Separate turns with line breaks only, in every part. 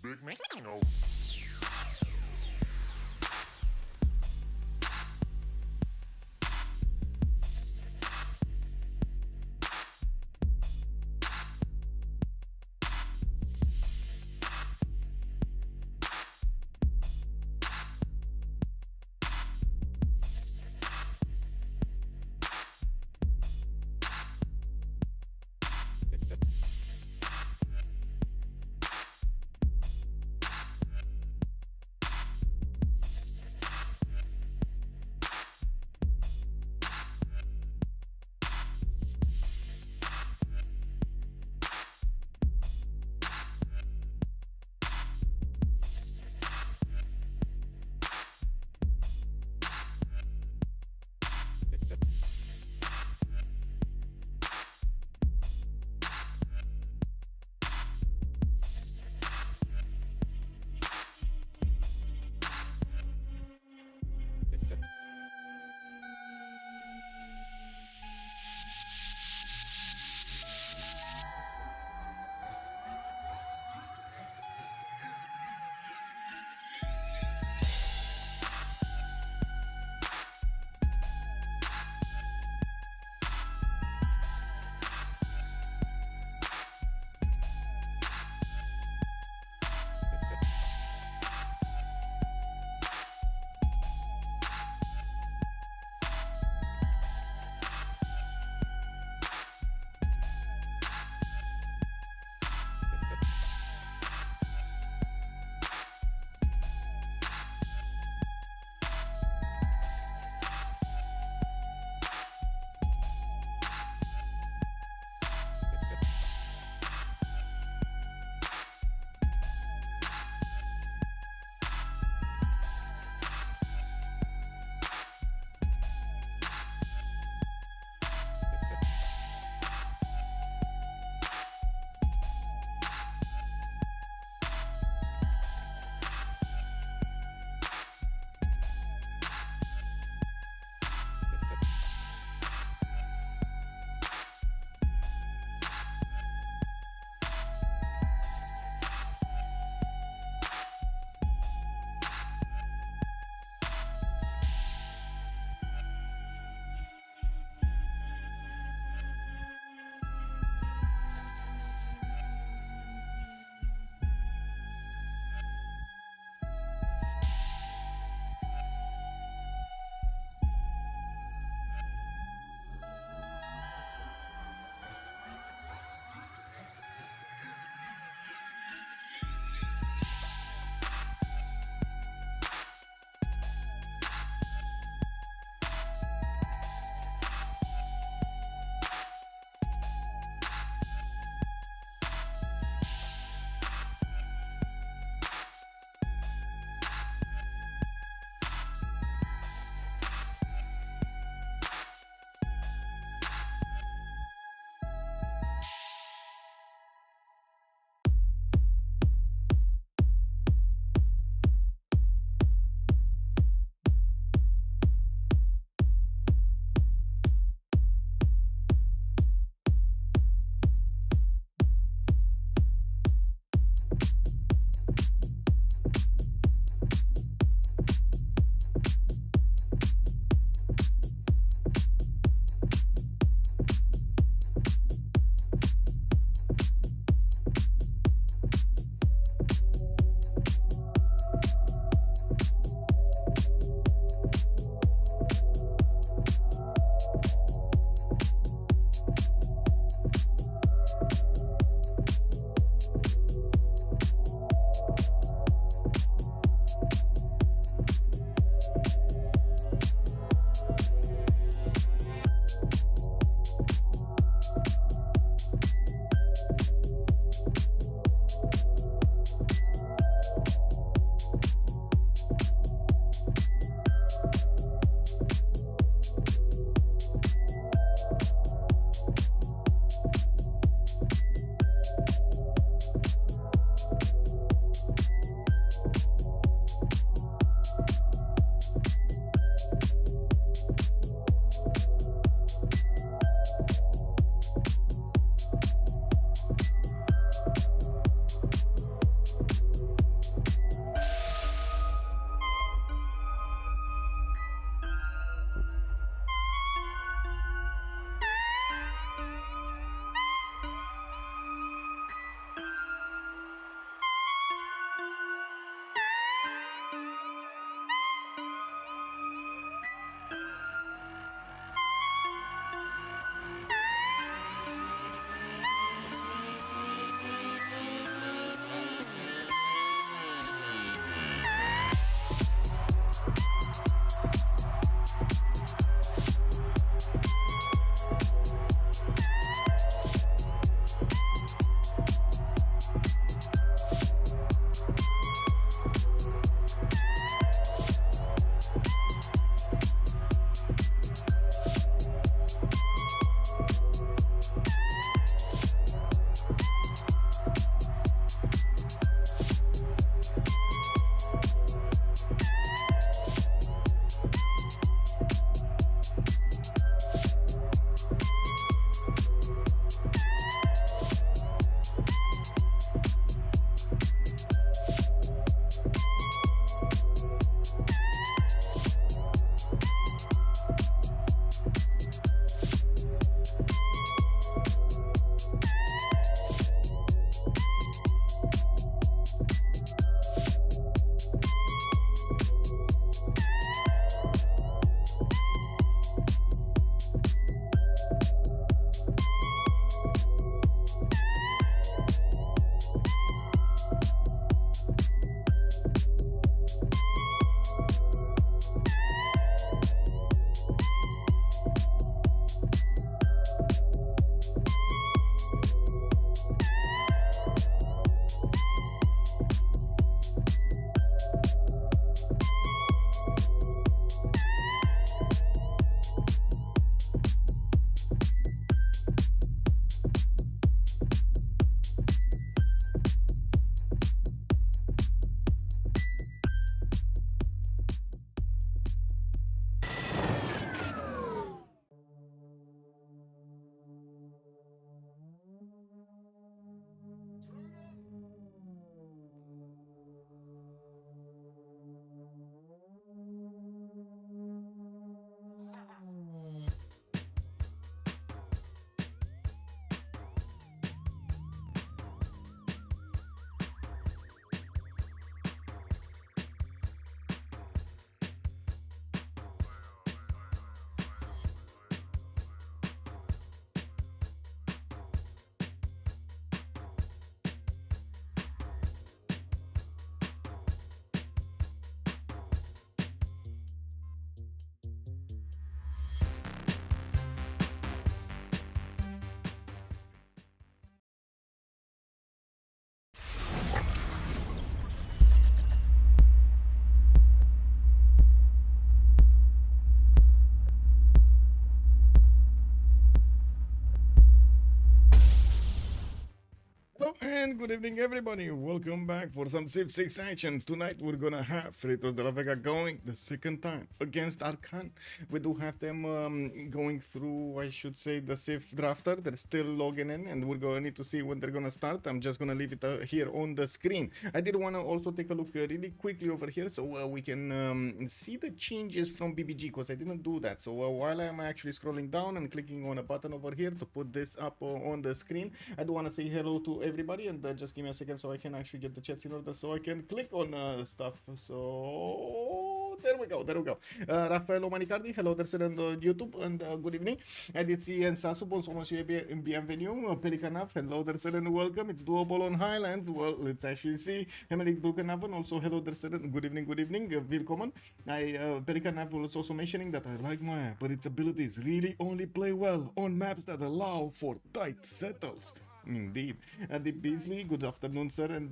Big man. No.
good evening, everybody. Welcome back for some Civ6 action. Tonight, we're gonna have Freritos de la Vega going the second time against Arcanes. We do have them going through, I should say, the Civ drafter. They're still logging in, and we're gonna need to see when they're gonna start. I'm just gonna leave it here on the screen. I did wanna also take a look really quickly over here so we can see the changes from BBG, because I didn't do that. So while I'm actually scrolling down and clicking on a button over here to put this up on the screen, I do want to say hello to everybody, and just give me a second so I can actually get the chats in order so I can click on stuff. So there we go. Rafael Omanicardi, hello there, sir, on YouTube, and good evening. I did see Ensasu, bonsoir monsieur, bienvenue. Pelikanav, hello there, sir, and welcome. It's doable on Highland. Well, let's actually see. Hemelik Brukanavan, also hello there, sir, and good evening, willkommen. Pelikanav was also mentioning that I like Maya, but its abilities really only play well on maps that allow for tight settles. Indeed. The Beasley, good afternoon, sir. And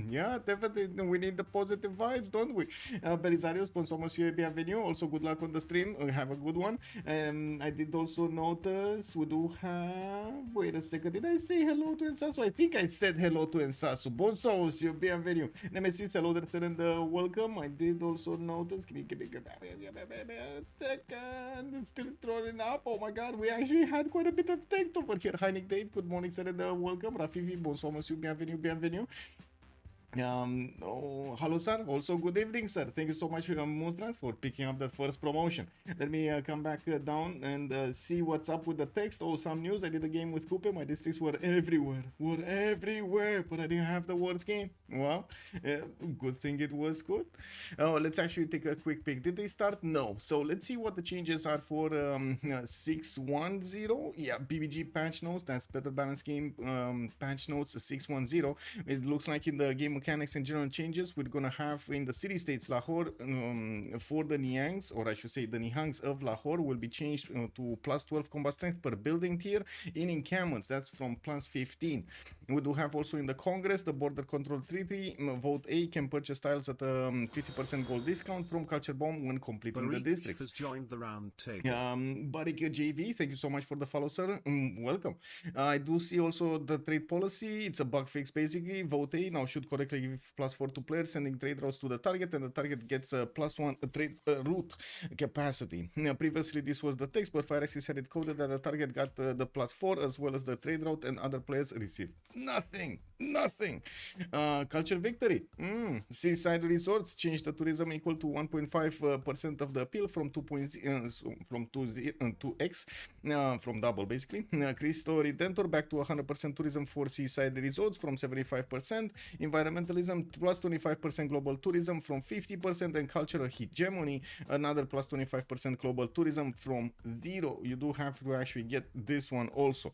yeah, definitely we need the positive vibes, don't we? Belisario, sponsor monsieur, bienvenue. Also, good luck on the stream. Have a good one. I did also notice we do have. Wait a second. Did I say hello to Ensasu? I think I said hello to Ensasu. Bonsoir, monsieur, bienvenue. Nemesis, hello there, sir, and welcome. I did also notice. Give me a second. It's still throwing up. Oh my god, we actually had quite a bit of text over here. Heinik Dave, good morning, sir, and welcome. Rafifi, bonsoir, monsieur, bienvenue. Hello, sir. Also, good evening, sir. Thank you so much, Mustra, for picking up that first promotion. Let me come back down and see what's up with the text. Oh, some news. I did a game with Coupe. My districts were everywhere. But I didn't have the words game. Well, good thing it was good. Oh, let's actually take a quick pick. Did they start? No. So let's see what the changes are for 6.10. Yeah, BBG patch notes. That's better balance game patch notes 6.10. It looks like in the game mechanics and general changes, we're gonna have in the city states Lahore for the Niangs, or I should say the Nihangs of Lahore, will be changed to plus 12 combat strength per building tier. In encampments, that's from plus 15. We do have also in the Congress the border control treaty. Vote A can purchase tiles at a 50% gold discount from Culture Bomb when completing the districts.
Has joined the round table.
Barik JV, thank you so much for the follow, sir. Welcome. I do see also the trade policy. It's a bug fix basically. Vote A now should correctly give +4 to players sending trade routes to the target, and the target gets +1 trade route capacity. Previously this was the text, but FireXis had it coded that the target got the +4 as well as the trade route, and other players received nothing. Culture victory. Seaside resorts changed the tourism equal to 1.5% of the appeal from 2x from double basically. Cristo Redentor back to 100% tourism for seaside resorts from 75%. Environmentalism plus 25% global tourism from 50%, and cultural hegemony another plus 25% global tourism from 0. You do have to actually get this one also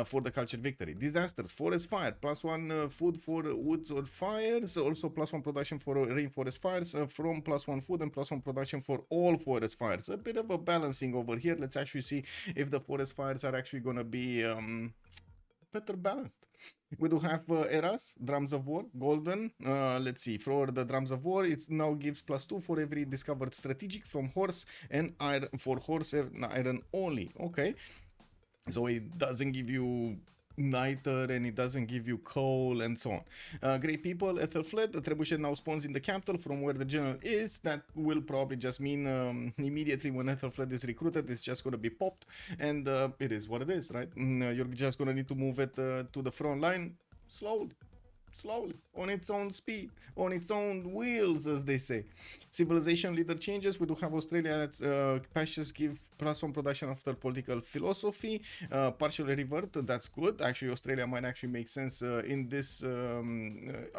for the culture victory. Disasters, forest fire, +1 food for woods or fires, also +1 production for rainforest fires from +1 food, and +1 production for all forest fires. A bit of a balancing over here. Let's actually see if the forest fires are actually gonna be better balanced. We do have eras, drums of war, golden. Let's see, for the drums of war, it now gives +2 for every discovered strategic from horse and iron, for horse and iron only. Okay, so it doesn't give you niter, and it doesn't give you coal and so on. Great people, Ethelfled, the trebuchet now spawns in the capital from where the general is. That will probably just mean immediately when Ethelfled is recruited, it's just going to be popped, and it is what it is, right? You're just going to need to move it to the front line slowly, on its own speed, on its own wheels, as they say. Civilization leader changes. We do have Australia patches give +1 production after political philosophy, partially revert. That's good. Actually, Australia might actually make sense in this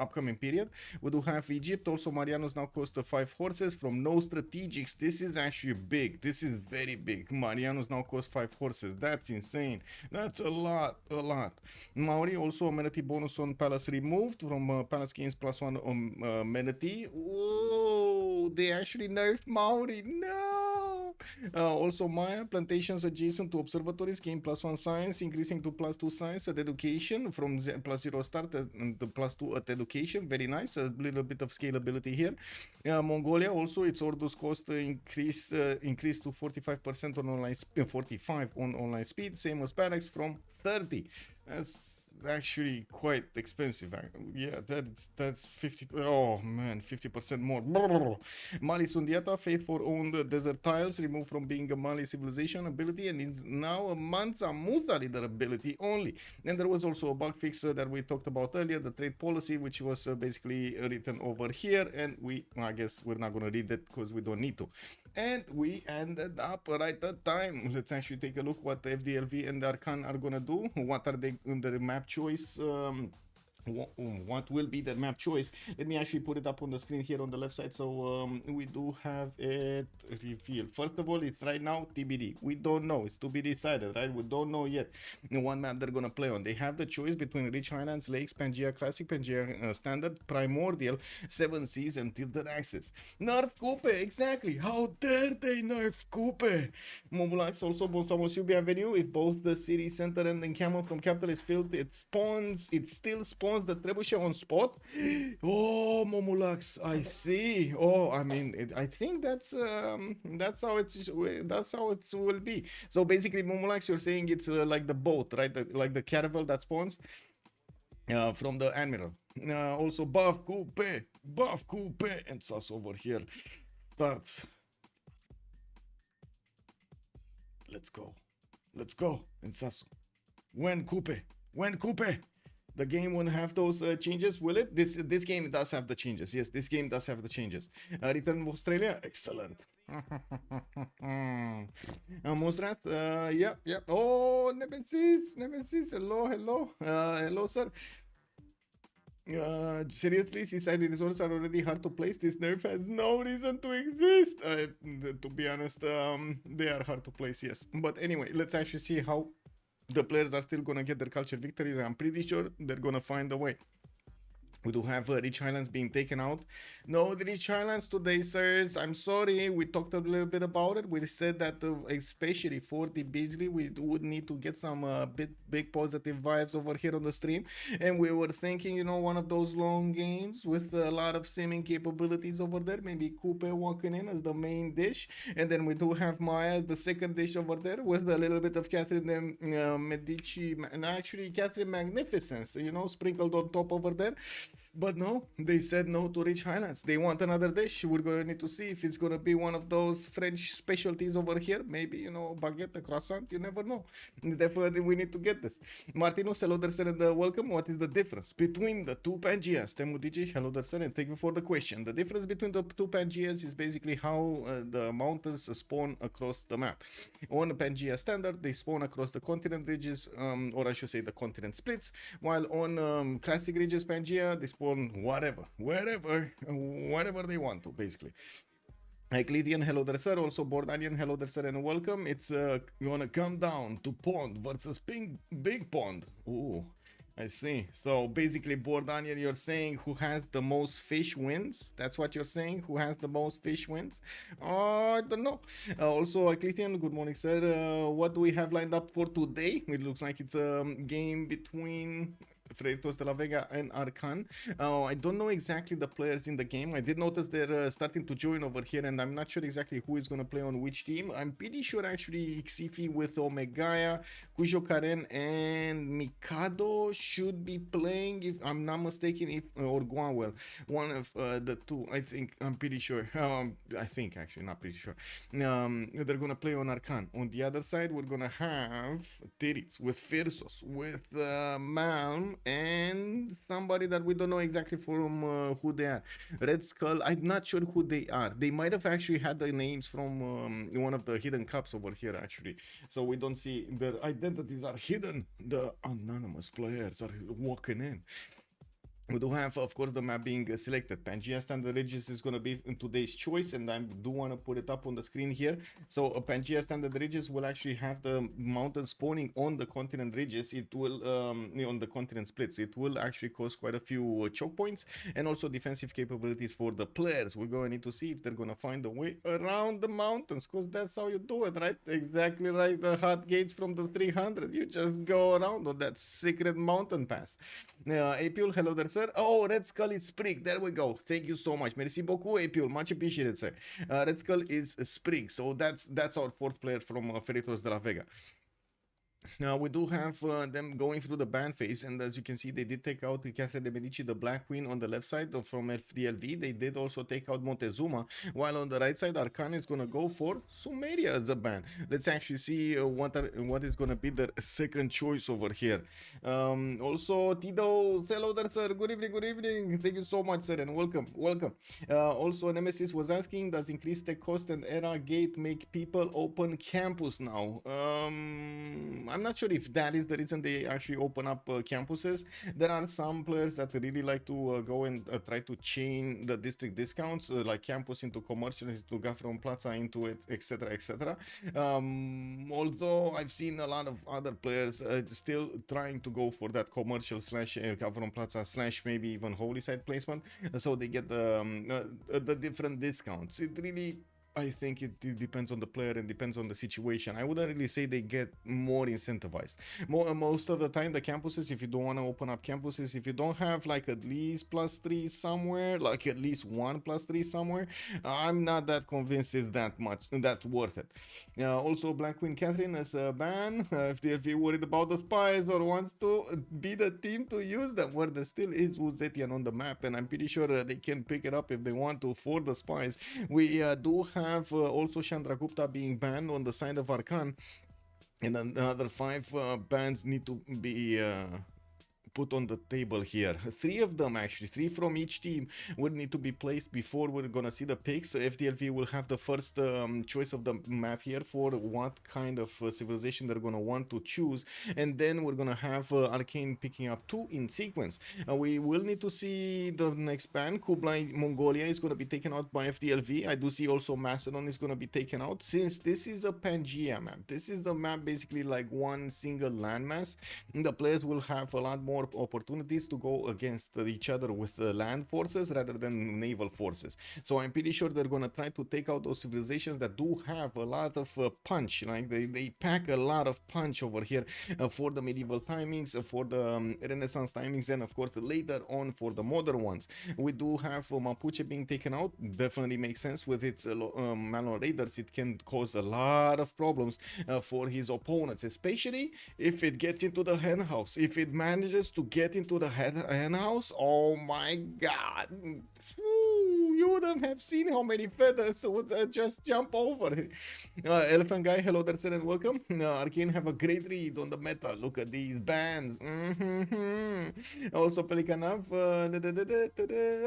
upcoming period. We do have Egypt. Also, Marianos now cost 5 horses from no strategics. This is actually big. This is very big. Marianos now cost 5 horses. That's insane. That's a lot. Maori also amenity bonus on palace removed from palace gains +1 on amenity. Whoa, they actually nerfed Maori. No. Also Maya plantations adjacent to observatories gain +1 science, increasing to +2 science at education from +0 start and to +2 at education. Very nice. A little bit of scalability here. Mongolia also, its orders cost increase to 45% on online 45 on online speed, same as barracks from 30. That's actually quite expensive. Yeah, that's 50. Oh man, 50% more. Brrr. Mali Sundiata, faithful owned desert tiles, removed from being a Mali civilization ability and is now a Mansa Musa leader ability only. And there was also a bug fix that we talked about earlier, the trade policy, which was basically written over here. And I guess we're not gonna read it because we don't need to. And we ended up right at time. Let's actually take a look what the FDLV and the Arcane are gonna do. What are they in the map choice? What will be the map choice? Let me actually put it up on the screen here on the left side, so we do have it revealed. First of all, it's right now TBD. We don't know, it's to be decided, right? We don't know yet what map they're gonna play on. They have the choice between Rich Highlands, Lakes, Pangea Classic, Pangea Standard, Primordial, 7 Seas, and Tilted Axis. Nerf Coupe, exactly. How dare they nerf Coupe? Momulax also, bonsoir monsieur, bienvenue. If both the city center and the encampment from capital is filled, it still spawns the trebuchet on spot. Oh, Momulax, I see. Oh, I mean, I think that's how it will be. So basically, Momulax, you're saying it's like the boat, right? Like the caravel that spawns from the admiral. Also, buff coupe, and Sus over here starts. Let's go, and Sasu. When coupe. The game won't have those changes, will it? This game does have the changes. Yes, this game does have the changes. Return of Australia, excellent. Mosrat, yep. Oh, Nemesis, hello, sir. Seriously, seaside resorts are already hard to place. This nerf has no reason to exist. To be honest, they are hard to place, yes. But anyway, let's actually see how the players are still gonna get their culture victories. I'm pretty sure they're gonna find a way. We do have Rich Highlands being taken out. No, the Rich Highlands today, sirs. I'm sorry. We talked a little bit about it. We said that especially for the Beasley, we would need to get some big positive vibes over here on the stream. And we were thinking, you know, one of those long games with a lot of simming capabilities over there. Maybe Coupe walking in as the main dish. And then we do have Maya as the second dish over there with a little bit of Catherine Medici, and actually Catherine Magnificence, you know, sprinkled on top over there. But no, they said no to Rich Highlands. They want another dish. We're going to need to see if it's going to be one of those French specialties over here. Maybe, you know, baguette, croissant, you never know. Definitely we need to get this. Martinus, hello there, sir, and welcome. What is the difference between the two Pangeas? Temudici, hello there, sir, and thank you for the question. The difference between the two Pangeas is basically how the mountains spawn across the map. On Pangea Standard, they spawn across the continent ridges, or I should say the continent splits, while on Classic Ridges Pangea, they spawn wherever they want to, basically. Eclidian, hello there, sir. Also, Bordanian, hello there, sir, and welcome. It's gonna come down to Pond versus Big Pond. Ooh, I see. So basically, Bordanian, you're saying who has the most fish wins? That's what you're saying? Who has the most fish wins? I don't know. Also, Eclidian, good morning, sir. What do we have lined up for today? It looks like it's a game between Freritos de la Vega and Arcane. I don't know exactly the players in the game. I did notice they're starting to join over here, and I'm not sure exactly who is going to play on which team. I'm pretty sure actually Xifi with Omegaya, Kujo Karen, and Mikado should be playing, if I'm not mistaken, or Guanwell. One of the two, I think. I'm pretty sure. I think, actually, not pretty sure. They're going to play on Arcane. On the other side, we're going to have Tirits with Firsos, with Malm, and somebody that we don't know exactly from who they are. Red Skull, I'm not sure who they are. They might have actually had the names from one of the hidden cups over here, actually. So we don't see their identities are hidden. The anonymous players are walking in. We do have, of course, the map being selected. Pangea Standard Ridges is going to be in today's choice, and I do want to put it up on the screen here. So Pangea Standard Ridges will actually have the mountain spawning on the continent ridges. It will, on the continent splits. It will actually cause quite a few choke points and also defensive capabilities for the players. We're going to need to see if they're going to find a way around the mountains, because that's how you do it, right? Exactly like the hot gates from the 300. You just go around on that secret mountain pass. Apil, hello there, sir. Oh, Red Skull is Sprig. There we go. Thank you so much. Merci beaucoup, Apil. Much appreciated, sir. Red Skull is Sprig. So that's our fourth player from Freritos de la Vega. Now we do have them going through the ban phase, and as you can see, they did take out Catherine de Medici, the Black Queen, on the left side from FDLV. They did also take out Montezuma, while on the right side, Arcane is gonna go for Sumeria as a ban. Let's actually see what is gonna be the second choice over here. Also, Tito, hello there, sir. Good evening, good evening. Thank you so much, sir, and welcome, welcome. Also, Nemesis was asking, does increased tech cost and era gate make people open campus now? I'm not sure if that is the reason they actually open up campuses. There are some players that really like to go and try to chain the district discounts, like campus into commercial, into Gafron Plaza, into it, etc., etc. Although I've seen a lot of other players still trying to go for that commercial slash Gafron Plaza slash maybe even Holy Site placement, so they get the different discounts. It really, I think it depends on the player and depends on the situation. I wouldn't really say they get more incentivized. Most of the time, the campuses, if you don't want to open up campuses, if you don't have like at least +3 somewhere, like at least one +3 somewhere, I'm not that convinced it's that worth it. Also, Black Queen Catherine as a ban. If they're worried about the spies or wants to be the team to use them, where there still is Uzetian on the map, and I'm pretty sure they can pick it up if they want to for the spies. We do have also Chandragupta being banned on the side of Arcan, and another 5 bans need to be put on the table here. 3 of them, actually 3 from each team, would need to be placed before we're gonna see the picks. So FDLV will have the first choice of the map here for what kind of civilization they're gonna want to choose, and then we're gonna have Arcane picking up 2 in sequence. We will need to see the next ban. Kublai Mongolia is gonna be taken out by FDLV. I do see also Macedon is gonna be taken out, since this is a Pangea map. This is the map basically like one single landmass. The players will have a lot more opportunities to go against each other with land forces rather than naval forces. So I'm pretty sure they're gonna try to take out those civilizations that do have a lot of punch. Like they pack a lot of punch over here for the medieval timings, for the Renaissance timings, and of course later on for the modern ones. We do have Mapuche being taken out. Definitely makes sense with its manual raiders. It can cause a lot of problems for his opponents, especially if it gets into the hen house. If it manages to get into the hen house, oh my god, you wouldn't have seen how many feathers would just jump over. Elephant Guy, hello there, sir, and welcome. Arcane have a great read on the meta. Look at these bans. Also, Pelikanav,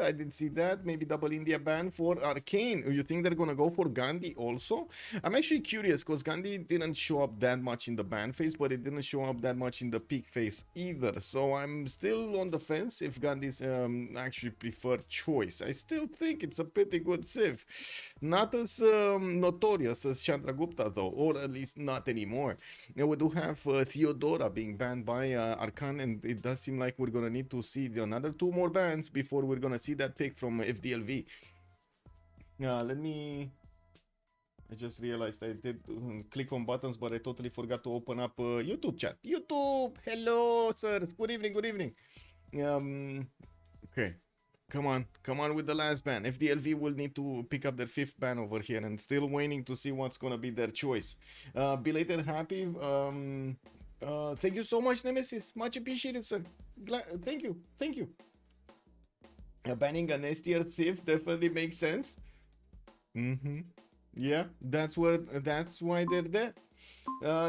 I did see that. Maybe double India ban for Arcane. You think they're gonna go for Gandhi also? I'm actually curious, because Gandhi didn't show up that much in the ban phase, but it didn't show up that much in the peak phase either. So I'm still on the fence if Gandhi's actually preferred choice. I still think it's a pretty good Civ. Not as notorious as Chandragupta though, or at least not anymore. Now we do have Theodora being banned by Arcan, and it does seem like we're gonna need to see another 2 more bans before we're gonna see that pick from FDLV. I just realized I did click on buttons, but I totally forgot to open up YouTube chat. YouTube, hello, sir. Good evening, good evening. Okay, come on with the last ban. FDLV will need to pick up their 5th ban over here, and still waiting to see what's gonna be their choice. Belated happy. Thank you so much, Nemesis. Much appreciated, sir. Thank you. Banning an S tier Civ definitely makes sense. Yeah, that's why they're there.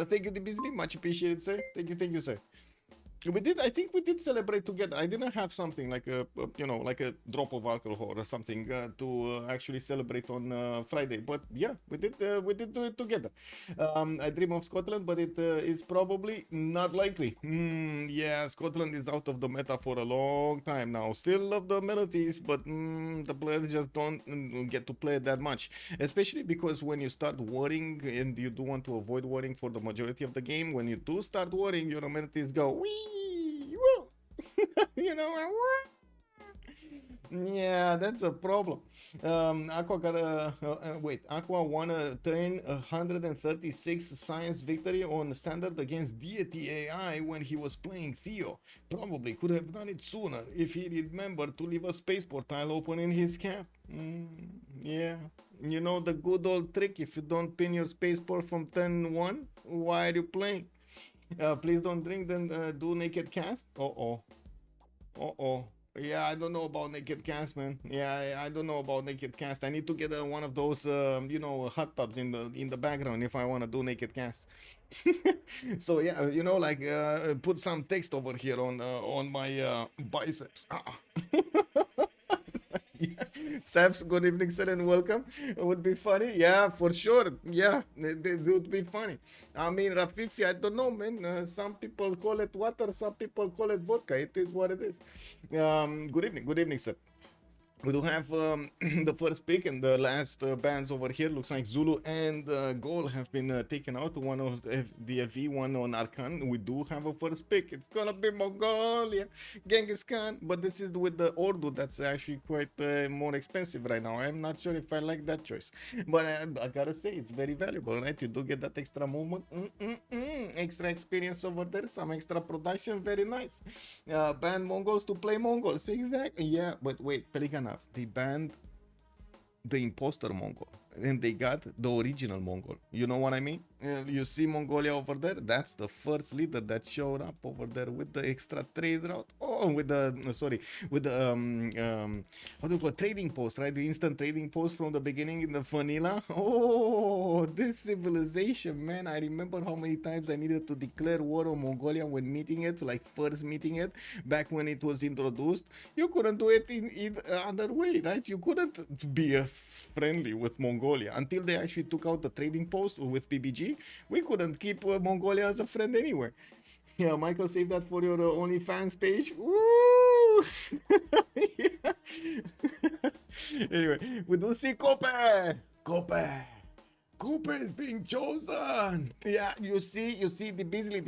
Thank you, Beasley. Much appreciated, sir. Thank you, sir. I think we did celebrate together. I didn't have something like a drop of alcohol or something to actually celebrate on Friday, but yeah, we did do it together. I dream of Scotland, but it is probably not likely. Yeah, Scotland is out of the meta for a long time now. Still love the amenities, but the players just don't get to play it that much, especially because when you start worrying, and you do want to avoid worrying for the majority of the game, when you do start worrying, your amenities go wee. You know, yeah, that's a problem. Aqua got Aqua won a turn 136 science victory on standard against Deity AI when he was playing Theo. Probably could have done it sooner if he remembered to leave a space portal open in his camp. Yeah, you know the good old trick: if you don't pin your spaceport from turn 1, why are you playing? Please don't drink, then do naked cast. Uh-oh. Uh-oh. Yeah, I don't know about naked cast, man. Yeah, I don't know about naked cast. I need to get one of those, hot tubs in the background if I want to do naked cast. So yeah, like put some text over here on my biceps. Yeah. Saps, good evening, sir, and welcome. It would be funny. Yeah, for sure. Yeah, it would be funny. I mean, Rafifi, I don't know, man. Some people call it water, some people call it vodka. It is what it is. Good evening, sir. We do have the first pick, and the last bands over here looks like Zulu and Goal have been taken out. One of the FV, one on Arcan. We do have a first pick. It's gonna be Mongolia, Genghis Khan, but this is with the Ordu. That's actually quite more expensive right now. I'm not sure if I like that choice, but I gotta say it's very valuable, right? You do get that extra movement, extra experience over there, some extra production, very nice. Ban Mongols to play Mongols, exactly. Yeah, but wait, Pelican. They banned the imposter Mongol and they got the original Mongol. You know what I mean? You see Mongolia over there? That's the first leader that showed up over there with the extra trade route. Oh, with the what do you call trading post, right? The instant trading post from the beginning in the vanilla. Oh, this civilization, man! I remember how many times I needed to declare war on Mongolia when meeting it, like first meeting it back when it was introduced. You couldn't do it in other way, right? You couldn't be friendly with Mongolia until they actually took out the trading post with PBG. We couldn't keep Mongolia as a friend anywhere. Yeah, Michael, save that for your OnlyFans page. Woo! Yeah. Anyway, we do see Kope. Cooper is being chosen. Yeah, you see the Beasley.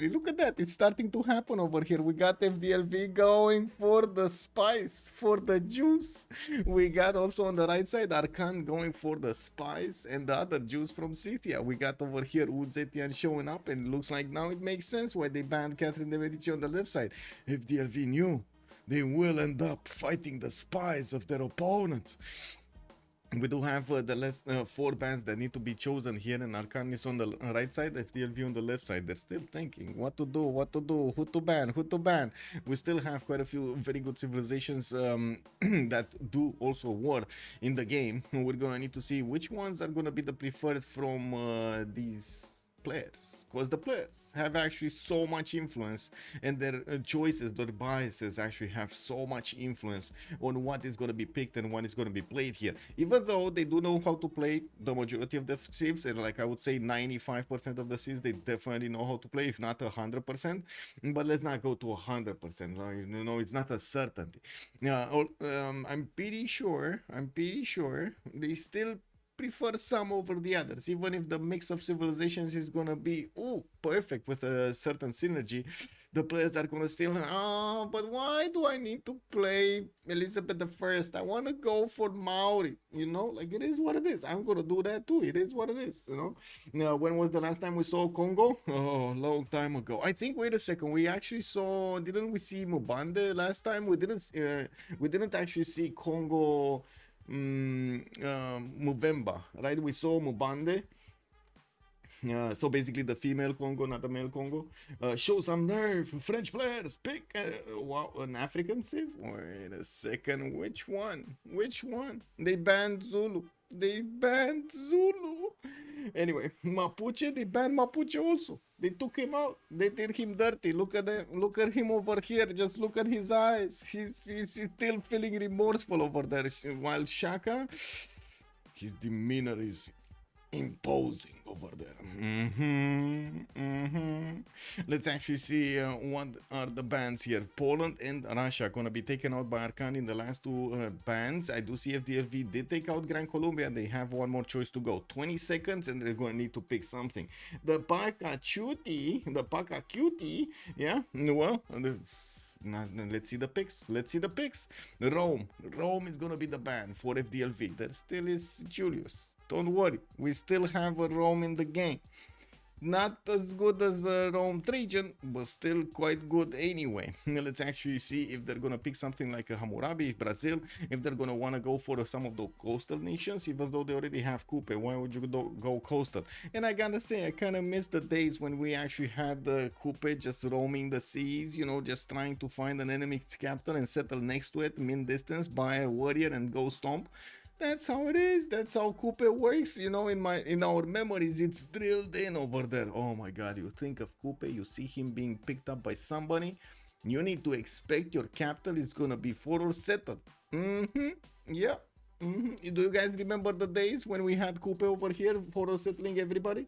Look at that. It's starting to happen over here. We got FDLV going for the spice, for the juice. We got also on the right side Arcan going for the spice and the other juice from Scythia. We got over here Uzetian showing up, and looks like now it makes sense why they banned Catherine de Medici on the left side. FDLV knew they will end up fighting the spies of their opponents. We do have the last 4 bands that need to be chosen here, and Arcanes on the right side, FDLV on the left side. They're still thinking what to do, who to ban. We still have quite a few very good civilizations that do also war in the game. We're gonna need to see which ones are gonna be the preferred from these players, because the players have actually so much influence, and their choices, their biases actually have so much influence on what is going to be picked and what is going to be played here. Even though they do know how to play the majority of the civs, and like I would say 95% of the civs, they definitely know how to play, if not 100%. But let's not go to 100%, right? You know, it's not a certainty. I'm pretty sure they still prefer some over the others, even if the mix of civilizations is gonna be perfect with a certain synergy. The players are gonna still, but why do I need to play Elizabeth I? I want to go for Maori, like it is what it is. I'm gonna do that too. It is what it is, Now, when was the last time we saw Congo? Oh, long time ago. I think, wait a second, we actually saw, didn't we see Mubande last time? We didn't actually see Congo Movember, right? We saw Mubande. So basically the female Congo, not the male Congo. Show some nerve, French players, pick an African civ. Wait a second, which one? They banned Zulu. Anyway, Mapuche, they banned Mapuche also. They took him out. They did him dirty. Look at him over here. Just look at his eyes. He's still feeling remorseful over there. While Shaka, his demeanor is imposing over there. Let's actually see what are the bans here. Poland and Russia gonna be taken out by Arcan in the last 2 bans. I do see FDLV did take out Gran Colombia, and they have one more choice to go. 20 seconds, and they're gonna need to pick something. The Paka Cutie, yeah, well, let's see the picks. Rome is gonna be the ban for FDLV. There still is Julius. Don't worry, we still have a Rome in the game. Not as good as Rome Trajan, but still quite good anyway. Let's actually see if they're gonna pick something like a Hammurabi, Brazil, if they're gonna wanna go for some of the coastal nations, even though they already have Coupe. Why would you go coastal? And I gotta say, I kind of miss the days when we actually had the Coupe just roaming the seas, you know, just trying to find an enemy's capital and settle next to it, min distance, buy a warrior and go stomp. That's how it is. That's how Coupe works. You know, in our memories, it's drilled in over there. Oh my god, you think of Coupe, you see him being picked up by somebody, you need to expect your capital is gonna be forward settled. Yeah. Do you guys remember the days when we had Coupe over here for settling everybody?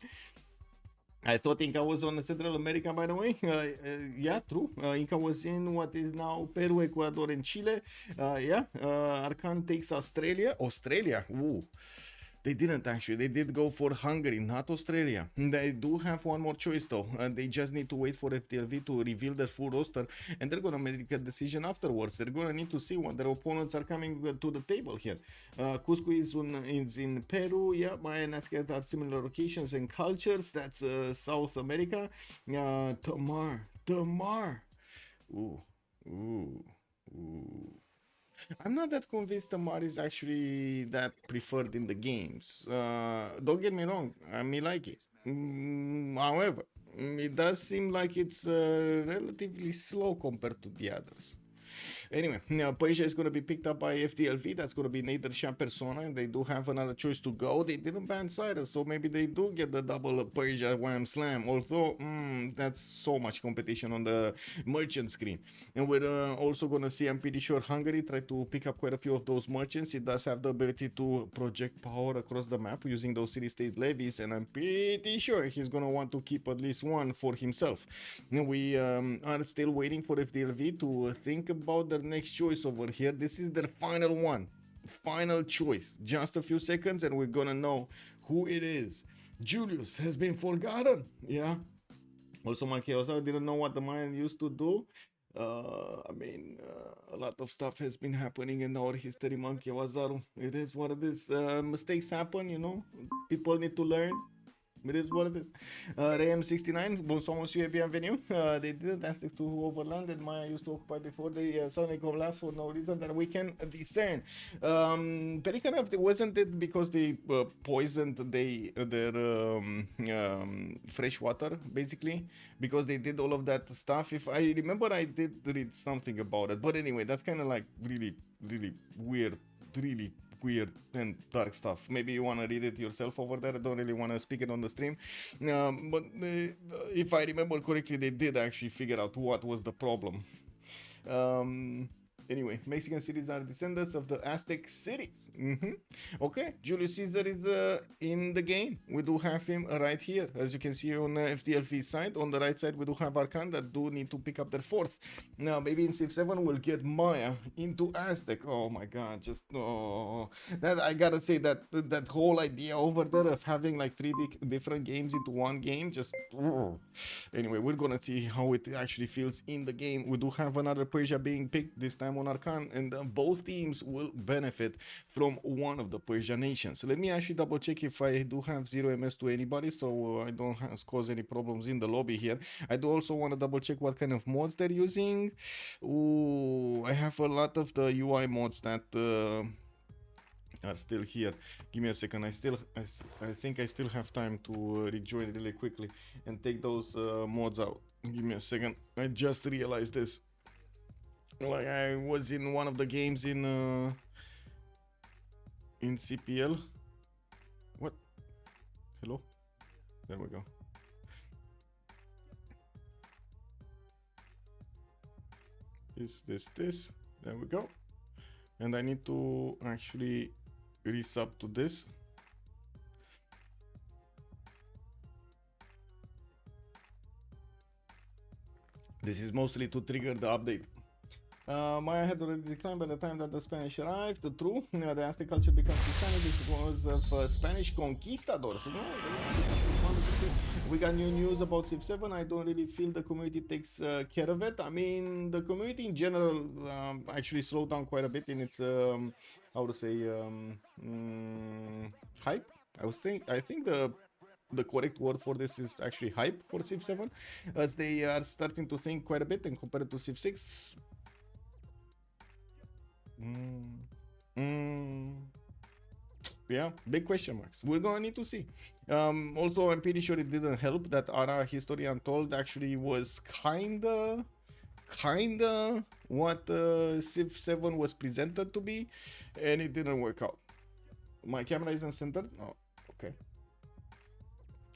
I thought Inca was on Central America, by the way. Yeah, true. Inca was in what is now Peru, Ecuador, and Chile. Yeah. Arcan takes Australia. Australia. Ooh. They didn't actually. They did go for Hungary, not Australia. They do have one more choice though. They just need to wait for FTLV to reveal their full roster, and they're gonna make a decision afterwards. They're gonna need to see what their opponents are coming to the table here. Cusco is in Peru. Yeah, Maya and Aztec are similar locations and cultures. That's South America. Tamar. Ooh, ooh, ooh. I'm not that convinced Tamar is actually that preferred in the games. Don't get me wrong, I may like it. However, it does seem like it's relatively slow compared to the others. Anyway, Persia is going to be picked up by FDLV. That's going to be Nader Persona, and they do have another choice to go. They didn't ban Cyrus, so maybe they do get the double Persia Wham Slam. Although, that's so much competition on the merchant screen. And we're also going to see, I'm pretty sure, Hungary try to pick up quite a few of those merchants. It does have the ability to project power across the map using those city-state levies, and I'm pretty sure he's going to want to keep at least one for himself. And we are still waiting for FDLV to think about their next choice over here. This is their final one, final choice. Just a few seconds and we're gonna know who it is. Julius has been forgotten. Yeah. Also, my Kiyosaki didn't know what the Mayan used to do. I mean, a lot of stuff has been happening in our history, Monkey Wazaru. It is what it is. Mistakes happen, you know. People need to learn. It is what it is. Ram69, bonsoir monsieur et bienvenue. They didn't ask to overland and Maya used to occupy before they suddenly come left for no reason that we can discern. Perikanov, wasn't it because they poisoned their fresh water, basically? Because they did all of that stuff. If I remember, I did read something about it. But anyway, that's kind of like really, really weird, really weird and dark stuff. Maybe you want to read it yourself over there. I don't really want to speak it on the stream. But if I remember correctly, they did actually figure out what was the problem. Anyway, Mexican cities are descendants of the Aztec cities. Okay, Julius Caesar is in the game. We do have him right here. As you can see on FDLV side, on the right side, we do have Arcan that do need to pick up their fourth. Now, maybe in Civ7 we'll get Maya into Aztec. Oh my god, just that I gotta say that whole idea over there of having like three different games into one game, just anyway, we're gonna see how it actually feels in the game. We do have another Persia being picked this time on Arcan, and both teams will benefit from one of the Persia nations. So let me actually double check if I do have 0 MS to anybody, so I don't cause any problems in the lobby here. I do also want to double check what kind of mods they're using. Ooh, I have a lot of the UI mods that are still here. Give me a second. I think I still have time to rejoin really quickly and take those mods out. Give me a second. I just realized this. Like I was in one of the games in CPL. What? Hello? There we go. This. There we go. And I need to actually resub to this. This is mostly to trigger the update. Maya had already declined by the time that the Spanish arrived. True, the Aztec culture becomes Spanish because of Spanish conquistadors. We got new news about Civ7. I don't really feel the community takes care of it. I mean, the community in general actually slowed down quite a bit in its, how to say, hype. I think the the correct word for this is actually hype for Civ7, as they are starting to think quite a bit and compared to Civ6. Yeah, big question marks. We're gonna need to see. Also, I'm pretty sure it didn't help that Ara History Untold actually was kinda what Civ7 was presented to be, and it didn't work out. My camera isn't centered. Oh, okay.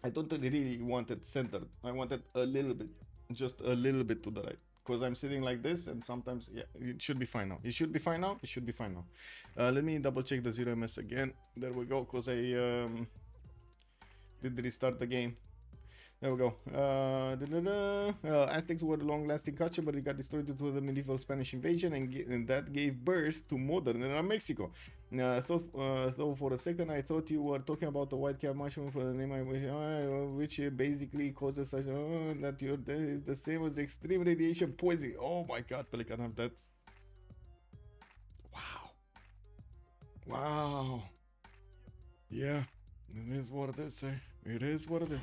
I don't really want it centered. I want it a little bit, just a little bit to the right. Because I'm sitting like this, and sometimes, yeah, it should be fine now. It should be fine now. It should be fine now. Let me double check the 0ms again. There we go, because I did restart the game. There we go. Aztecs were long-lasting culture, but it got destroyed due to the medieval Spanish invasion, and that gave birth to modern era Mexico. So for a second, I thought you were talking about the white cap mushroom for the name I wish, which basically causes such that you're the same as extreme radiation poisoning. Oh my God, Pelican, that's wow, wow. Yeah, it is what it is, sir. It is what it is.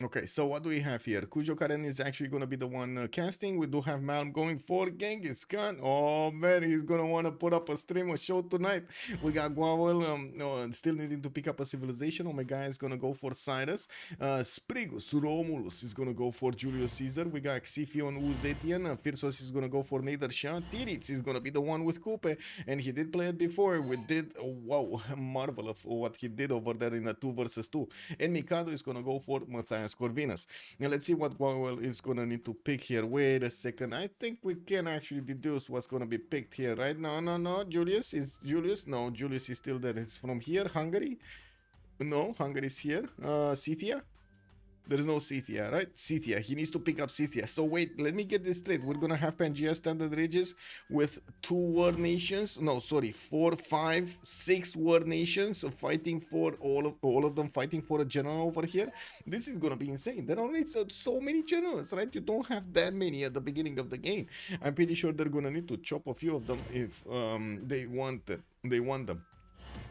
Okay, so what do we have here? Cujo Karen is actually going to be the one casting. We do have Malm going for Genghis Khan. Oh man, he's going to want to put up a stream or show tonight. We got Guawel still needing to pick up a civilization. Omega is going to go for Cyrus. Sprigus Romulus is going to go for Julius Caesar. We got Xifion Uzetian. Firsos is going to go for Nader Shah. Tiritz is going to be the one with Coupe, and he did play it before. We did, wow, marvel of what he did over there in a 2 versus 2. And Mikado is going to go for Matthias Corvinus. Now let's see what Guawel is going to need to pick here. Wait a second. I think we can actually deduce what's going to be picked here, right? No. Julius is Julius. No, Julius is still there. It's from here. Hungary. No, Hungary is here. Scythia. There is no Scythia, right? Scythia. He needs to pick up Scythia. So wait, let me get this straight. We're gonna have Pangea standard rages with 2 war nations. No, sorry, 4, 5, 6 war nations fighting for all of them fighting for a general over here. This is gonna be insane. There are only so many generals, right? You don't have that many at the beginning of the game. I'm pretty sure they're gonna need to chop a few of them if they want them.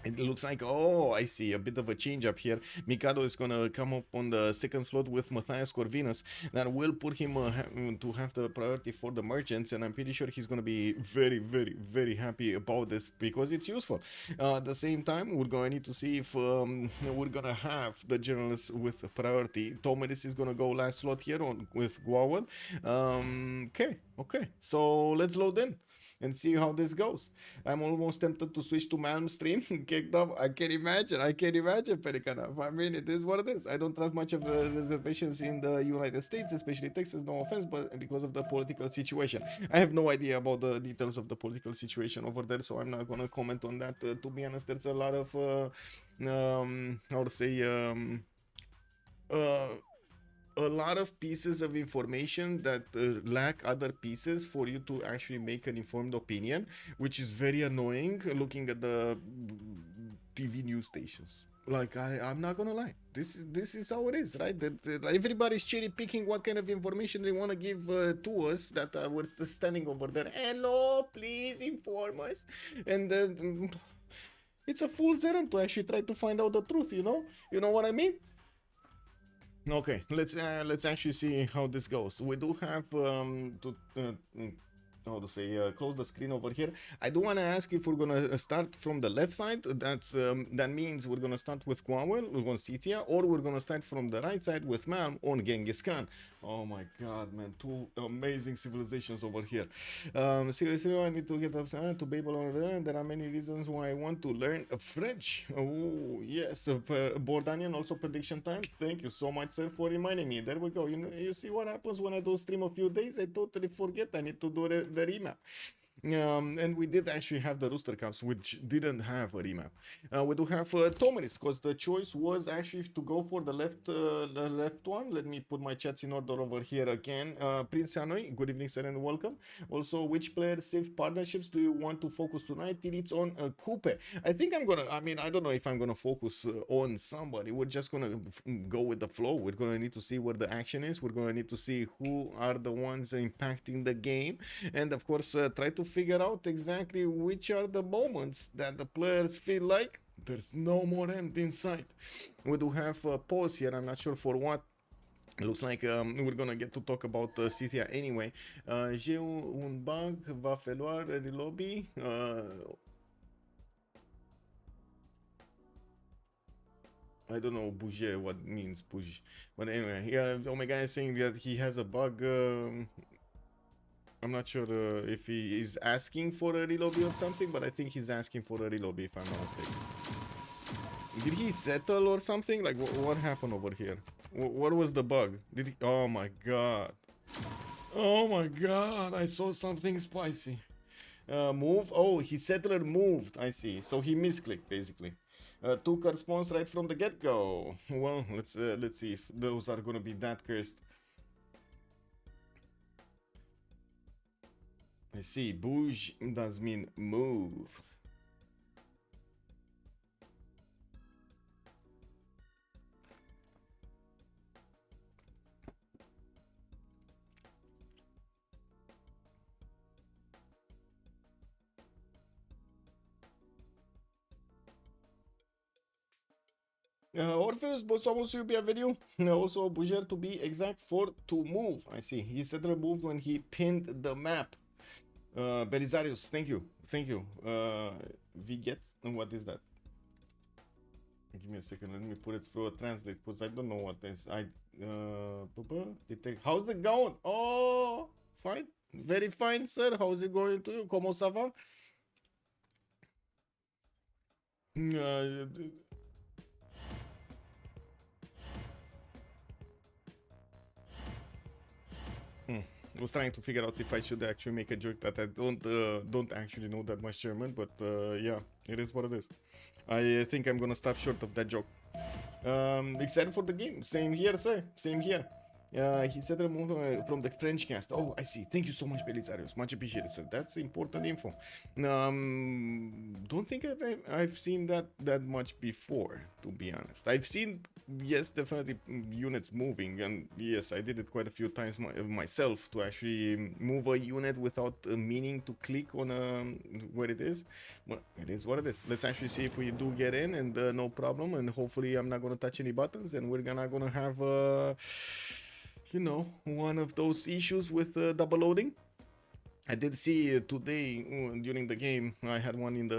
It looks like, oh, I see a bit of a change up here. Mikado is going to come up on the second slot with Matthias Corvinus. That will put him to have the priority for the merchants, and I'm pretty sure he's going to be very, very, very happy about this because it's useful. At the same time, we're going to need to see if we're going to have the generals with priority. Tomedis is going to go last slot here with Guawel. Okay, so let's load in and see how this goes. I'm almost tempted to switch to Malm stream. Kicked up. I can imagine, Pelikana. I mean, it is what it is. I don't trust much of the reservations in the United States, especially Texas, no offense, but because of the political situation. I have no idea about the details of the political situation over there, so I'm not going to comment on that. To be honest, there's a lot of, how to say, a lot of pieces of information that lack other pieces for you to actually make an informed opinion, which is very annoying looking at the TV news stations. Like, I'm not gonna lie, this is how it is, right? That everybody's cherry picking what kind of information they want to give to us that we're standing over there. Hello, please inform us. And it's a fool's errand to actually try to find out the truth, you know what I mean? Okay, let's actually see how this goes. We do have how to say, close the screen over here. I do want to ask if we're gonna start from the left side. That means we're gonna start with Guawel, we're gonna Scythia, or we're gonna start from the right side with Malm on Genghis Khan. Oh my God, man, 2 amazing civilizations over here. Seriously, I need to get up to Babylon. There are many reasons why I want to learn French. Oh yes, Bordanian also prediction time. Thank you so much, sir, for reminding me. There we go. You see what happens when I don't stream a few days? I totally forget. I need to do the remap. And we did actually have the Rooster Cups, which didn't have a remap. We do have Tomedis, because the choice was actually to go for the left one. Let me put my chats in order over here again. Prince Hanoi, good evening, sir, and welcome. Also, which player Civ partnerships do you want to focus tonight? It's on Coupe. I think I'm gonna, I don't know if I'm gonna focus on somebody. We're just gonna go with the flow. We're gonna need to see where the action is. We're gonna need to see who are the ones impacting the game, and of course, try to figure out exactly which are the moments that the players feel like there's no more end in sight. We do have a pause here, I'm not sure for what. It looks like we're gonna get to talk about Scythia anyway. J'ai un bug, va falloir relobby. I don't know bouger what means bouge, but anyway, yeah, Omega is saying that he has a bug. I'm not sure if he is asking for a relobby or something, but I think he's asking for a relobby if I'm not mistaken. Did he settle or something? Like what happened over here? What was the bug? Did he? Oh my god! Oh my god! I saw something spicy. Move. Oh, he settler moved. I see. So he misclicked basically. Took a response right from the get-go. Well, let's see if those are gonna be that cursed. I see. Bouge does mean move. Orpheus, bonsoir monsieur, bienvenue. Also, bouger to be exact for to move. I see. He settler moved when he pinned the map. Belisarius, thank you. Thank you. Viget, what is that? Give me a second, let me put it through a translate because I don't know what this. Detect. How's it going? Oh, fine. Very fine, sir. How's it going to you? Como ça va? Was trying to figure out if I should actually make a joke that I don't actually know that much German, but yeah, it is what it is. I think I'm gonna stop short of that joke. Excited for the game. Same here, sir. Same here. He said remove from the French cast. Oh, I see. Thank you so much, Belisarius. Much appreciated, sir. That's important info. Don't think I've seen that much before, to be honest. I've seen, yes, definitely units moving, and yes, I did it quite a few times myself to actually move a unit without meaning to click on where it is. Well, it is what it is. Let's actually see if we do get in, and no problem. And hopefully, I'm not gonna touch any buttons, and we're not gonna have you know, one of those issues with double loading. I did see today during the game. I had one in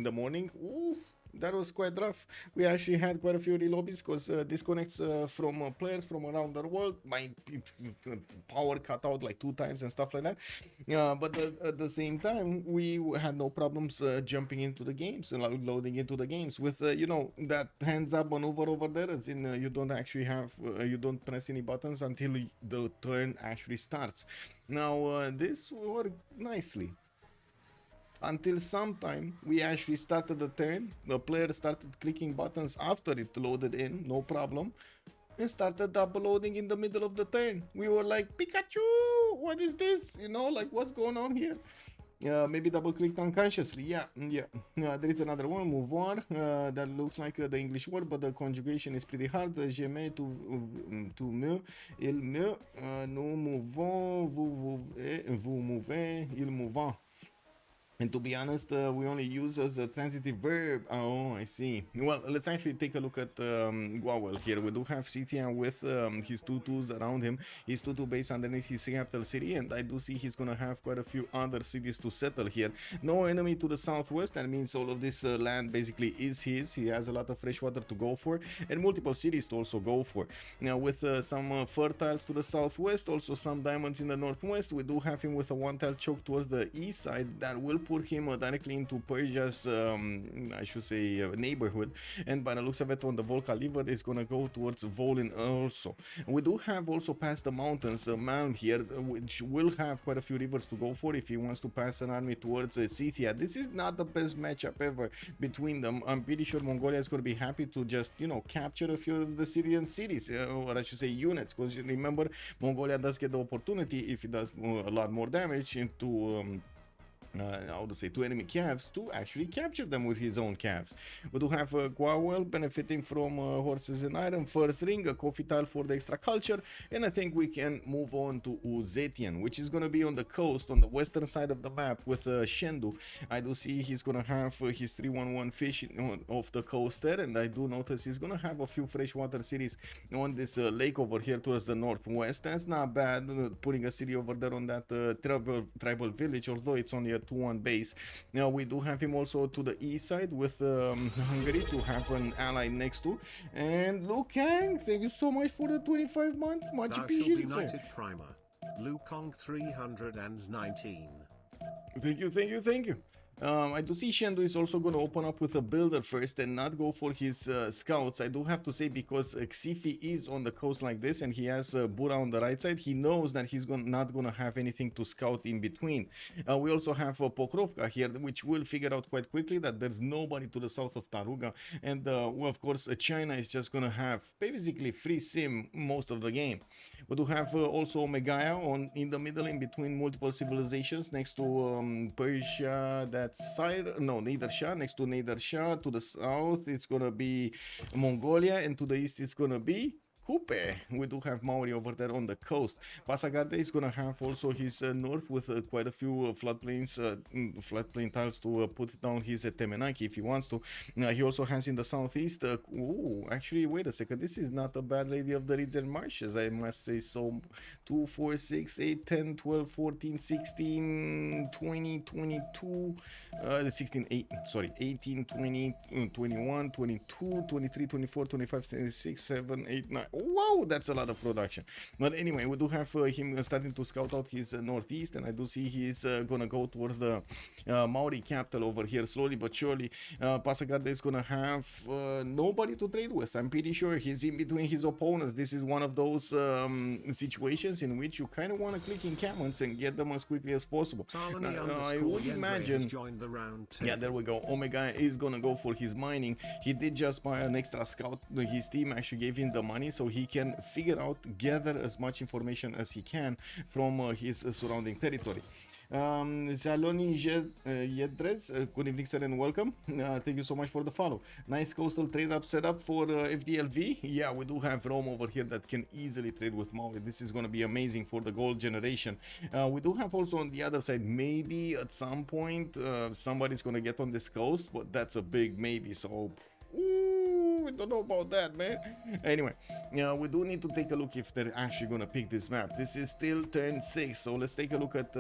the morning. Ooh, that was quite rough. We actually had quite a few relobbies because disconnects from players from around the world. My power cut out like 2 times and stuff like that. But at the same time, we had no problems jumping into the games and loading into the games with you know, that hands up maneuver over there. As in you don't actually have you don't press any buttons until the turn actually starts. Now this worked nicely. Until sometime we actually started the turn, the player started clicking buttons after it loaded in, no problem, and started double loading in the middle of the turn. We were like, Pikachu, what is this? You know, like what's going on here? Maybe double clicked unconsciously. Yeah. There is another one, move on. That looks like the English word, but the conjugation is pretty hard. Je mets to me, il me, nous mouvons, vous mouvez, il mouvant. And to be honest, we only use as a transitive verb. Oh, I see. Well, let's actually take a look at Guawel here. We do have Scythia with his 2-2s around him. His 2-2 base underneath his capital city, and I do see he's gonna have quite a few other cities to settle here. No enemy to the southwest. That means all of this land basically is his. He has a lot of fresh water to go for, and multiple cities to also go for. Now, with some fertiles to the southwest, also some diamonds in the northwest, we do have him with a 1-tile choke towards the east side that will put him directly into Persia's, I should say, neighborhood. And by the looks of it, on the Volca lever is gonna go towards Volin also. We do have also past the mountains, Malm here, which will have quite a few rivers to go for if he wants to pass an army towards Scythia. This is not the best matchup ever between them. I'm pretty sure Mongolia is gonna be happy to just, you know, capture a few of the Syrian cities, or I should say units, because remember, Mongolia does get the opportunity, if it does a lot more damage, into how to say, two enemy calves to actually capture them with his own calves. We do have Guawel benefiting from horses and iron, first ring, a coffee tile for the extra culture, and I think we can move on to Uzetian, which is gonna be on the coast, on the western side of the map with Shendu. I do see he's gonna have his 311 fish off the coast there, and I do notice he's gonna have a few freshwater cities on this lake over here towards the northwest. That's not bad, putting a city over there on that tribal village, although it's only a 2-1 base. Now we do have him also to the east side with Hungary to have an ally next to. And Liu Kang, thank you so much for the 25 months. Much
Thou shalt be
appreciated, sir.
knighted primer. Liu Kong 319.
Thank you, thank you, thank you. I do see Shendu is also going to open up with a builder first and not go for his scouts. I do have to say, because Xifi is on the coast like this and he has Bura on the right side, he knows that he's not going to have anything to scout in between. We also have Pokrovka here, which will figure out quite quickly that there's nobody to the south of Taruga. And well, of course, China is just going to have basically free sim most of the game. We do have also Megaya in the middle, in between multiple civilizations, next to Persia, that's Nader Shah, next to Nader Shah. To the south, it's gonna be Mongolia, and to the east, it's gonna be Kupe. We do have Maori over there on the coast. Pasagade is gonna have also his north with quite a few floodplain tiles to put down his Temenaki if he wants to. He also has in the southeast. Actually, wait a second. This is not a bad Lady of the Reeds and Marshes, I must say so. 2, 4, 6, 8, 10, 12, 14, 16, 20, 22, 16, 8, sorry, 18, 20, 21, 22, 23, 24, 25, 26, 7, 8, 9. Wow, that's a lot of production. But anyway, we do have him starting to scout out his northeast, and I do see he's gonna go towards the Maori capital over here slowly but surely. Pasagade is gonna have nobody to trade with. I'm pretty sure he's in between his opponents. This is one of those situations in which you kind of want to click in cannons and get them as quickly as possible. I would imagine. Yeah, there we go. Omega is gonna go for his mining. He did just buy an extra scout. His team actually gave him the money, so he can gather as much information as he can from his surrounding territory. Zaloni Yedreds, good evening, sir, and welcome. Thank you so much for the follow. Nice coastal trade up setup for FDLV. Yeah, we do have Rome over here that can easily trade with Maui. This is going to be amazing for the gold generation. We do have also on the other side, maybe at some point somebody's going to get on this coast, but that's a big maybe. So we don't know about that, man. Anyway, we do need to take a look if they're actually gonna pick this map. This is still turn 6, so let's take a look at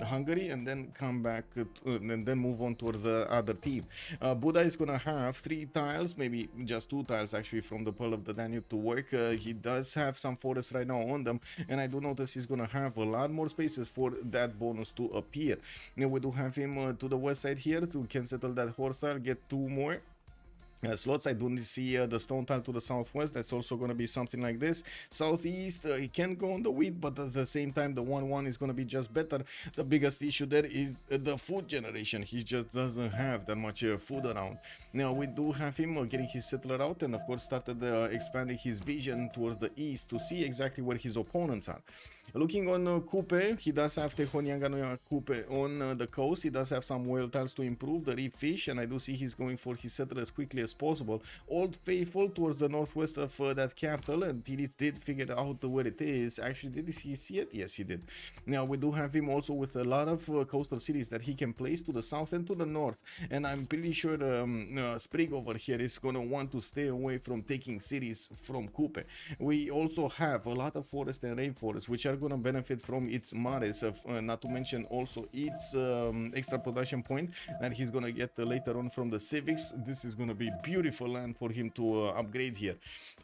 Hungary and then come back and then move on towards the other team. Buddha is gonna have 3 tiles, maybe just 2 tiles actually, from the Pearl of the Danube to work. He does have some forests right now on them, and I do notice he's gonna have a lot more spaces for that bonus to appear. Now we do have him to the west side here to can settle that horse tile, get 2 more slots. I do see the stone tile to the southwest. That's also going to be something like this. Southeast, he can go on the wheat, but at the same time, the 1-1 is going to be just better. The biggest issue there is the food generation. He just doesn't have that much food around. Now, we do have him getting his settler out, and of course started expanding his vision towards the east to see exactly where his opponents are. Looking on Kupe, he does have Tehonianganoya Kupe on the coast. He does have some whale tiles to improve the reef fish, and I do see he's going for his settler as quickly as possible. Old Faithful towards the northwest of that capital, and he did figure out where it is. Actually, did he see it? Yes, he did. Now, we do have him also with a lot of coastal cities that he can place to the south and to the north, and I'm pretty sure Sprig over here is going to want to stay away from taking cities from Kupe. We also have a lot of forest and rainforest, which are going to benefit from its mares, not to mention also its extra production point that he's going to get later on from the Civ6. This is going to be beautiful land for him to upgrade here.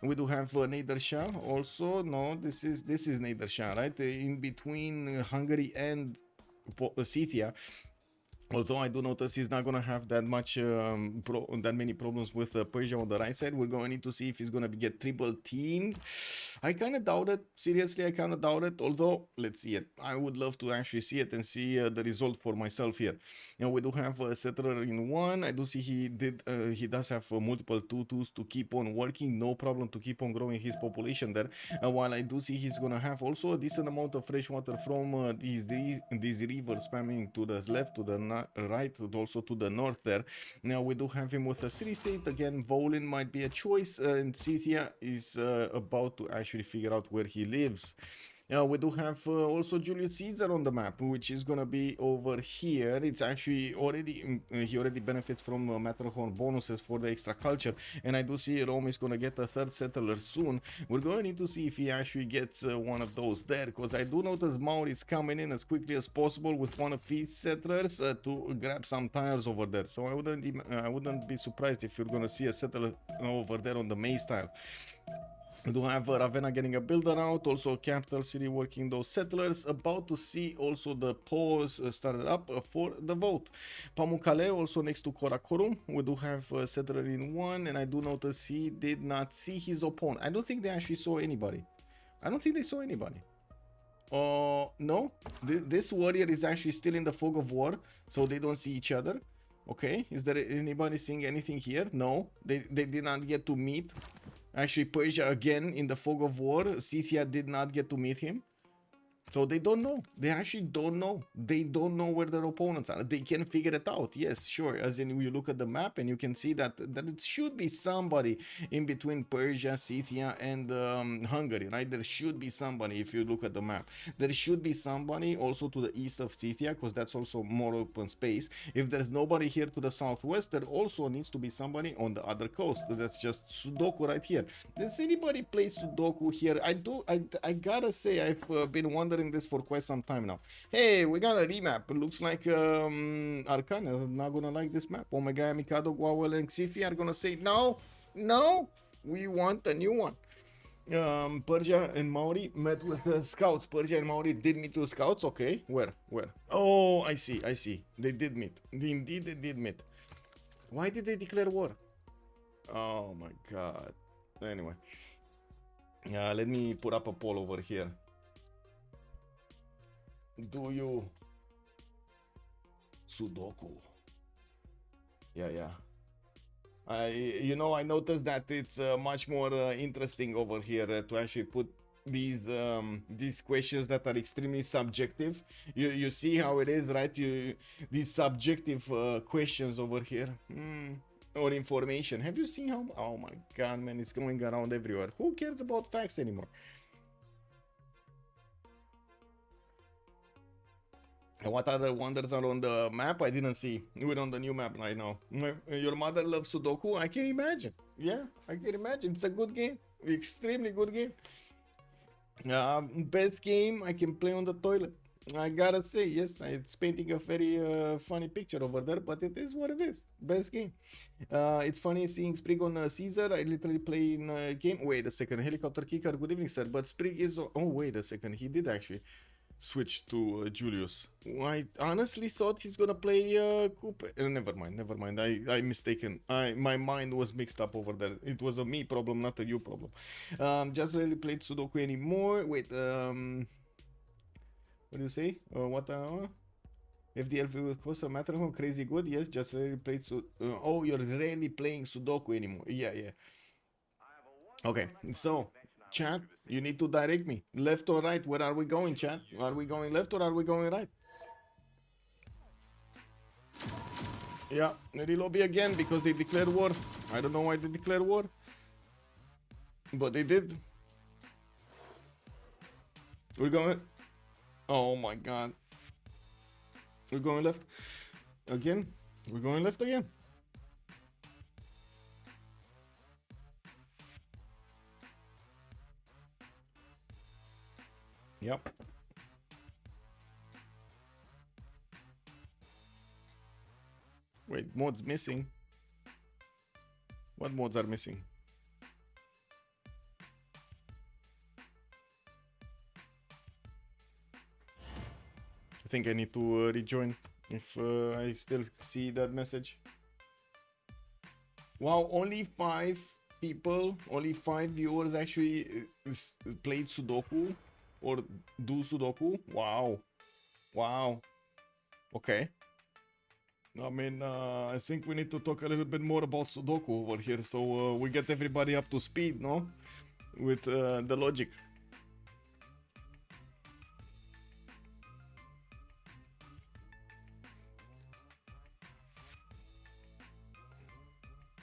We do have Nader Shah also. No, this is Nader Shah, right? In between Hungary and Scythia. Although I do notice he's not gonna have that much, that many problems with Persia on the right side. We're going to need to see if he's gonna get triple teamed. I kind of doubt it. Seriously, I kind of doubt it. Although, let's see it. I would love to actually see it and see the result for myself here. You know, we do have a settler in one. I do see he does have multiple 2-2s to keep on working. No problem to keep on growing his population there. While I do see he's gonna have also a decent amount of fresh water from these rivers spamming to the left, to the right, also to the north there. Now we do have him with a city state. Again, Volin might be a choice, and Scythia is about to actually figure out where he lives. We do have also Julius Caesar on the map, which is gonna be over here. It's actually already, he already benefits from Matterhorn bonuses for the extra culture, and I do see Rome is gonna get a third settler soon. We're gonna need to see if he actually gets one of those there, because I do notice Mauri is coming in as quickly as possible with one of his settlers to grab some tiles over there. So I wouldn't be surprised if you're gonna see a settler over there on the Maze tile. We do have Ravenna getting a builder out, also Capital City working those settlers, about to see also the pause started up for the vote. Pamukkale also next to Karakorum. We do have a settler in one, and I do notice he did not see his opponent. I don't think they actually saw anybody. I don't think they saw anybody. No, this warrior is actually still in the fog of war, so they don't see each other. Okay, is there anybody seeing anything here? No, they did not get to meet. Actually, Persia again in the fog of war. Scythia did not get to meet him. So they don't know. They actually don't know. They don't know where their opponents are. They can figure it out. Yes, sure. As in, you look at the map and you can see that it should be somebody in between Persia, Scythia, and Hungary, right? There should be somebody if you look at the map. There should be somebody also to the east of Scythia, because that's also more open space. If there's nobody here to the southwest, there also needs to be somebody on the other coast. That's just Sudoku right here. Does anybody play Sudoku here? I gotta say, I've been wondering this for quite some time now. Hey, we got a remap. It looks like Arcanes is not gonna like this map. Omega, Mikado, Guawel, and Xifi are gonna say no, we want a new one. Persia and Maori met with scouts. Persia and Maori did meet with scouts. Okay, where? Oh, I see. They did meet. Indeed, they did meet. Why did they declare war? Oh my god. Anyway, let me put up a poll over here. Do you Sudoku? Yeah. I noticed that it's much more interesting over here to actually put these questions that are extremely subjective. You see how it is, right? These subjective questions over here. Or information. Have you seen how? Oh my god, man, it's going around everywhere. Who cares about facts anymore? And what other wonders are on the map? I didn't see. We're on the new map right now. Your mother loves Sudoku? I can imagine. Yeah, I can imagine. It's a good game. Extremely good game. Best game I can play on the toilet. I gotta say, yes, it's painting a very funny picture over there, but it is what it is. Best game. It's funny seeing Sprig on Caesar. I literally play in a game. Wait a second. Helicopter kicker. Good evening, sir. But Sprig is... Oh, wait a second. He did actually switch to Julius. I honestly thought he's gonna play Coupe. Never mind. I mistaken. My mind was mixed up over there. It was a me problem, not a you problem. Just really played Sudoku anymore. Wait, what do you say? FDL with Costa Matterhorn, crazy good. Yes, just really played oh, you're really playing Sudoku anymore. Yeah. Okay, so chat, you need to direct me. Left or right? Where are we going, chat? Are we going left or are we going right? Yeah, relobby again because they declared war. I don't know why they declared war, but they did. We're going... Oh my god. We're going left again. We're going left again. Yep. Wait, mods missing. What mods are missing? I think I need to rejoin. If I still see that message. Wow, only 5 people, only 5 viewers actually played Sudoku or do Sudoku. Wow. Wow. Okay. I mean, I think we need to talk a little bit more about Sudoku over here, so we get everybody up to speed, no? With the logic.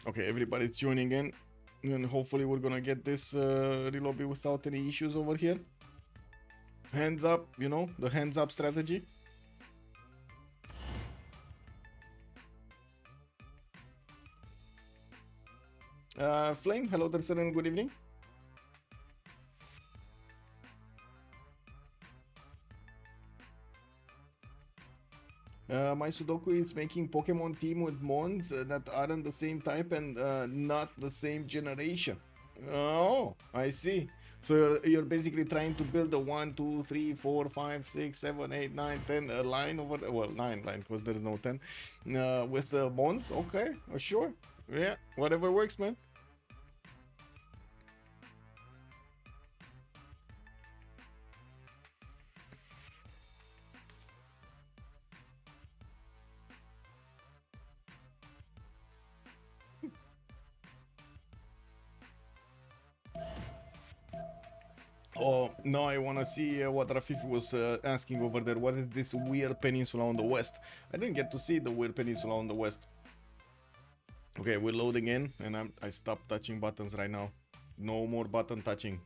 Okay, everybody's tuning in, and hopefully we're gonna get this relobby without any issues over here. Hands up, you know, the hands up strategy. Flame, hello there, sir, and good evening. My Sudoku is making Pokemon team with Mons that aren't the same type and not the same generation. Oh, I see. So you're basically trying to build a 1, 2, 3, 4, 5, 6, 7, 8, 9, 10 line over there. Well, 9 line because there's no 10. With Mons, okay, sure. Yeah, whatever works, man. Oh, now I wanna see what Rafif was asking over there. What is this weird peninsula on the west? I didn't get to see the weird peninsula on the west. Okay, we're loading in, and I stopped touching buttons right now. No more button touching.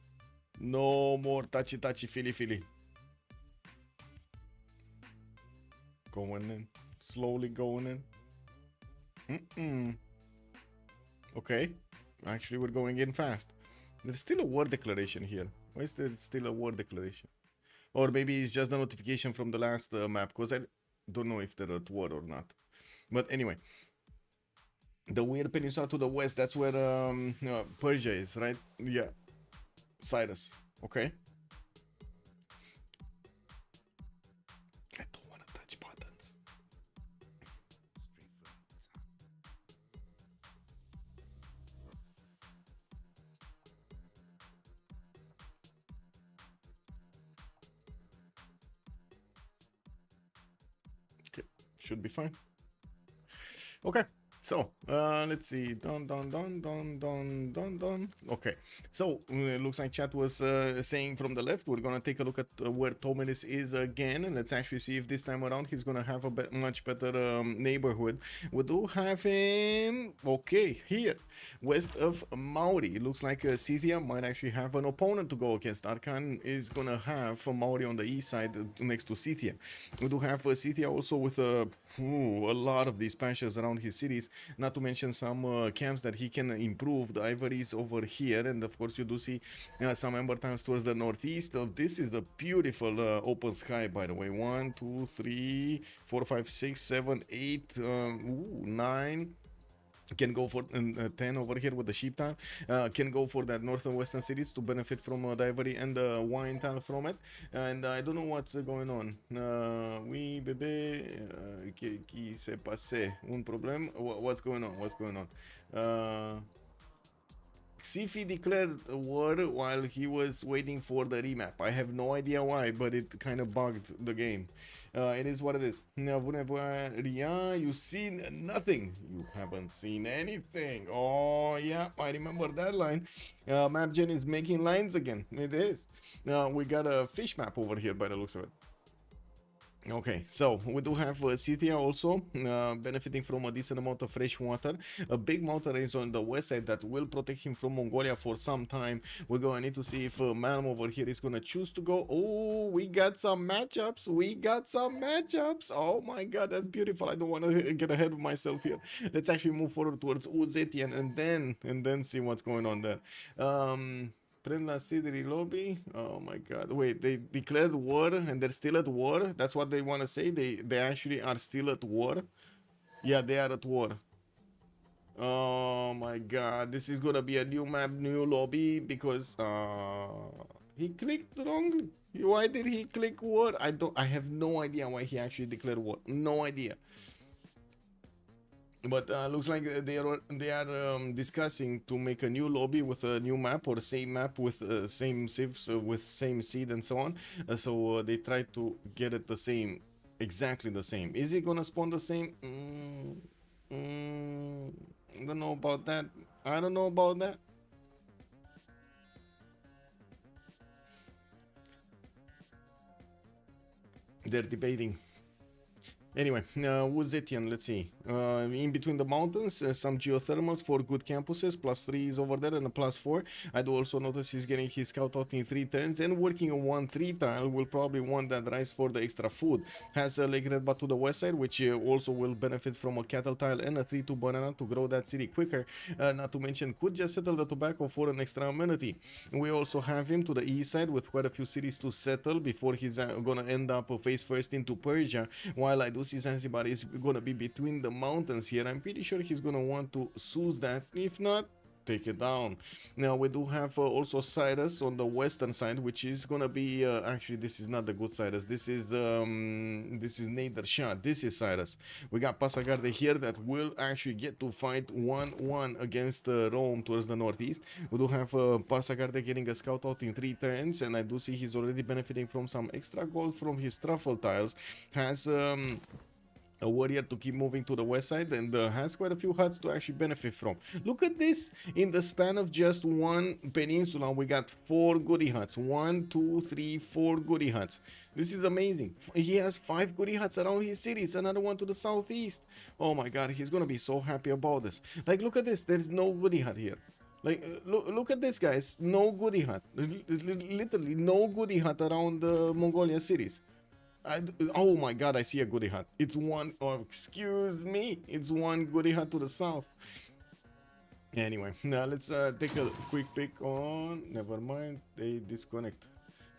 No more touchy feely. Going in. Slowly going in. Okay. Actually, we're going in fast. There's still a war declaration here. Why is there still a war declaration? Or maybe it's just a notification from the last map, because I don't know if they're at war or not. But anyway. The weird peninsula to the west, that's where Persia is, right? Yeah. Cyrus. Okay. I don't want to touch buttons. Okay. Should be fine. Okay. So, let's see. Dun. Okay. So, it looks like chat was saying from the left, we're going to take a look at where Tomeris is again. And let's actually see if this time around he's going to have a much better neighborhood. We do have him, okay, here, west of Maori. It looks like Scythia might actually have an opponent to go against. Arcane is going to have Maori on the east side next to Scythia. We do have Scythia also with a lot of these patches around his cities. Not to mention some camps that he can improve. The Ivories over here, and of course you do see some Ember Times towards the northeast. This is a beautiful open sky, by the way. 1, 2, 3, 4, 5, 6, 7, 8, 9. Can go for 10 over here with the sheep tile. Can go for that north and western cities to benefit from the ivory and the wine tile from it. And I don't know what's going on. Oui, bébé, qui s'est passé? Un problème? What's going on? What's going on? Xifi declared war while he was waiting for the remap. I have no idea why, but it kind of bugged the game. It is what it is. Ria, you seen nothing. You haven't seen anything. Oh, yeah, I remember that line. MapGen is making lines again. It is. We got a fish map over here by the looks of it. Okay, so we do have Scythia also benefiting from a decent amount of fresh water. A big mountain range on the west side that will protect him from Mongolia for some time. We're going to need to see if Malm over here is going to choose to go. Oh, we got some matchups. Oh my god, that's beautiful. I don't want to get ahead of myself here. Let's actually move forward towards Uzetian and then see what's going on there. Prenda Sidri lobby. Oh my god. Wait, they declared war and they're still at war? That's what they want to say? They actually are still at war? Yeah, they are at war. Oh my god. This is gonna be a new map, new lobby because he clicked wrongly. Why did he click war? I have no idea why he actually declared war. No idea. But looks like they are discussing to make a new lobby with a new map or same map with same civs with same seed and so on. So they try to get it the same, exactly the same. Is it gonna spawn the same? I don't know about that. I don't know about that. They're debating. Anyway, Wuzetian, let's see. In between the mountains, some geothermals for good campuses, +3 is over there and a +4. I do also notice he's getting his scout out in 3 turns and working on 1-3 tile. Will probably want that rice for the extra food. Has a Lake Red Bat to the west side, which also will benefit from a cattle tile and a 3-2 banana to grow that city quicker. Not to mention, could just settle the tobacco for an extra amenity. We also have him to the east side with quite a few cities to settle before he's gonna end up face first into Persia, while I do see Zanzibar is gonna be between the mountains here. I'm pretty sure he's gonna want to seize that. If not, take it down. Now we do have also Cyrus on the western side, which is gonna be actually this is not the good Cyrus. This is Nader Shah. This is Cyrus. We got Pasagarde here that will actually get to fight 1-1 against Rome towards the northeast. We do have Pasagarde getting a scout out in 3 turns, and I do see he's already benefiting from some extra gold from his truffle tiles. Has a warrior to keep moving to the west side, and has quite a few huts to actually benefit from. Look at this. In the span of just one peninsula, we got 4 goodie huts. 1, 2, 3, 4 goodie huts. This is amazing. He has 5 goodie huts around his cities, another one to the southeast. Oh my god, he's gonna be so happy about this. Like, look at this. There's no goodie hut here. Like, look at this, guys. No goodie hut. Literally no goodie hut around the Mongolian cities. Oh my god, I see a goodie hut. It's one, oh, excuse me, it's one goodie hut to the south. Anyway, now let's take a quick pick on, never mind, they disconnect.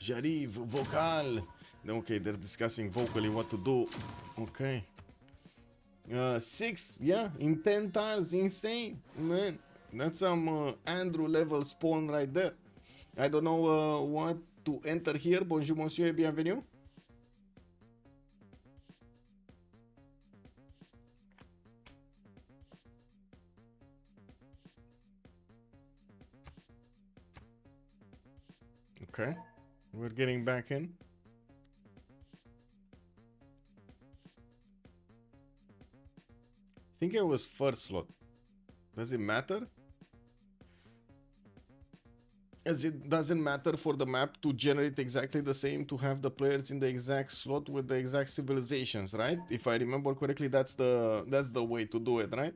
Jarif, vocal. Okay, they're discussing vocally what to do. Okay. 6, yeah, in 10 tiles, insane, man. That's some Andrew level spawn right there. I don't know what to enter here. Bonjour, monsieur, et bienvenue. Okay, we're getting back in. I think it was first slot. Does it matter? As it doesn't matter for the map to generate exactly the same, to have the players in the exact slot with the exact civilizations, right? If I remember correctly, that's the way to do it, right?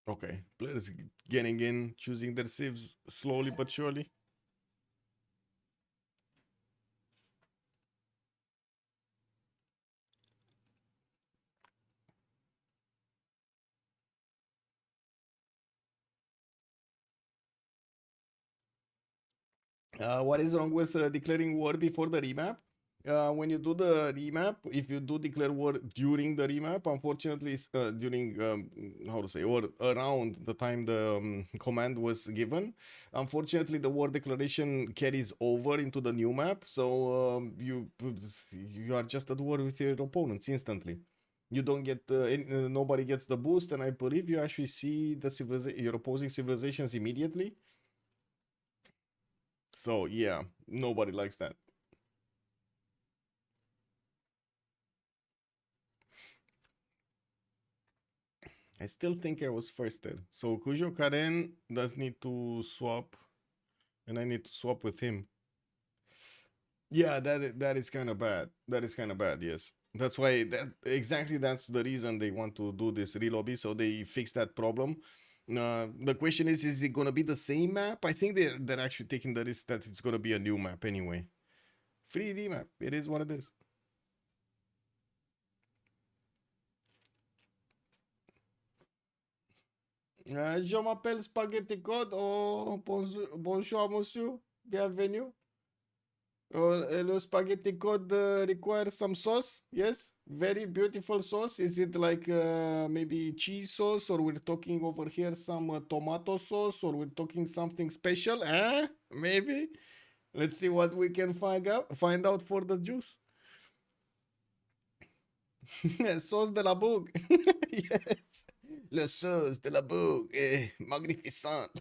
Okay, players getting in, choosing their civs slowly but surely. What is wrong with declaring war before the remap? When you do the remap, if you do declare war during the remap, unfortunately, during how to say, or around the time the command was given, unfortunately, the war declaration carries over into the new map, so you are just at war with your opponents instantly. You don't get nobody gets the boost, and I believe you actually see the your opposing civilizations immediately. So yeah, nobody likes that. I still think I was first there. So Kujo Karen does need to swap, and I need to swap with him. Yeah, that is kind of bad. That is kind of bad. Yes, that's why that's the reason they want to do this relobby, so they fix that problem. The question is it gonna be the same map? I think they're actually taking the risk that it's gonna be a new map anyway. Free remap. It is what it is. Je m'appelle Spaghetti Code. Oh, bonjour, monsieur. Bienvenue. Le spaghetti code requires some sauce. Yes, very beautiful sauce. Is it like maybe cheese sauce, or we're talking over here some tomato sauce, or we're talking something special? Maybe. Let's see what we can find out for the juice. Sauce de la bougue. Yes. Le sauce de la bougue. Magnificent.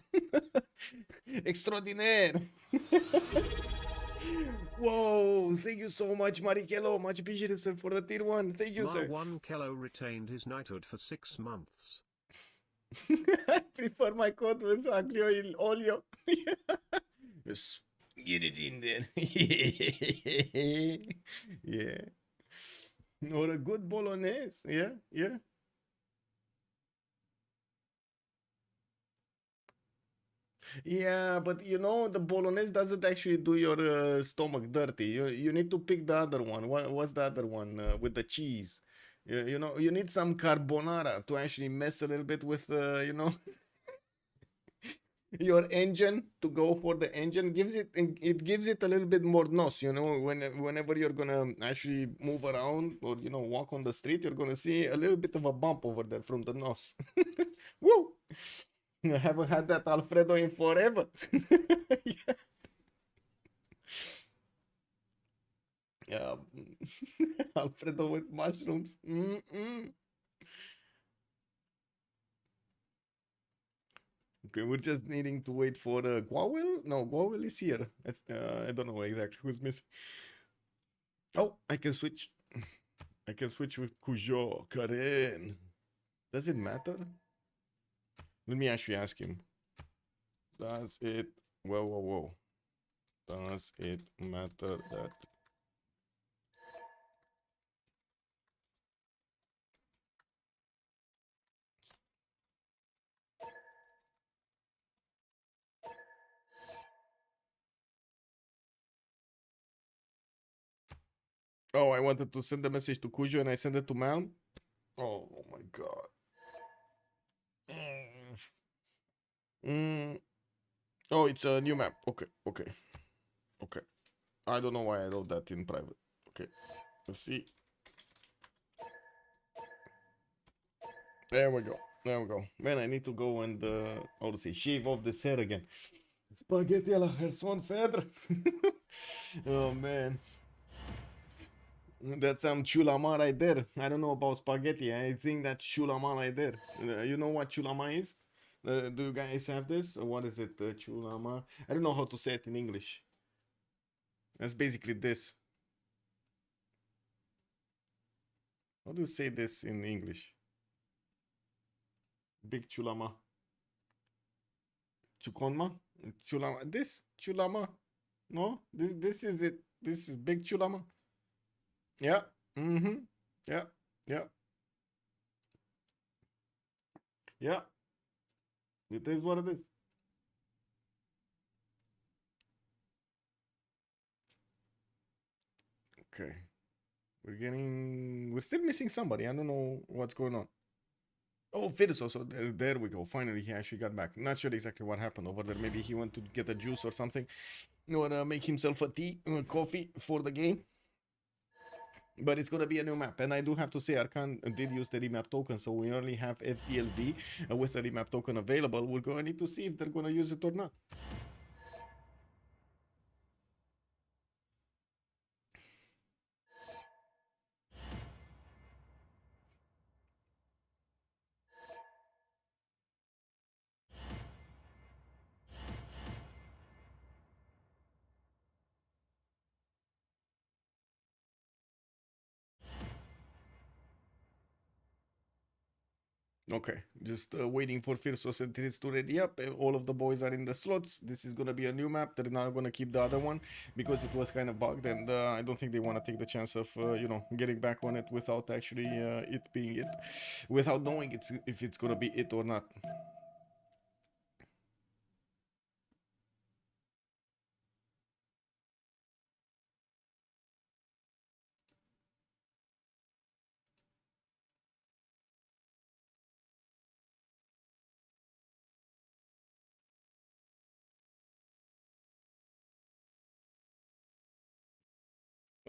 Extraordinaire. Whoa, thank you so much, Marikelo. Much appreciated, sir, for the tier 1. Thank you, sir.
One Kello retained his knighthood for 6 months.
I prefer my code with aglio olio. Just get it in there. Yeah. Or a good bolognese. Yeah, yeah. Yeah, but you know, the bolognese doesn't actually do your stomach dirty. You need to pick the other one. What's the other one with the cheese? You know, you need some carbonara to actually mess a little bit with, you know, your engine, to go for the engine. It gives it a little bit more nos, you know, whenever you're gonna actually move around or, you know, walk on the street, you're gonna see a little bit of a bump over there from the nos. Woo! I haven't had that Alfredo in forever. Yeah. Yeah. Alfredo with mushrooms. Okay, we're just needing to wait for Guawel. No, Guawel is here. I don't know exactly who's missing. Oh, I can switch. I can switch with Cujo, Karen. Does it matter? Let me actually ask him. Does it... Whoa. Does it matter that... Oh, I wanted to send a message to Cujo and I sent it to Malm? Oh my god. Oh, it's a new map. Okay. I don't know why I wrote that in private. Okay, let's see. There we go. Man, I need to go and, how to say, shave off this hair again. Spaghetti alla Gerson Fedra. Oh, man. That's some chulama right there. I don't know about spaghetti. I think that's chulama right there. You know what chulama is? Do you guys have this? What is it? Chulama? I don't know how to say it in English. That's basically this. How do you say this in English? Big chulama. Chukonma? Chulama. This chulama. No? This is it. This is big chulama. Yeah. Yeah. It is what it is. Okay. We're still missing somebody. I don't know what's going on. Oh, Freritos. So there we go. Finally, he actually got back. Not sure exactly what happened over there. Maybe he went to get a juice or something. Or make himself a tea, coffee for the game. But it's gonna be a new map, and I do have to say Arcane did use the remap token, so we only have FTLV with the remap token available. We're gonna need to see if they're gonna use it or not. Okay, just waiting for Fierce Entities to ready up. All of the boys are in the slots. This is gonna be a new map. They're not gonna keep the other one because it was kind of bugged, and I don't think they want to take the chance of you know, getting back on it without actually it being it, without knowing if it's gonna be it or not.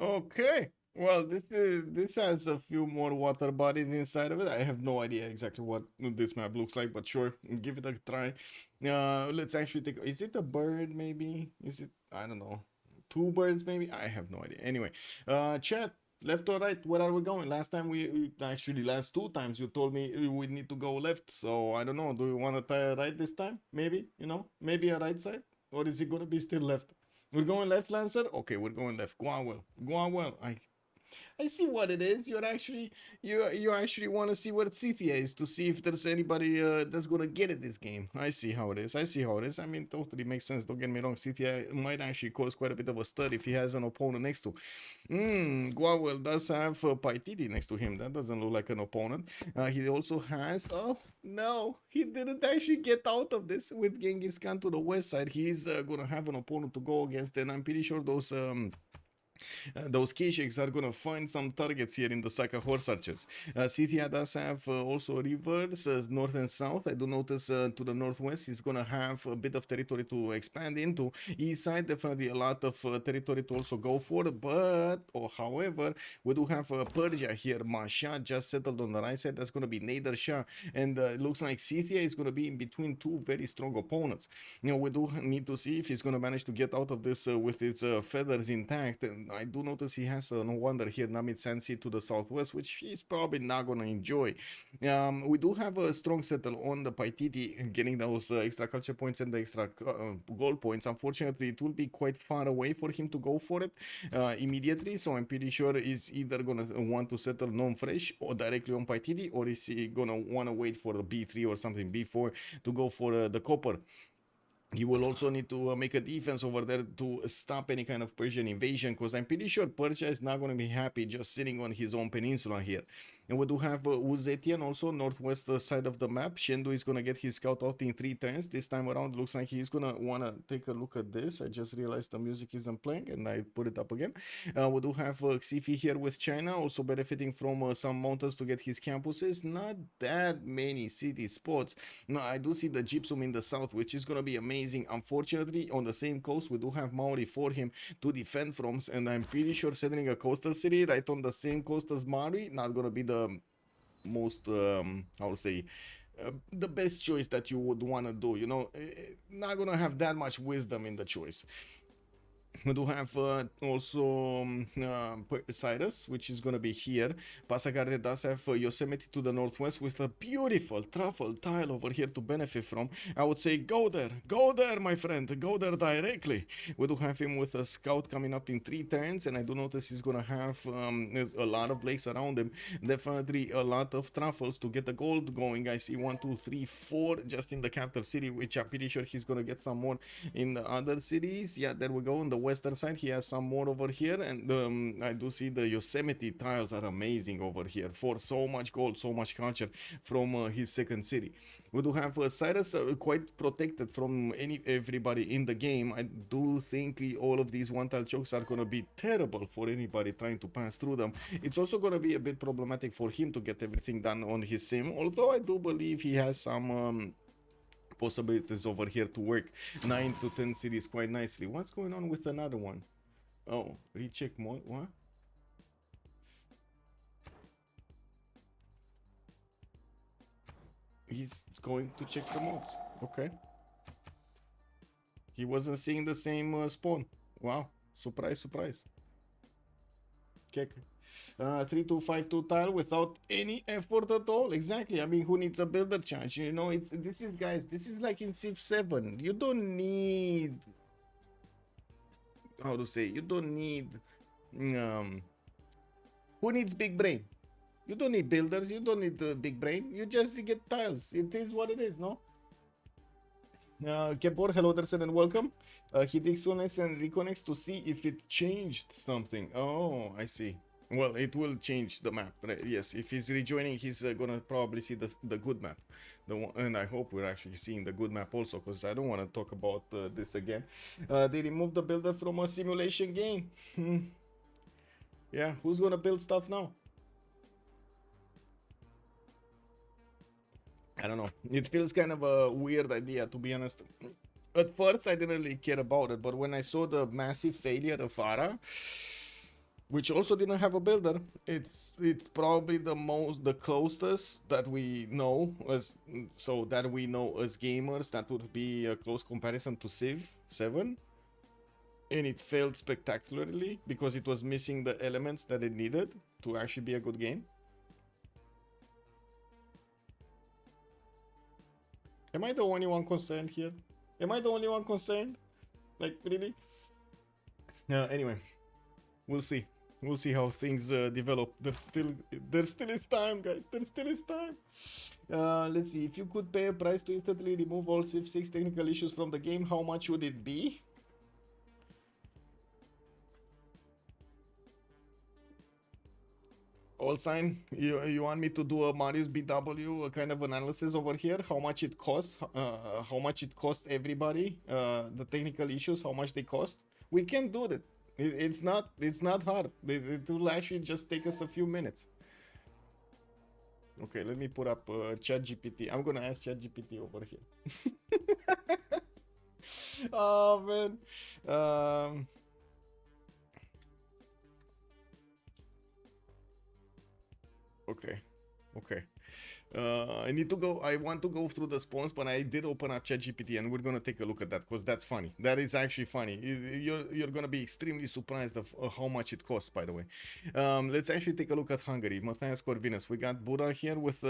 Okay. Well, this has a few more water bodies inside of it. I have no idea exactly what this map looks like, but sure, give it a try. Let's actually take. Is it a bird? Maybe? Is it? I don't know. Two birds? Maybe? I have no idea. Anyway, chat. Left or right? Where are we going? Last time actually last two times you told me we need to go left. So I don't know. Do you want to try a right this time? Maybe maybe a right side, or is it gonna be still left? We're going left, Lancer? Okay, we're going left. Go on well. Go on well. I see what it is. You actually want to see what CTA is to see if there's anybody that's gonna get it this game. I see how it is. I see how it is. I mean, totally makes sense. Don't get me wrong. CTA might actually cause quite a bit of a stir if he has an opponent next to. Guawel does have Paititi next to him. That doesn't look like an opponent. He also has. Oh no, he didn't actually get out of this with Genghis Khan to the west side. He's gonna have an opponent to go against, and I'm pretty sure those Kishiks are gonna find some targets here in the Saka horse archers. City does have also rivers north and south. I do notice to the northwest he's gonna have a bit of territory to expand into. East side definitely a lot of territory to also go for, but however we do have Persia here. Masha just settled on the right side. That's gonna be Nader Shah, and it looks like Scythia is gonna be in between two very strong opponents. We do need to see if he's gonna manage to get out of this with his feathers intact. And I do notice he has no wonder here Namit Sensi to the southwest, which he's probably not gonna enjoy. We do have a strong settle on the Paititi, getting those extra culture points and the extra goal points. Unfortunately, it will be quite far away for him to go for it immediately, so I'm pretty sure he's either gonna want to settle non-fresh or directly on Paititi, or is he gonna want to wait for a B3 or something B4 to go for the copper. He will also need to make a defense over there to stop any kind of Persian invasion, because I'm pretty sure Persia is not going to be happy just sitting on his own peninsula here. And we do have Uzetian also, northwest side of the map. Shendu is going to get his scout out in 3 turns. This time around, looks like he's going to want to take a look at this. I just realized the music isn't playing, and I put it up again. We do have Xifi here with China, also benefiting from some mountains to get his campuses. Not that many city spots. No, I do see the Gypsum in the south, which is going to be amazing. Unfortunately, on the same coast, we do have Maori for him to defend from, and I'm pretty sure settling a coastal city right on the same coast as Maori, not gonna be the most, I would say, the best choice that you would want to do. Not gonna have that much wisdom in the choice. We do have also Cyrus, which is going to be here. Passagarde does have Yosemite to the northwest with a beautiful truffle tile over here to benefit from. I would say go there, my friend, go there directly. We do have him with a scout coming up in 3 turns, and I do notice he's going to have a lot of lakes around him. Definitely a lot of truffles to get the gold going. I see 1, 2, 3, 4 just in the capital city, which I'm pretty sure he's going to get some more in the other cities. Yeah, there we go. On the western side he has some more over here, and I do see the Yosemite tiles are amazing over here for so much gold, so much culture from his second city. We do have Cyrus quite protected from everybody in the game. I do think all of these one tile chokes are gonna be terrible for anybody trying to pass through them. It's also gonna be a bit problematic for him to get everything done on his sim, although I do believe he has some possibilities over here to work 9 to 10 cities quite nicely. What's going on with another one? Oh, recheck more. What? He's going to check the modes. Okay. He wasn't seeing the same spawn. Wow. Surprise, surprise. Check. 3252 tile without any effort at all. Exactly. I mean, who needs a builder charge? This is like in Civ7. You don't need, how to say, you don't need who needs big brain? You don't need builders, you don't need big brain, you just get tiles. It is what it is, no? Kepor, hello there, and welcome. He disconnects and reconnects to see if it changed something. Oh, I see. Well, it will change the map, right? Yes, if he's rejoining, he's gonna probably see the good map. And I hope we're actually seeing the good map also, because I don't want to talk about this again. They removed the builder from a simulation game. Yeah, who's gonna build stuff now? I don't know. It feels kind of a weird idea, to be honest. At first, I didn't really care about it, but when I saw the massive failure of Farah, which also didn't have a builder. It's probably the closest that we know as gamers. That would be a close comparison to Civ 7, and it failed spectacularly because it was missing the elements that it needed to actually be a good game. Am I the only one concerned here? Am I the only one concerned? Like, really? Anyway, we'll see. We'll see how things develop. There still is time, guys. There still is time. Let's see. If you could pay a price to instantly remove all Civ6 technical issues from the game, how much would it be? All sign. You want me to do a Marius BW kind of analysis over here? How much it costs? How much it costs everybody? The technical issues, how much they cost? We can do that. It's not hard. It will actually just take us a few minutes. Okay, let me put up ChatGPT. I'm gonna ask ChatGPT over here. Oh man. Okay. I want to go through the spawns, but I did open up ChatGPT and we're gonna take a look at that because that's funny. That is actually funny. You're gonna be extremely surprised of how much it costs, by the way. Let's actually take a look at Hungary. Matthias Corvinus. We got Buddha here with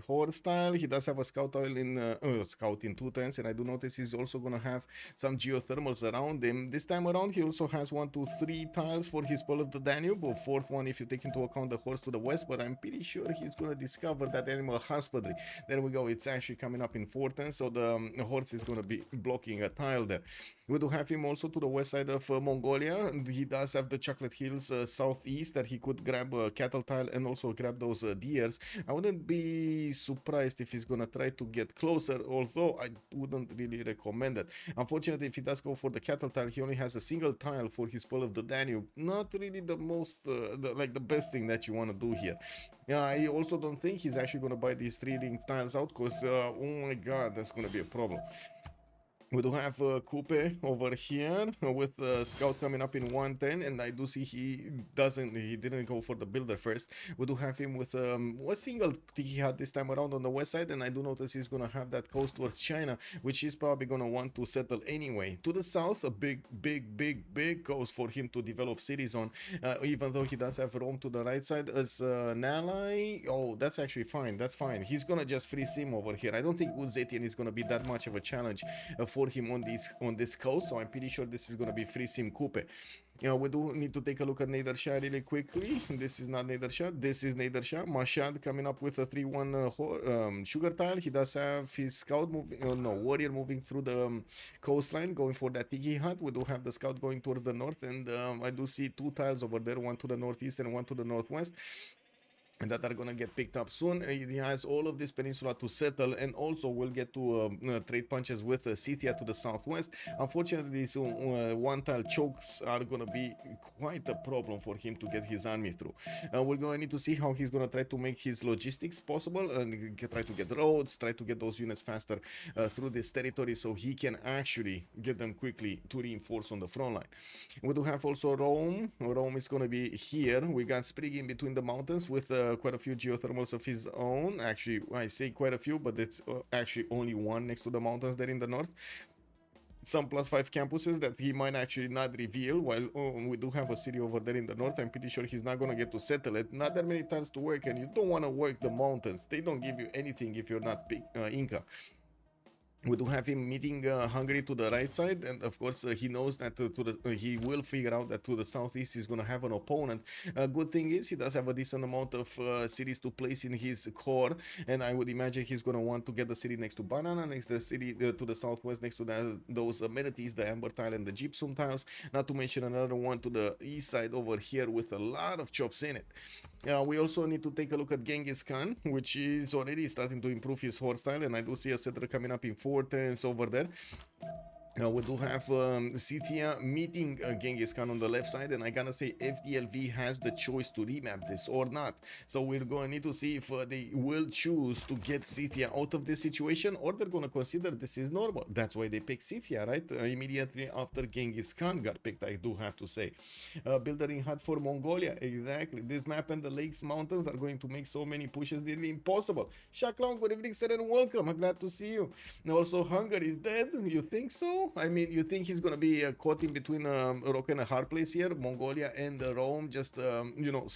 horse style. He does have a scout tile in scout in 2 turns, and I do notice he's also gonna have some geothermals around him. This time around, he also has 1, 2, 3 tiles for his Pearl of the Danube, or 4th one if you take into account the horse to the west. But I'm pretty sure he's gonna discover that animal husbandry. There we go. It's actually coming up in 4 turns, so the horse is going to be blocking a tile there. We do have him also to the west side of Mongolia. He does have the Chocolate Hills southeast that he could grab a cattle tile and also grab those deers. I wouldn't be surprised if he's going to try to get closer, although I wouldn't really recommend it. Unfortunately, if he does go for the cattle tile, he only has a single tile for his Pearl of the Danube. Not really the most, the best thing that you want to do here. I also don't think he's actually going to buy these 3 ring tiles out because, oh my god, that's going to be a problem. We do have Coupe over here with Scout coming up in 110, and I do see he didn't go for the builder first. We do have him with a single tiki hut this time around on the west side, and I do notice he's gonna have that coast towards China, which he's probably gonna want to settle anyway. To the south, a big coast for him to develop cities on, even though he does have Rome to the right side as an ally. Oh, that's actually fine. That's fine. He's gonna just free sim over here. I don't think Uzetian is gonna be that much of a challenge for him on this coast, so I'm pretty sure this is going to be free sim Coupe. We do need to take a look at Nadershah really quickly. This is not Nadershah, this is Nadershah. Mashad coming up with a 3-1 sugar tile. He does have his scout moving, warrior moving through the coastline, going for that tiki hut. We do have the scout going towards the north, and I do see 2 tiles over there, 1 to the northeast and 1 to the northwest, and that are gonna get picked up soon. He has all of this peninsula to settle, and also we'll get to trade punches with Scythia to the southwest. Unfortunately, these 1 tile chokes are gonna be quite a problem for him to get his army through. We're gonna need to see how he's gonna try to make his logistics possible and try to get roads, try to get those units faster through this territory, so he can actually get them quickly to reinforce on the front line. We do have also Rome. Rome is gonna be here. We got Sprig in between the mountains with quite a few geothermals of his own. Actually, I say quite a few, but it's actually only 1 next to the mountains there in the north. Some +5 campuses that he might actually not reveal, while we do have a city over there in the north. I'm pretty sure he's not going to get to settle it. Not that many times to work, and you don't want to work the mountains. They don't give you anything if you're not big Inca. We do have him meeting Hungary to the right side, and of course he knows that he will figure out that to the southeast he's going to have an opponent. Good thing is he does have a decent amount of cities to place in his core, and I would imagine he's going to want to get the city next to Banana, next to the city to the southwest, next to those amenities, the amber tile and the gypsum tiles, not to mention another one to the east side over here with a lot of chops in it. We also need to take a look at Genghis Khan, which is already starting to improve his horse style, and I do see a settler coming up in 4 turns over there. We do have Scythia meeting Genghis Khan on the left side, and I gotta say FDLV has the choice to remap this or not. So we're gonna need to see if they will choose to get Scythia out of this situation, or they're gonna consider this is normal. That's why they picked Scythia, right? Immediately after Genghis Khan got picked, I do have to say. Building hut for Mongolia, exactly. This map and the lakes mountains are going to make so many pushes nearly impossible. Shaklong, good evening, sir, and welcome. I'm glad to see you. And also, Hungary is dead. You think so? I mean, you think he's gonna be caught in between a rock and a hard place here, Mongolia and Rome, just you know,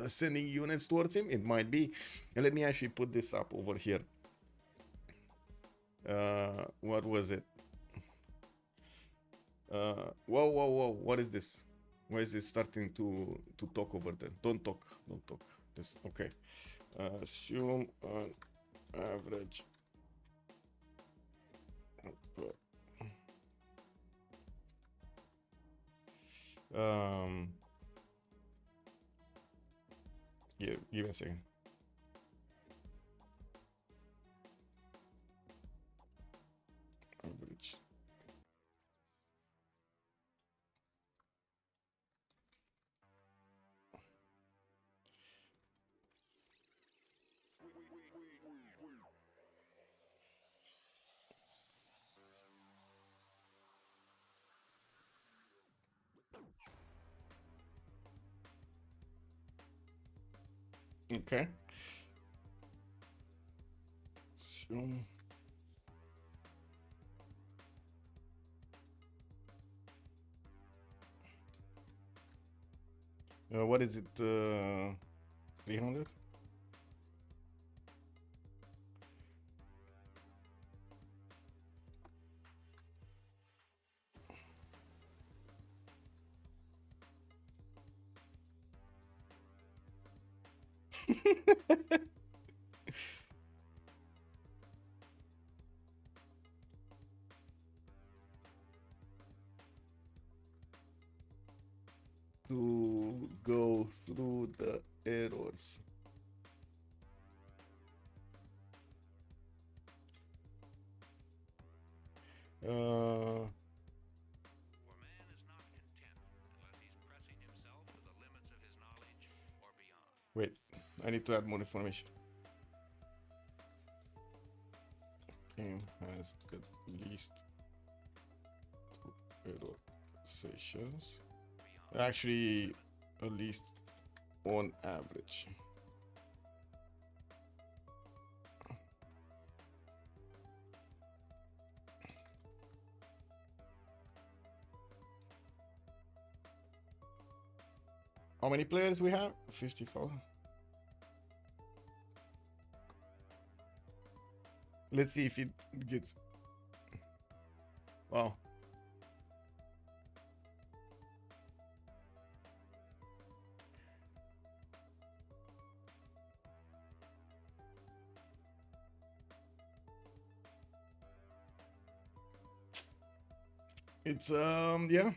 sending units towards him? It might be. And let me actually put this up over here. What was it? Whoa! What is this? Why is this starting to talk over there? Don't talk. This okay. Assume an average. Give me a second. Average. Okay. So, what is it? 300? To go through the errors. Wait, I need to add more information. Game has at least 2 error sessions. Actually, at least on average. How many players we have? 54. Let's see if it gets. Wow. It's yeah.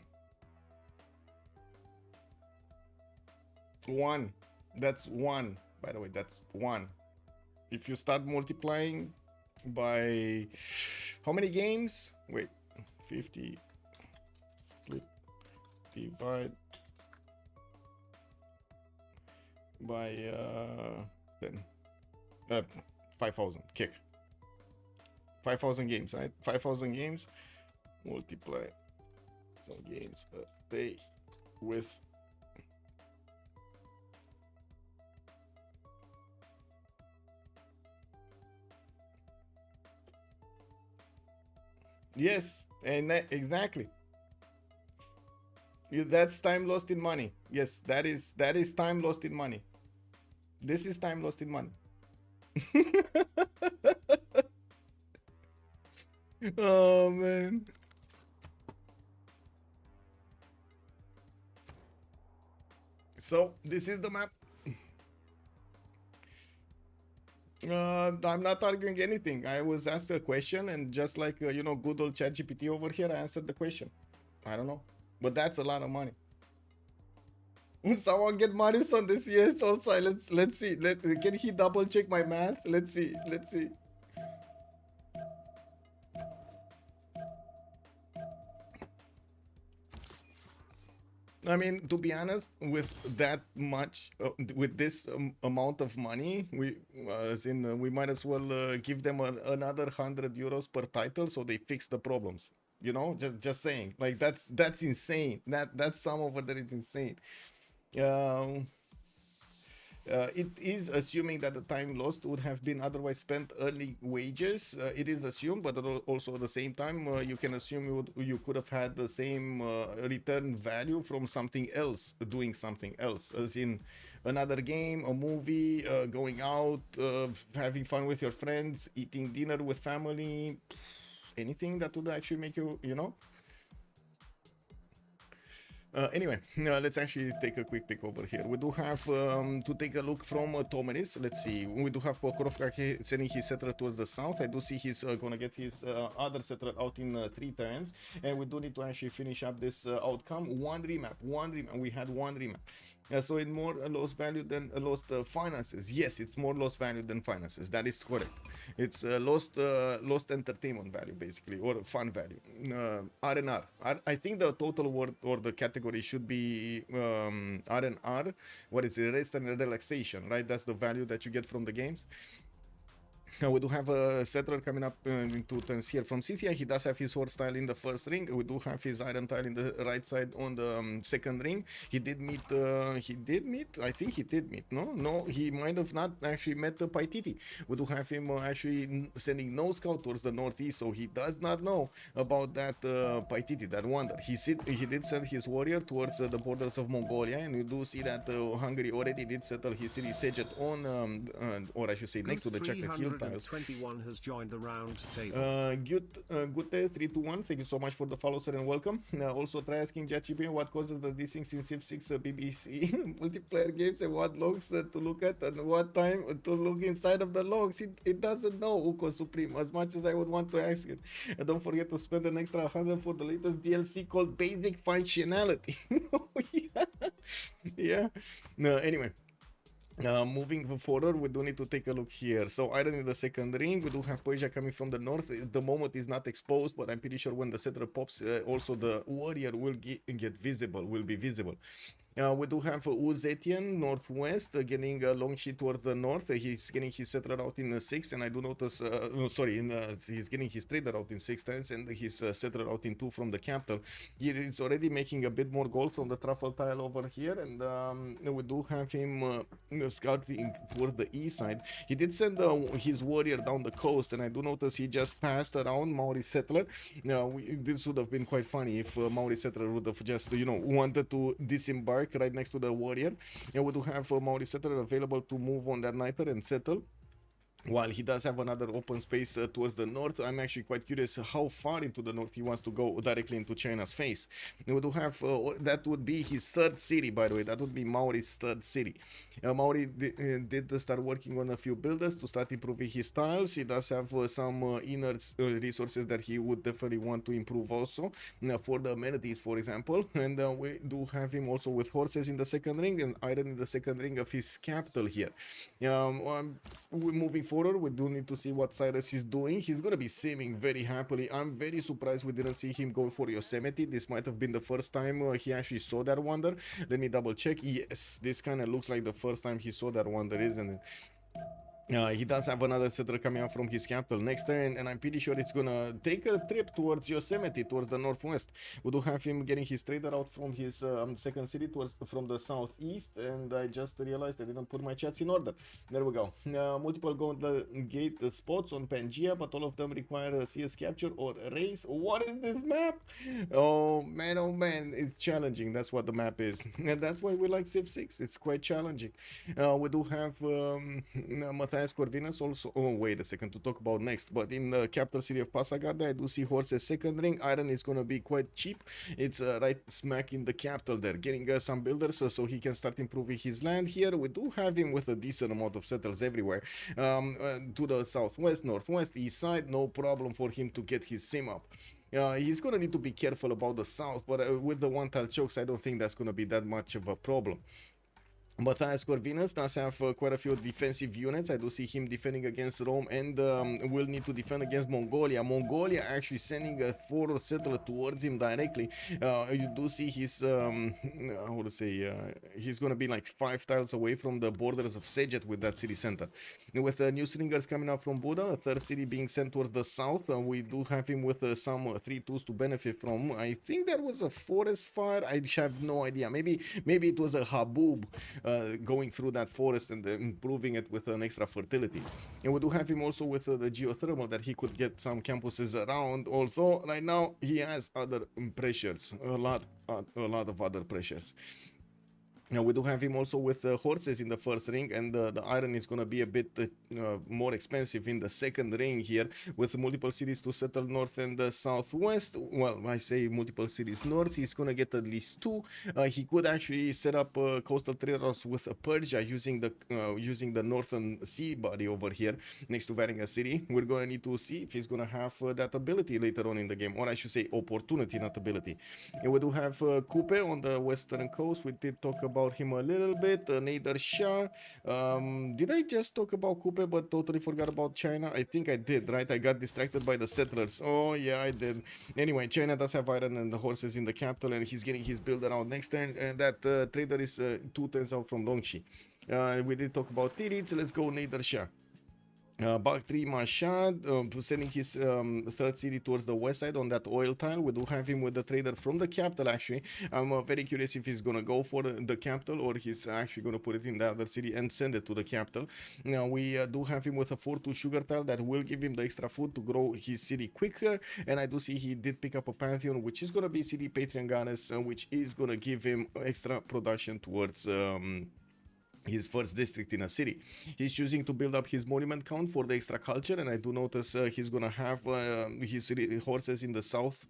1. That's 1. By the way, that's 1. If you start multiplying by how many games? Wait, 50 split divide by 10 5,000 kick 5,000 games, right? 5,000 games multiply some games a day with yes, and exactly. That's time lost in money. Yes, that is time lost in money. This is time lost in money. Oh man. So this is the map. I'm not arguing anything. I was asked a question, and just like you know, good old ChatGPT over here, I answered the question. I don't know, but that's a lot of money. Someone get money on this. Yes, all silence. Let's see. Can he double check my math? Let's see. I mean, to be honest, with that much, with this amount of money, we might as well give them another €100 per title, so they fix the problems. You know, just saying, like that's insane. That sum over there is insane. It is assuming that the time lost would have been otherwise spent earning wages. It is assumed, but also at the same time, you can assume you could have had the same return value from something else, doing something else, as in another game, a movie, going out, having fun with your friends, eating dinner with family, anything that would actually make you, you know. Anyway, let's actually take a quick peek over here. We do have to take a look from Tomeris. Let's see. We do have Pokorovka sending his settler towards the south. I do see he's gonna get his other settler out in 3 turns, and we do need to actually finish up this outcome. One remap. We had one remap. So it more lost value than lost finances. Yes, it's more lost value than finances. That is correct. It's lost entertainment value, basically, or fun value. R&R. I think the total word or the category should be R&R. What is it? Rest and relaxation, right? That's the value that you get from the games. We do have a settler coming up in 2 turns here from Scythia. He does have his sword tile in the first ring. We do have his iron tile in the right side on the second ring. He did meet, I think he did meet, no, he might have not actually met the Paititi. We do have him actually sending no scout towards the northeast, so he does not know about that Paititi, that wonder. He did send his warrior towards the borders of Mongolia, and you do see that Hungary already did settle his city Sejet on, or I should say next to the Czech hill tile.
21 has joined the round table.
Gute 321, thank you so much for the follow, sir, and welcome. Also try asking JetGP what causes the desyncs in Civ6 BBC multiplayer games and what logs to look at and what time to look inside of the logs. It doesn't know, Uko Supreme, as much as I would want to ask it. And don't forget to spend an extra 100 for the latest DLC called Basic Functionality. Yeah. No, anyway. Moving forward, we do need to take a look here. So iron in the second ring, we do have Persia coming from the north. The moment is not exposed, but I'm pretty sure when the settler pops, also the warrior will will be visible. We do have Uzetian northwest, getting a long sheet towards the north. He's getting his settler out in 6, and I do notice, he's getting his trader out in 6 turns, and his settler out in 2 from the capital. He is already making a bit more gold from the truffle tile over here, and we do have him scouting towards the east side. He did send his warrior down the coast, and I do notice he just passed around Maori settler. This would have been quite funny if Maori settler would have just, wanted to disembark right next to the warrior. And we do have a Maori settler available to move on that nighter and settle, while he does have another open space towards the north. I'm actually quite curious how far into the north he wants to go directly into China's face. We do have, that would be his 3rd city, by the way. That would be Maori's 3rd city. Maori did start working on a few builders to start improving his tiles. He does have some inner resources that he would definitely want to improve also, for the amenities, for example. And we do have him also with horses in the second ring and iron in the second ring of his capital here. We're moving forward, we do need to see what Cyrus is doing. He's gonna be simming very happily. I'm very surprised we didn't see him go for Yosemite. This might have been the first time he actually saw that wonder. Let me double check. Yes, this kind of looks like the first time he saw that wonder, isn't it? He does have another settler coming up from his capital next turn, and I'm pretty sure it's gonna take a trip towards Yosemite, towards the northwest. We do have him getting his trader out from his second city from the southeast, and I just realized I didn't put my chats in order. There we go. Multiple golden gate spots on Pangea, but all of them require a CS capture or a race. What is this map? Oh man, it's challenging. That's what the map is, and that's why we like Civ6. It's quite challenging. We do have Matthias Corvinus also. Oh, wait a second, to talk about next. But in the capital city of Passagarda, I do see horses second ring. Iron is gonna be quite cheap. It's right smack in the capital there, getting some builders so he can start improving his land here. We do have him with a decent amount of settles everywhere. To the southwest, northwest, east side, no problem for him to get his sim up. He's gonna need to be careful about the south, but with the one tile chokes, I don't think that's gonna be that much of a problem. Matthias Corvinus does have quite a few defensive units. I do see him defending against Rome and will need to defend against Mongolia. Mongolia actually sending a forward settler towards him directly. You do see his, how to say, he's going to be like 5 tiles away from the borders of Sejet with that city center. With new slingers coming out from Buda, a third city being sent towards the south, we do have him with some 3-2s to benefit from. I think that was a forest fire. I have no idea. Maybe it was a Habub. Going through that forest and improving it with an extra fertility. And we do have him also with the geothermal that he could get some campuses around. Also, right now he has other pressures, a lot of other pressures. Now we do have him also with horses in the first ring, and the iron is going to be a bit more expensive in the second ring here, with multiple cities to settle north and southwest. Well, I say multiple cities north, he's going to get at least 2. He could actually set up coastal trade routes with Persia using the northern sea body over here next to Varenga city. We're going to need to see if he's going to have that ability later on in the game, or I should say opportunity, not ability. And we do have Kupe on the western coast. We did talk about him a little bit. Nader Shah. Did I just talk about Kupe but totally forgot about China? I think I did, right? I got distracted by the settlers. Oh yeah, I did. Anyway, China does have iron and the horses in the capital, and he's getting his build around next turn, and that trader is 2 turns out from Dongxi. We did talk about Tirits. Let's go Nader Shah. Bakhtri Mashad sending his third city towards the west side on that oil tile. We do have him with the trader from the capital actually. I'm very curious if he's gonna go for the capital or he's actually gonna put it in the other city and send it to the capital. Now we do have him with a 4-2 sugar tile that will give him the extra food to grow his city quicker, and I do see he did pick up a pantheon, which is gonna be city Patreon goddess, which is gonna give him extra production towards his first district in a city. He's choosing to build up his monument count for the extra culture, and I do notice he's gonna have his horses in the south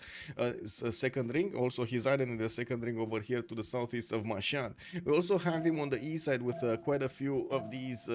second ring, also his iron in the second ring over here to the southeast of Mashhad. We also have him on the east side with quite a few of these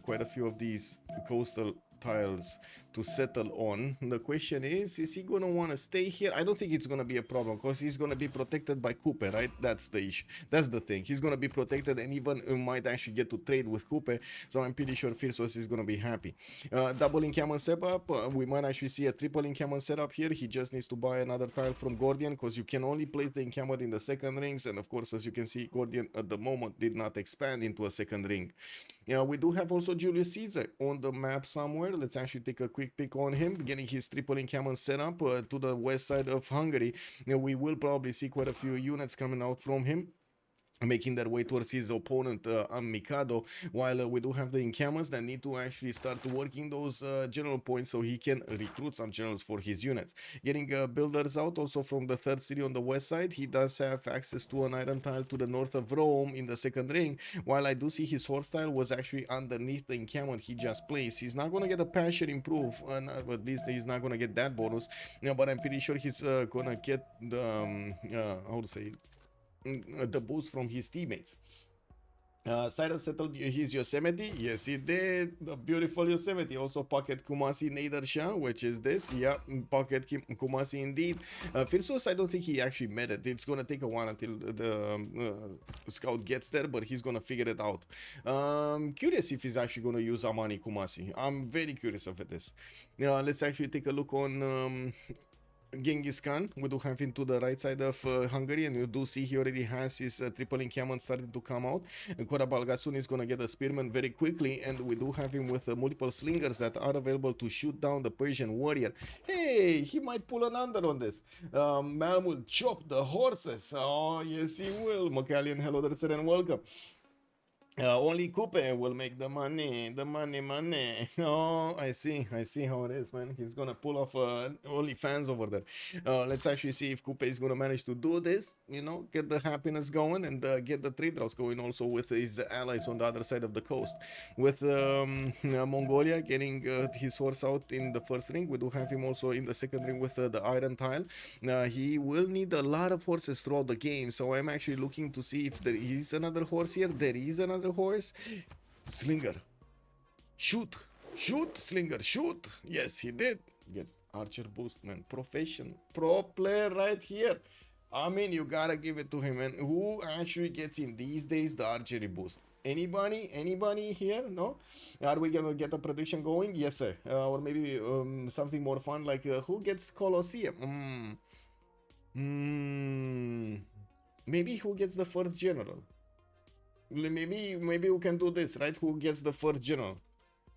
quite a few of these coastal tiles to settle on. The question is he gonna want to stay here? I don't think it's gonna be a problem because he's gonna be protected by Kupe, right? That's the issue. That's the thing. He's gonna be protected, and even might actually get to trade with Kupe, so I'm pretty sure Firsos is gonna be happy. Double encampment setup. We might actually see a triple encampment setup here. He just needs to buy another tile from Gordian because you can only place the encampment in the second rings, and of course, as you can see, Gordian at the moment did not expand into a second ring. We do have also Julius Caesar on the map somewhere. Let's actually take a quick pick on him, getting his triple encampment set up to the west side of Hungary. We will probably see quite a few units coming out from him, making their way towards his opponent Mikado, while we do have the encampments that need to actually start working those general points so he can recruit some generals for his units. Getting builders out also from the third city on the west side. He does have access to an iron tile to the north of Rome in the second ring, while I do see his horse tile was actually underneath the encampment he just placed. He's not going to get a passion improve, at least he's not going to get that bonus, but I'm pretty sure he's going to get the, the boost from his teammates. Cyrus settled his Yosemite. Yes, he did. The beautiful Yosemite. Also pocket Kumasi Nader Shah, which is this. Yeah, pocket Kumasi indeed. Firsos, I don't think he actually met it. It's going to take a while until the scout gets there, but he's going to figure it out. Curious if he's actually going to use Amani Kumasi. I'm very curious of this. Let's actually take a look on Genghis Khan. We do have him to the right side of Hungary, and you do see he already has his triple encampment starting to come out. Kora Balgasun is going to get a spearman very quickly, and we do have him with multiple slingers that are available to shoot down the Persian warrior. Hey, he might pull an under on this. Man will chop the horses. Oh, yes, he will. Macallion, hello there, and welcome. Only Kupe will make the money. Oh, I see how it is, man. He's gonna pull off OnlyFans over there. Let's actually see if Kupe is gonna manage to do this, get the happiness going and get the trade routes going also with his allies on the other side of the coast. With Mongolia getting his horse out in the first ring, we do have him also in the second ring with the iron tile. He will need a lot of horses throughout the game, so I'm actually looking to see if there is another horse here. There is another horse. Slinger, shoot, Slinger, shoot. Yes, he did. Gets archer boost, man. Professional, pro player right here. I mean, you gotta give it to him. And who actually gets in these days the archery boost? Anybody? Anybody here? No? Are we gonna get a prediction going? Yes, sir. Or maybe something more fun like who gets Colosseum? Maybe who gets the first general? Maybe we can do this, right? Who gets the first general?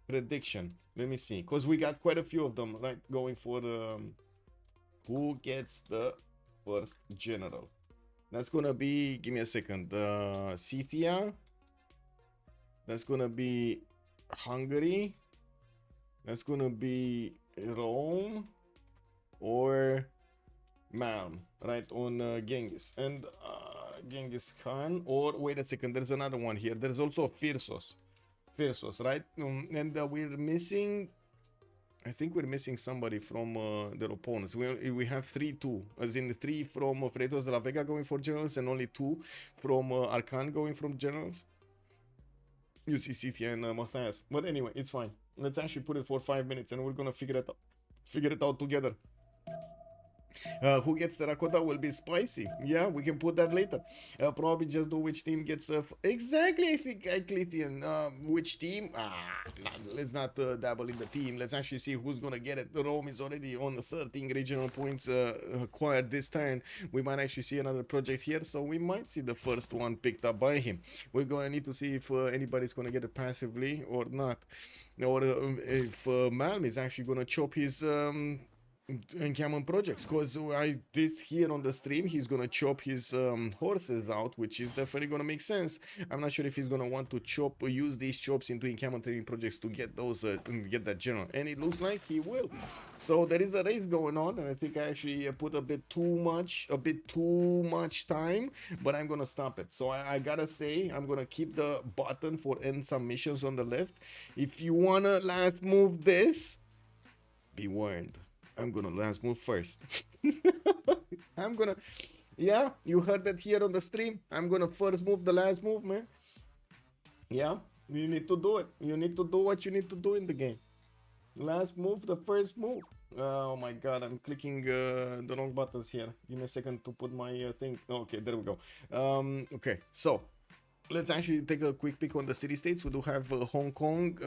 Prediction. Let me see. Because we got quite a few of them, right? Going for who gets the first general. That's gonna be, give me a second, Scythia. That's gonna be Hungary. That's gonna be Rome or Malm, right? On Genghis and Genghis Khan. Or wait a second, there's another one here. There's also Firsos, right? And we're missing, I think we're missing somebody from their opponents. We have 3-2, as in 3 from Freritos de la Vega going for generals and only 2 from Arcanes going from generals. You see Scythia and Matthias. But anyway, it's fine. Let's actually put it for 5 minutes and we're gonna figure it out together. Who gets terracotta will be spicy. Yeah, we can put that later. Probably just do which team gets exactly. I think Iclitian. Which team? Let's not dabble in the team. Let's actually see who's gonna get it. Rome is already on 13 regional points acquired this turn. We might actually see another project here, so we might see the first one picked up by him. We're gonna need to see if anybody's gonna get it passively or not, or if Malm is actually gonna chop his encampment projects, because I did here on the stream he's gonna chop his horses out, which is definitely gonna make sense. I'm not sure if he's gonna want to use these chops into encampment training projects to get those get that general, and it looks like he will. So there is a race going on, and I think I actually put a bit too much time, but I'm gonna stop it. So I gotta say, I'm gonna keep the button for end submissions on the left. If you wanna last move this, be warned, I'm gonna last move first. Yeah, you heard that here on the stream. I'm gonna first move the last move, man. Yeah, you need to do it. You need to do what you need to do in the game. Last move, the first move. Oh my god, I'm clicking the wrong buttons here. Give me a second to put my thing. Okay, there we go. Okay, so let's actually take a quick peek on the city states. We do have Hong Kong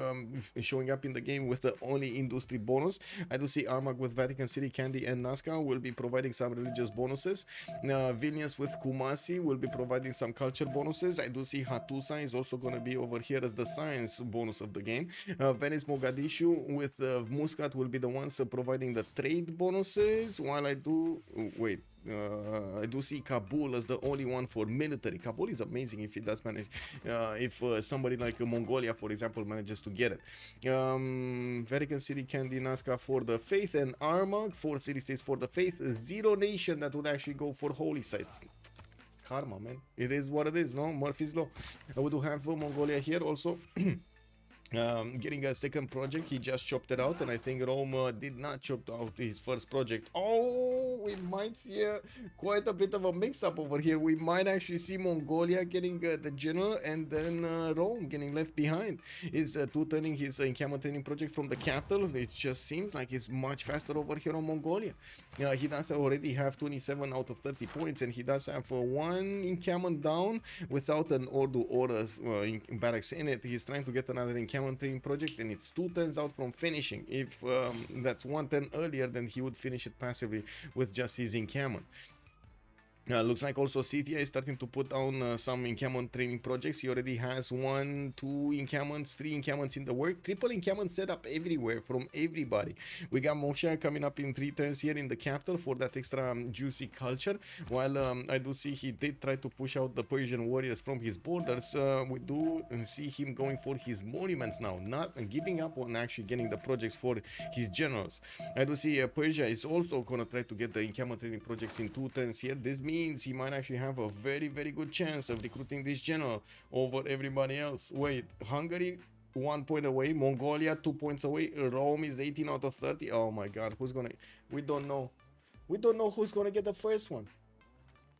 showing up in the game with the only industry bonus. I do see Armagh with Vatican City, Kandy, and Nazca will be providing some religious bonuses. Vilnius with Kumasi will be providing some culture bonuses. I do see Hattusa is also going to be over here as the science bonus of the game. Venice, Mogadishu with Muscat will be the ones providing the trade bonuses, while I do see Kabul as the only one for military. Kabul is amazing if it does manage, if somebody like Mongolia, for example, manages to get it. Vatican City, Kandy, Nazca for the faith, and Armagh, 4 city states for the faith. Zero nation that would actually go for holy sites. Karma, man. It is what it is, no? Murphy's Law. We do have Mongolia here also. Getting a second project. He just chopped it out, and I think Rome did not chop out his first project. Oh, we might see quite a bit of a mix-up over here. We might actually see Mongolia getting the general, and then Rome getting left behind. Is turning his encampment training project from the capital. It just seems like it's much faster over here on Mongolia. He does already have 27 out of 30 points, and he does have one encampment down without an Ordu orders barracks in it. He's trying to get another encampment training project, and it's 2 turns out from finishing. If that's 1 turn earlier, then he would finish it passively with just his encampment. Looks like also Scythia is starting to put down some encampment training projects. He already has 1, 2 encampments, 3 encampments in the work. Triple encampment set up everywhere from everybody. We got Moksha coming up in 3 turns here in the capital for that extra juicy culture. While I do see he did try to push out the Persian warriors from his borders. We do see him going for his monuments now, not giving up on actually getting the projects for his generals. I do see Persia is also going to try to get the encampment training projects in 2 turns here. This means he might actually have a very, very good chance of recruiting this general over everybody else. Wait, Hungary 1 point away, Mongolia 2 points away, Rome is 18 out of 30. Oh my god, who's gonna, we don't know who's gonna get the first one.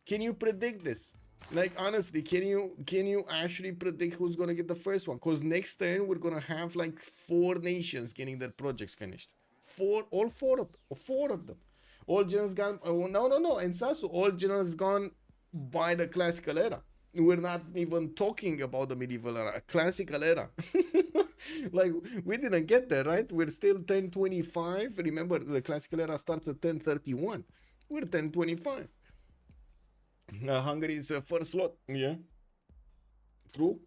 Can you predict this? Like, honestly, can you actually predict who's gonna get the first one? Because next turn we're gonna have like 4 nations getting their projects finished. All four of them. All generals gone. Oh, no. And Sasu, all generals gone by the classical era. We're not even talking about the medieval era, classical era. Like, we didn't get there, right? We're still 1025. Remember, the classical era starts at 1031. We're 1025. Hungary is first slot. Yeah. True.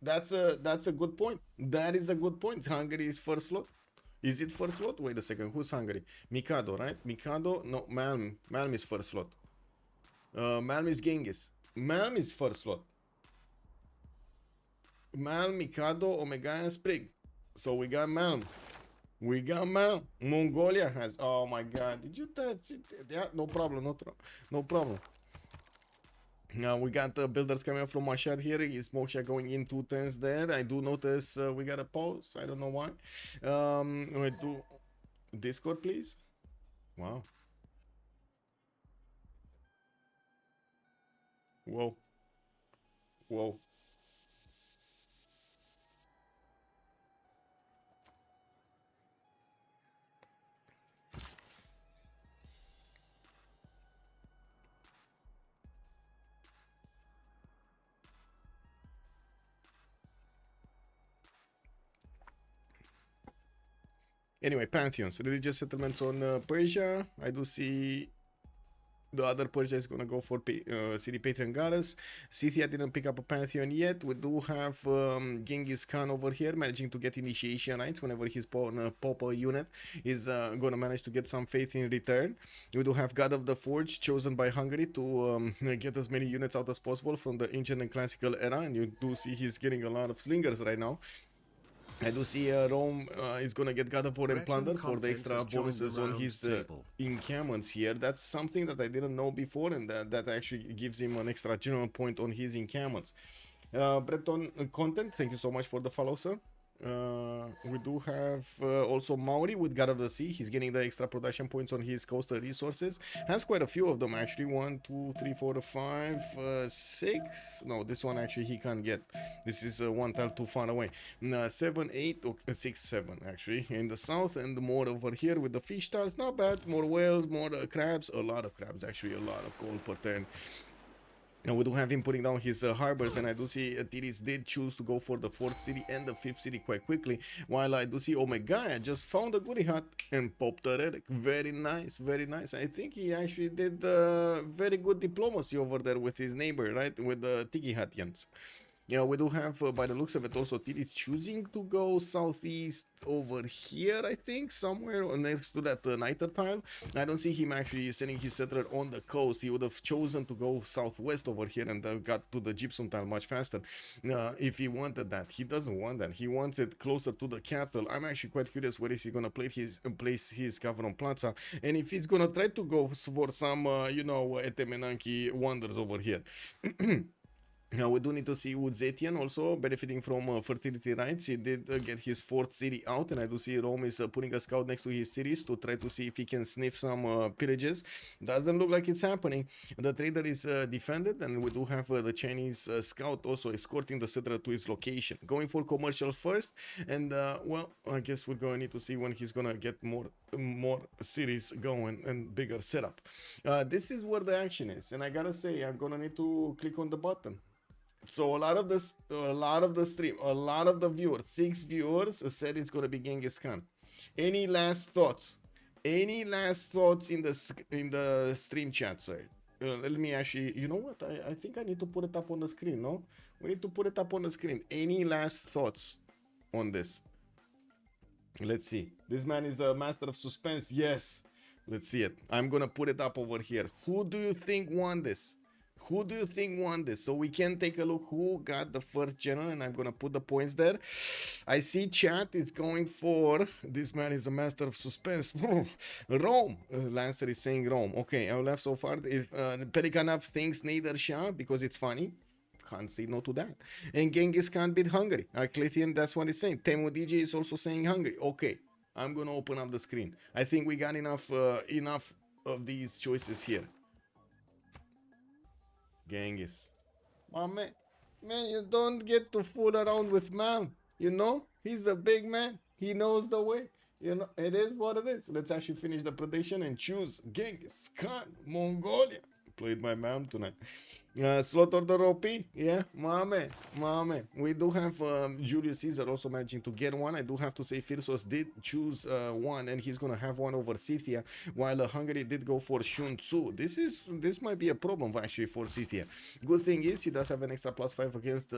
That's a good point. That is a good point. Hungary is first slot. Is it first slot? Wait a second. Who's Hungary? Mikado, right? Mikado. No, Malm. Malm is first slot. Malm is Genghis. Malm is first slot. Malm, Mikado, Omega, and Sprig. So we got Malm. We got Malm. Mongolia has. Oh my God! Did you touch it? Yeah, no problem. No problem. Now we got the builders coming up from Mashad here. Is Moksha going in 2 turns there? I do notice we got a pause. I don't know why. We do Discord, please. Wow. Whoa. Anyway, pantheons, religious settlements on Persia. I do see the other Persia is gonna go for city patron goddess. Scythia didn't pick up a pantheon yet. We do have Genghis Khan over here managing to get initiation rights whenever his Popa unit is gonna manage to get some faith in return. We do have God of the Forge chosen by Hungary to get as many units out as possible from the ancient and classical era, and you do see he's getting a lot of slingers right now. I do see Rome is gonna get God of War and Plunder for the extra bonuses on his encampments here. That's something that I didn't know before, and that actually gives him an extra general point on his encampments. Breton content, thank you so much for the follow, sir. We do have also Maori with God of the Sea. He's getting the extra production points on his coastal resources. Has quite a few of them actually. 1, 2, 3, 4, 5, 6. No, this one actually he can't get. This is one tile too far away. 7, 8, 6, 7 actually in the south, and more over here with the fish tiles. Not bad. More whales, more crabs. A lot of crabs actually. A lot of gold per turn. And we do have him putting down his harbors, and I do see Tiris did choose to go for the 4th city and the 5th city quite quickly, while I do see Omega just found a goodie hut and popped a relic. Very nice. I think he actually did very good diplomacy over there with his neighbor, right, with the Tiki Hatians. Yeah, we do have, by the looks of it, also Tiris choosing to go southeast over here, I think, somewhere next to that Niter tile. I don't see him actually sending his settler on the coast. He would have chosen to go southwest over here and got to the gypsum tile much faster if he wanted that. He doesn't want that. He wants it closer to the capital. I'm actually quite curious where is he gonna place his Cavern Plaza, and if he's gonna try to go for some, Etemenanki wonders over here. Now we do need to see Uzetian also benefiting from fertility rights. He did get his 4th city out, and I do see Rome is putting a scout next to his cities to try to see if he can sniff some pillages. Doesn't look like it's happening. The trader is defended, and we do have the Chinese scout also escorting the settler to his location. Going for commercial first, and well, I guess we're going to need to see when he's gonna get more cities going and bigger setup. This is where the action is, and I gotta say I'm gonna need to click on the button. So a lot of the stream, a lot of the viewers, 6 viewers said it's gonna be Genghis Khan. Any last thoughts? Any last thoughts in the stream chat, sir? Let me actually, you know what? I think I need to put it up on the screen. No, we need to put it up on the screen. Any last thoughts on this? Let's see. This man is a master of suspense. Yes, let's see it. I'm gonna put it up over here. Who do you think won this? Who do you think won this? So we can take a look who got the first general, and I'm gonna put the points there. I see chat is going for, this man is a master of suspense. Rome. Lancer is saying Rome. Okay, our left so far is Pelikanov thinks neither Shah because it's funny. Can't say no to that. And Genghis Khan beat Hungary. Arcletian, that's what he's saying. Temu DJ is also saying Hungary. Okay, I'm gonna open up the screen. I think we got enough of these choices here. Genghis. Oh, man, you don't get to fool around with man. You know, he's a big man. He knows the way. You know, it is what it is. Let's actually finish the prediction and choose Genghis Khan, Mongolia. Played my mom tonight. Slot order OP, yeah, mame. We do have Julius Caesar also managing to get one. I do have to say Firsos did choose one, and he's gonna have one over Scythia, while Hungary did go for Shun Tzu. This might be a problem actually for Scythia. Good thing is he does have an extra +5 against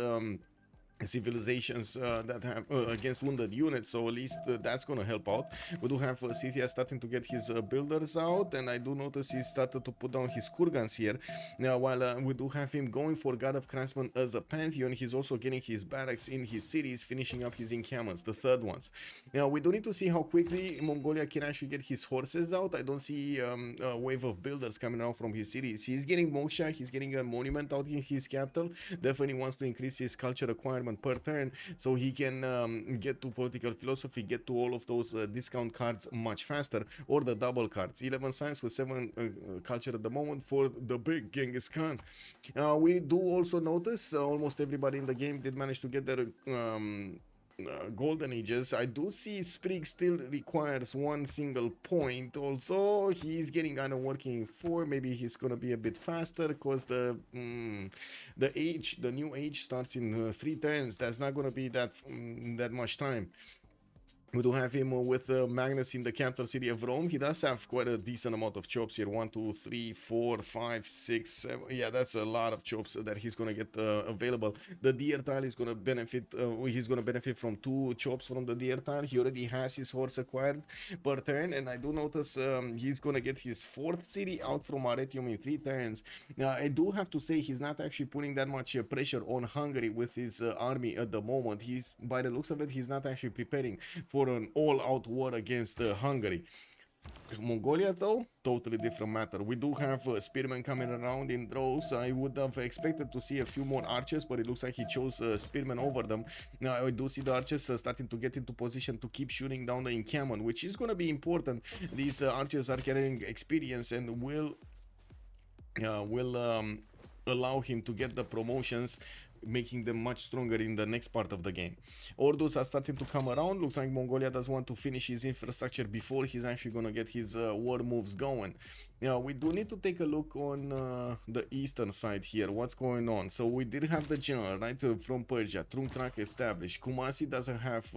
civilizations that have against wounded units, so at least that's gonna help out. We do have Scythia starting to get his builders out, and I do notice he started to put down his kurgans here. Now, while we do have him going for God of Craftsman as a pantheon, he's also getting his barracks in his cities, finishing up his encampments, the third ones. Now, we do need to see how quickly Mongolia can actually get his horses out. I don't see a wave of builders coming out from his cities. He's getting Moksha, he's getting a monument out in his capital. Definitely wants to increase his culture requirement per turn, so he can get to political philosophy, get to all of those discount cards much faster, or the double cards. 11 science with 7 culture at the moment for the big Genghis Khan. We do also notice almost everybody in the game did manage to get their golden ages. I do see Sprig still requires 1 single point, although he's getting kind of working for. Maybe he's gonna be a bit faster because the new age starts in 3 turns. That's not gonna be that much time. We do have him with Magnus in the capital city of Rome. He does have quite a decent amount of chops here. 1, 2, 3, 4, 5, 6, 7. Yeah, that's a lot of chops that he's gonna get available. The deer tile is gonna benefit. He's gonna benefit from 2 chops from the deer tile. He already has his horse acquired per turn, and I do notice he's gonna get his 4th city out from Arretium in 3 turns. I do have to say he's not actually putting that much pressure on Hungary with his army at the moment. He's, by the looks of it, he's not actually preparing for an all-out war against Hungary. Mongolia, though, totally different matter. We do have spearmen coming around in droves. I would have expected to see a few more archers, but it looks like he chose spearmen over them. Now, I do see the archers starting to get into position to keep shooting down the encampment, which is going to be important. These archers are carrying experience and will allow him to get the promotions, making them much stronger in the next part of the game. Orders are starting to come around. Looks like Mongolia does want to finish his infrastructure before he's actually going to get his war moves going. Now, we do need to take a look on the eastern side here. What's going on? So we did have the general, right, from Persia. Trungtrak established. Kumasi doesn't have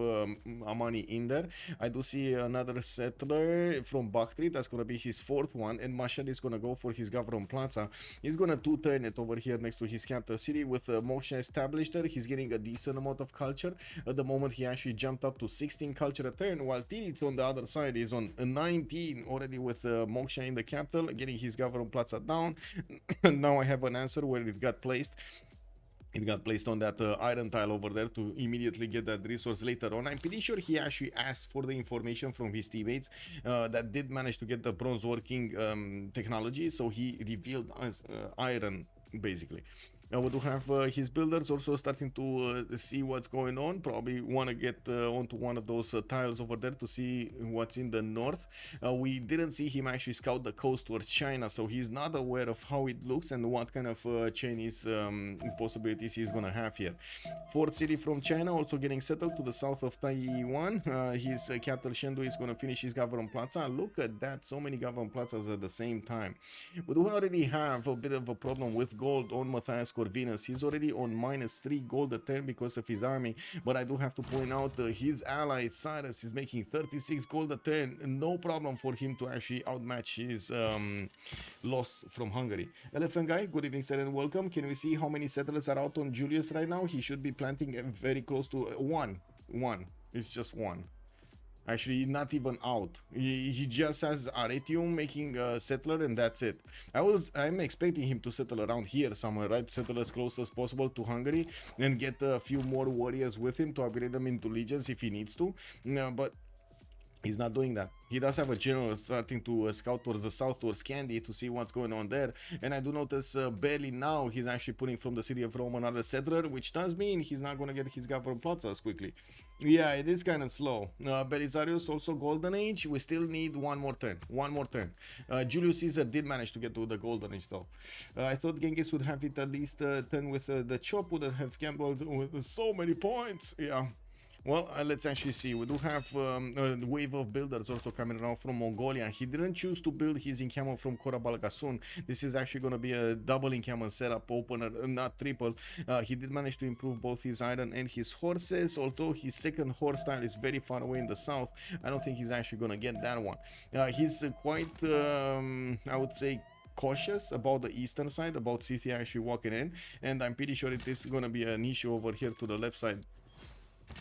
Amani in there. I do see another settler from Bakhtri. That's going to be his 4th one. And Mashhad is going to go for his Gavron Plaza. He's going to 2-turn it over here next to his capital city with Moksha established there. He's getting a decent amount of culture. At the moment, he actually jumped up to 16 culture a turn, while Tiritz on the other side is on 19 already with Moksha in the capital, getting his Gavron Plaza down. Now I have an answer where it got placed. It got placed on that iron tile over there to immediately get that resource later on. I'm pretty sure he actually asked for the information from his teammates that did manage to get the bronze working technology, so he revealed as iron basically. We do have his builders also starting to see what's going on. Probably want to get onto one of those tiles over there to see what's in the north. We didn't see him actually scout the coast towards China, so he's not aware of how it looks and what kind of Chinese possibilities he's gonna have here. 4th city from China also getting settled to the south of Taiwan. His capital Chengdu is gonna finish his Gavron Plaza. Look at that, so many Gavron Plazas at the same time. We do already have a bit of a problem with gold on Matthias Corvinus. He's already on -3 gold a turn because of his army, but I do have to point out his ally Cyrus is making 36 gold a turn. No problem for him to actually outmatch his loss from Hungary. Elephant Guy, good evening sir and welcome. Can we see how many settlers are out on Julius right now? He should be planting very close to one. It's just 1. Actually, not even out. He just has Arretium making a settler, and that's it. I'm expecting him to settle around here somewhere, right? Settle as close as possible to Hungary and get a few more warriors with him to upgrade them into legions if he needs to. But he's not doing that. He does have a general starting to scout towards the south, towards Candy, to see what's going on there. And I do notice barely now he's actually putting from the city of Rome another settler, which does mean he's not going to get his Gavron Plaza as quickly. Yeah, it is kind of slow. Belisarius also Golden Age. We still need one more turn. Julius Caesar did manage to get to the Golden Age though. I thought Genghis would have it at least turn with the chop, would have gambled with so many points. Yeah. Well, let's actually see. We do have a wave of builders also coming around from Mongolia. He didn't choose to build his encampment from Korabalgasun. This is actually going to be a double encampment setup, opener, not triple. He did manage to improve both his iron and his horses, although his second horse style is very far away in the south. I don't think he's actually going to get that one. He's quite, I would say, cautious about the eastern side, about Scythia actually walking in, and I'm pretty sure it is going to be an issue over here to the left side.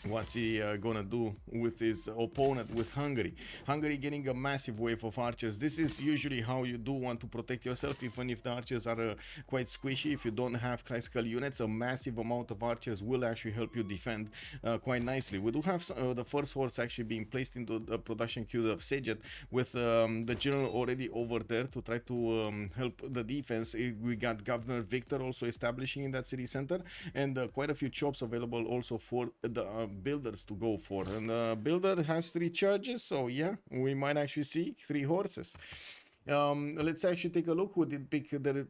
What's he gonna do with his opponent, with Hungary? Hungary getting a massive wave of archers. This is usually how you do want to protect yourself, even if the archers are quite squishy. If you don't have classical units, a massive amount of archers will actually help you defend quite nicely. We do have the first horse actually being placed into the production queue of Sejet, with the general already over there to try to help the defense. We got Governor Victor also establishing in that city center, and quite a few chops available also for the builders to go for. And builder has 3 charges, so yeah, we might actually see 3 horses. Let's actually take a look who did pick the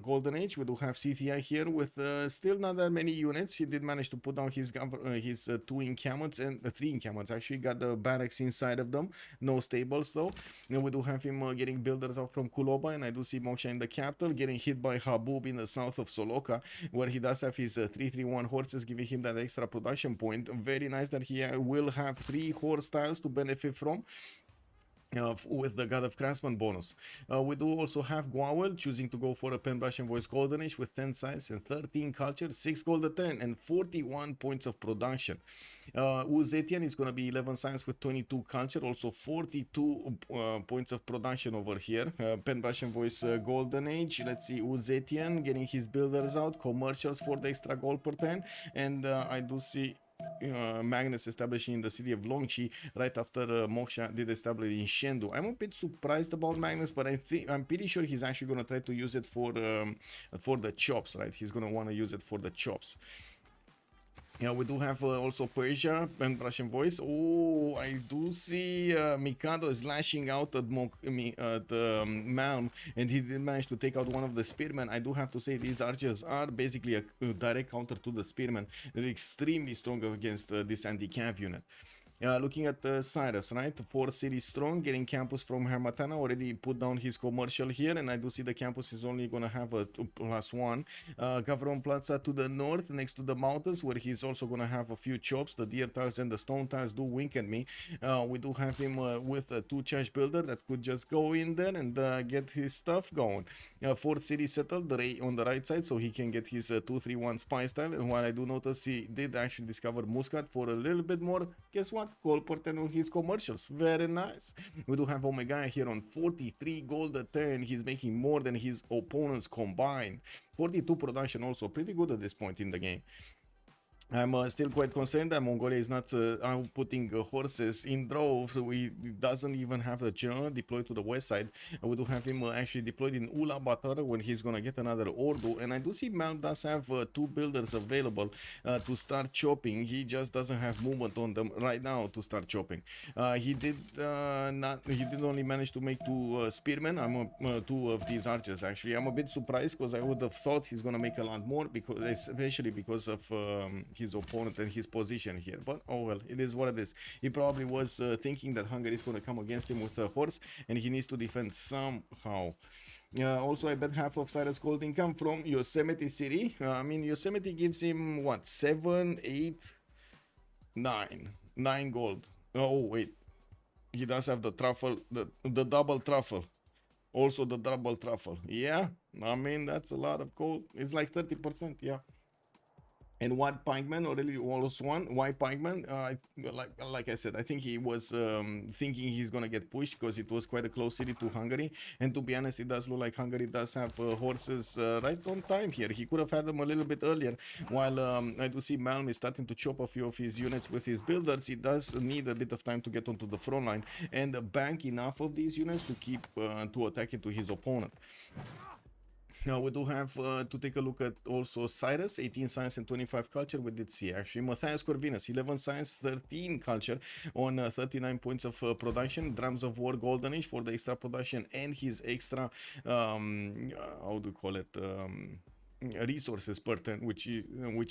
Golden Age. We do have CTI here with still not that many units. He did manage to put down his 2 encampments and 3 encampments. Actually got the barracks inside of them, no stables though. And we do have him getting builders out from Kuloba, and I do see Moksha in the capital getting hit by Habub in the south of Soloka, where he does have his 331 horses, giving him that extra production point. Very nice that he will have 3 horse tiles to benefit from. With the God of Craftsman bonus. We do also have Guawel choosing to go for a Pen Brush and Voice Golden Age with 10 science and 13 culture, 6 gold a turn, and 41 points of production. Uzetian is going to be 11 science with 22 culture, also 42 points of production over here. Pen Brush and Voice Golden Age. Let's see, Uzetian getting his builders out, commercials for the extra gold per turn, and I do see Magnus establishing in the city of Longchi right after Moksha did establish in Shendu. I'm a bit surprised about Magnus, but I'm pretty sure he's actually going to try to use it for the chops, right? He's going to want to use it for the chops. Yeah, we do have also Persia and Russian voice. Oh, I do see Mikado is lashing out at Malm, and he did manage to take out one of the spearmen. I do have to say these archers are basically a direct counter to the spearmen. They're extremely strong against this anti-cav unit. Looking at Cyrus, right? 4 cities strong, getting campus from Hermatana, already put down his commercial here, and I do see the campus is only gonna have a 2+1. Gavron Plaza to the north, next to the mountains, where he's also gonna have a few chops. The deer tiles and the stone tiles do wink at me. We do have him with a 2 charge builder that could just go in there and get his stuff going. 4 cities settled on the right side, so he can get his 2-3-1 spy style. And while I do notice he did actually discover Muscat for a little bit more, guess what? Gold per turn on his commercials. Very nice. We do have Omega here on 43 gold a turn. He's making more than his opponents combined. 42 production also pretty good at this point in the game. I'm still quite concerned that Mongolia is not outputting horses in droves. He doesn't even have the general deployed to the west side. We do have him actually deployed in Ulaanbaatar when he's gonna get another Ordu. And I do see Mal does have 2 builders available to start chopping. He just doesn't have movement on them right now to start chopping. He did only manage to make 2 spearmen. 2 of these archers actually. I'm a bit surprised because I would have thought he's gonna make a lot more, because especially because of his opponent and his position here. But oh well, it is what it is. He probably was thinking that Hungary is going to come against him with a horse, and he needs to defend somehow. Also, I bet half of Cyrus' gold income from Yosemite City. I mean, Yosemite gives him what, 7, 8, 9 gold. Oh wait, he does have the truffle, the double truffle. Also the double truffle. Yeah, I mean, that's a lot of gold. It's like 30%. Yeah. And White Pikeman already was one. White Pikeman, like I said, I think he was thinking he's gonna get pushed because it was quite a close city to Hungary. And to be honest, it does look like Hungary does have horses right on time here. He could have had them a little bit earlier. While I do see Malm is starting to chop a few of his units with his builders, he does need a bit of time to get onto the front line and bank enough of these units to keep to attack into his opponent. Now we do have to take a look at also Cyrus, 18 science and 25 culture. We did see actually Matthias Corvinus, 11 science, 13 culture on 39 points of production. Drums of War Golden Age for the extra production and his extra, how do you call it? resources per turn, which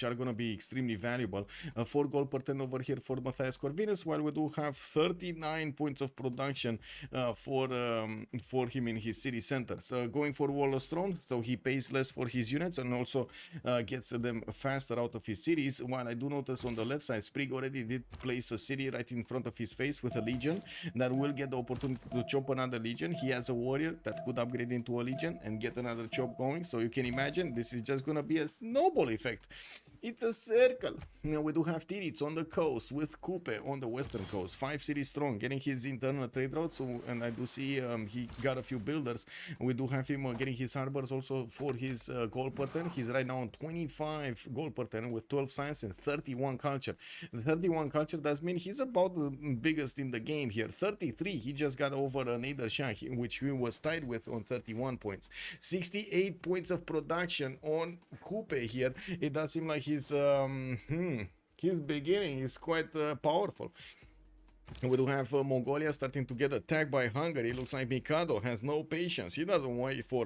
are going to be extremely valuable. 4 gold per turn over here for Matthias Corvinus, while we do have 39 points of production for him in his city center. So going for Warlord's Throne, so he pays less for his units and also gets them faster out of his cities. While I do notice on the left side, Sprig already did place a city right in front of his face with a legion that will get the opportunity to chop another legion. He has a warrior that could upgrade into a legion and get another chop going. So you can imagine this is just gonna be a snowball effect. It's a circle. Now we do have Tirits on the coast with Coupe on the western coast, 5 cities strong, getting his internal trade route. So, and I do see he got a few builders. We do have him getting his harbors also for his gold per turn. He's right now on 25 gold per turn with 12 science and 31 culture. The 31 culture does mean he's about the biggest in the game here. 33, he just got over Nader Shah, which he was tied with on 31 points. 68 points of production on Coupe here. It does seem like his beginning is quite powerful. We do have Mongolia starting to get attacked by Hungary. Looks like Mikado has no patience. He doesn't wait for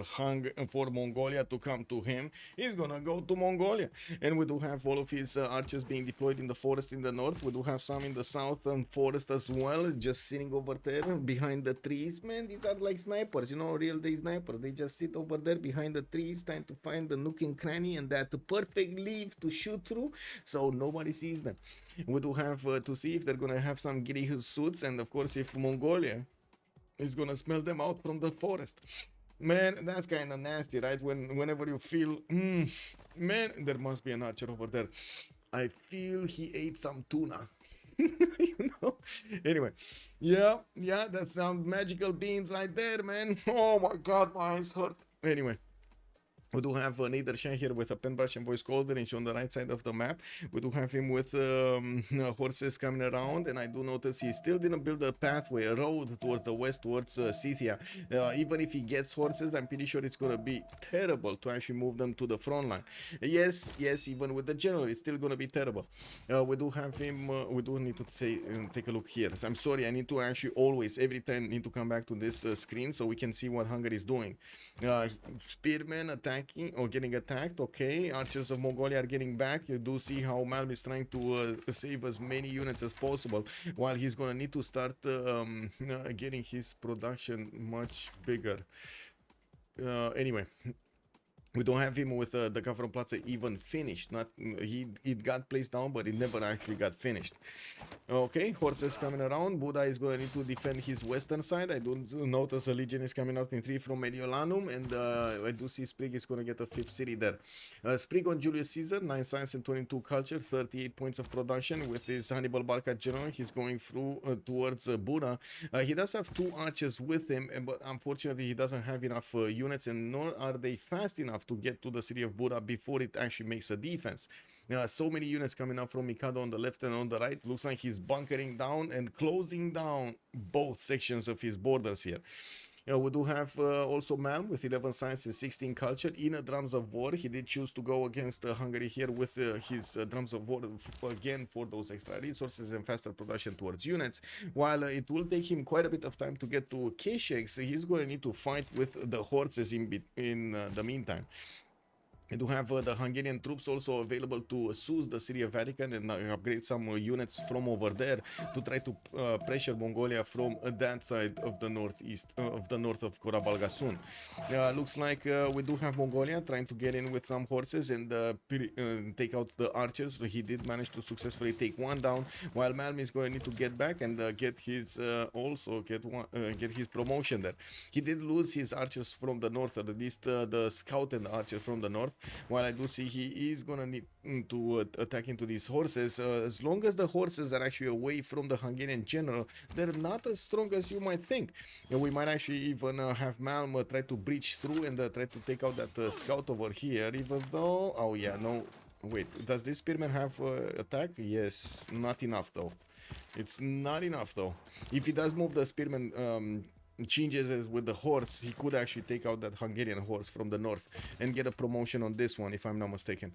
Mongolia to come to him. He's gonna go to Mongolia. And we do have all of his archers being deployed in the forest in the north. We do have some in the south and forest as well, just sitting over there behind the trees. Man, these are like snipers, you know, real day snipers. They just sit over there behind the trees, trying to find the nook and cranny and that perfect leaf to shoot through, so nobody sees them. We do have to see if they're gonna have some giddy suits, and of course if Mongolia is gonna smell them out from the forest. Man, that's kind of nasty, right? Whenever you feel, man, there must be an archer over there. I feel he ate some tuna. You know. Anyway, yeah, that sound magical beans right there, man. Oh my god, my eyes hurt. Anyway. We do have Nader Shah here with a pen brush and voice cold range on the right side of the map. We do have him with horses coming around, and I do notice he still didn't build a pathway, a road towards the west, towards Scythia. Even if he gets horses, I'm pretty sure it's going to be terrible to actually move them to the front line. Yes, even with the general, it's still going to be terrible. We do have him, we do need to say, take a look here. So I'm sorry, I need to actually always, every time, need to come back to this screen so we can see what Hungary is doing. Spearmen attacking or getting attacked. Okay, archers of Mongolia are getting back. You do see how Malm is trying to save as many units as possible, while he's gonna need to start getting his production much bigger. Anyway, we don't have him with the Gavron Plaza even finished. It got placed down, but it never actually got finished. Okay, horses coming around. Buddha is going to need to defend his western side. I do notice a legion is coming out in 3 from Mediolanum, and I do see Sprig is going to get a 5th city there. Sprig on Julius Caesar, 9 science and 22 culture, 38 points of production with his Hannibal Barca general. He's going through towards Buddha. He does have 2 archers with him, but unfortunately he doesn't have enough units, and nor are they fast enough to get to the city of Buddha before it actually makes a defense. So many units coming up from Mikado on the left and on the right. Looks like he's bunkering down and closing down both sections of his borders here. We do have also Malm with 11 science and 16 culture in a drums of war. He did choose to go against Hungary here with his drums of war again for those extra resources and faster production towards units. While it will take him quite a bit of time to get to Keshex, he's going to need to fight with the horses in the meantime. We do have the Hungarian troops also available to soothe the city of Vatican and upgrade some units from over there to try to pressure Mongolia from that side of the northeast of the north of Korabalgasun. Looks like we do have Mongolia trying to get in with some horses and take out the archers. He did manage to successfully take one down, while Malm is going to need to get back and get his get his promotion there. He did lose his archers from the north, at least the scout and the archer from the north. While I do see he is gonna need to attack into these horses, as long as the horses are actually away from the Hungarian general, they're not as strong as you might think. We might actually even have Malm try to breach through and try to take out that scout over here, even though, oh yeah, no, wait, does this spearman have attack? Yes, not enough though. It's not enough though. If he does move the spearman changes as with the horse, he could actually take out that Hungarian horse from the north and get a promotion on this one, if I'm not mistaken.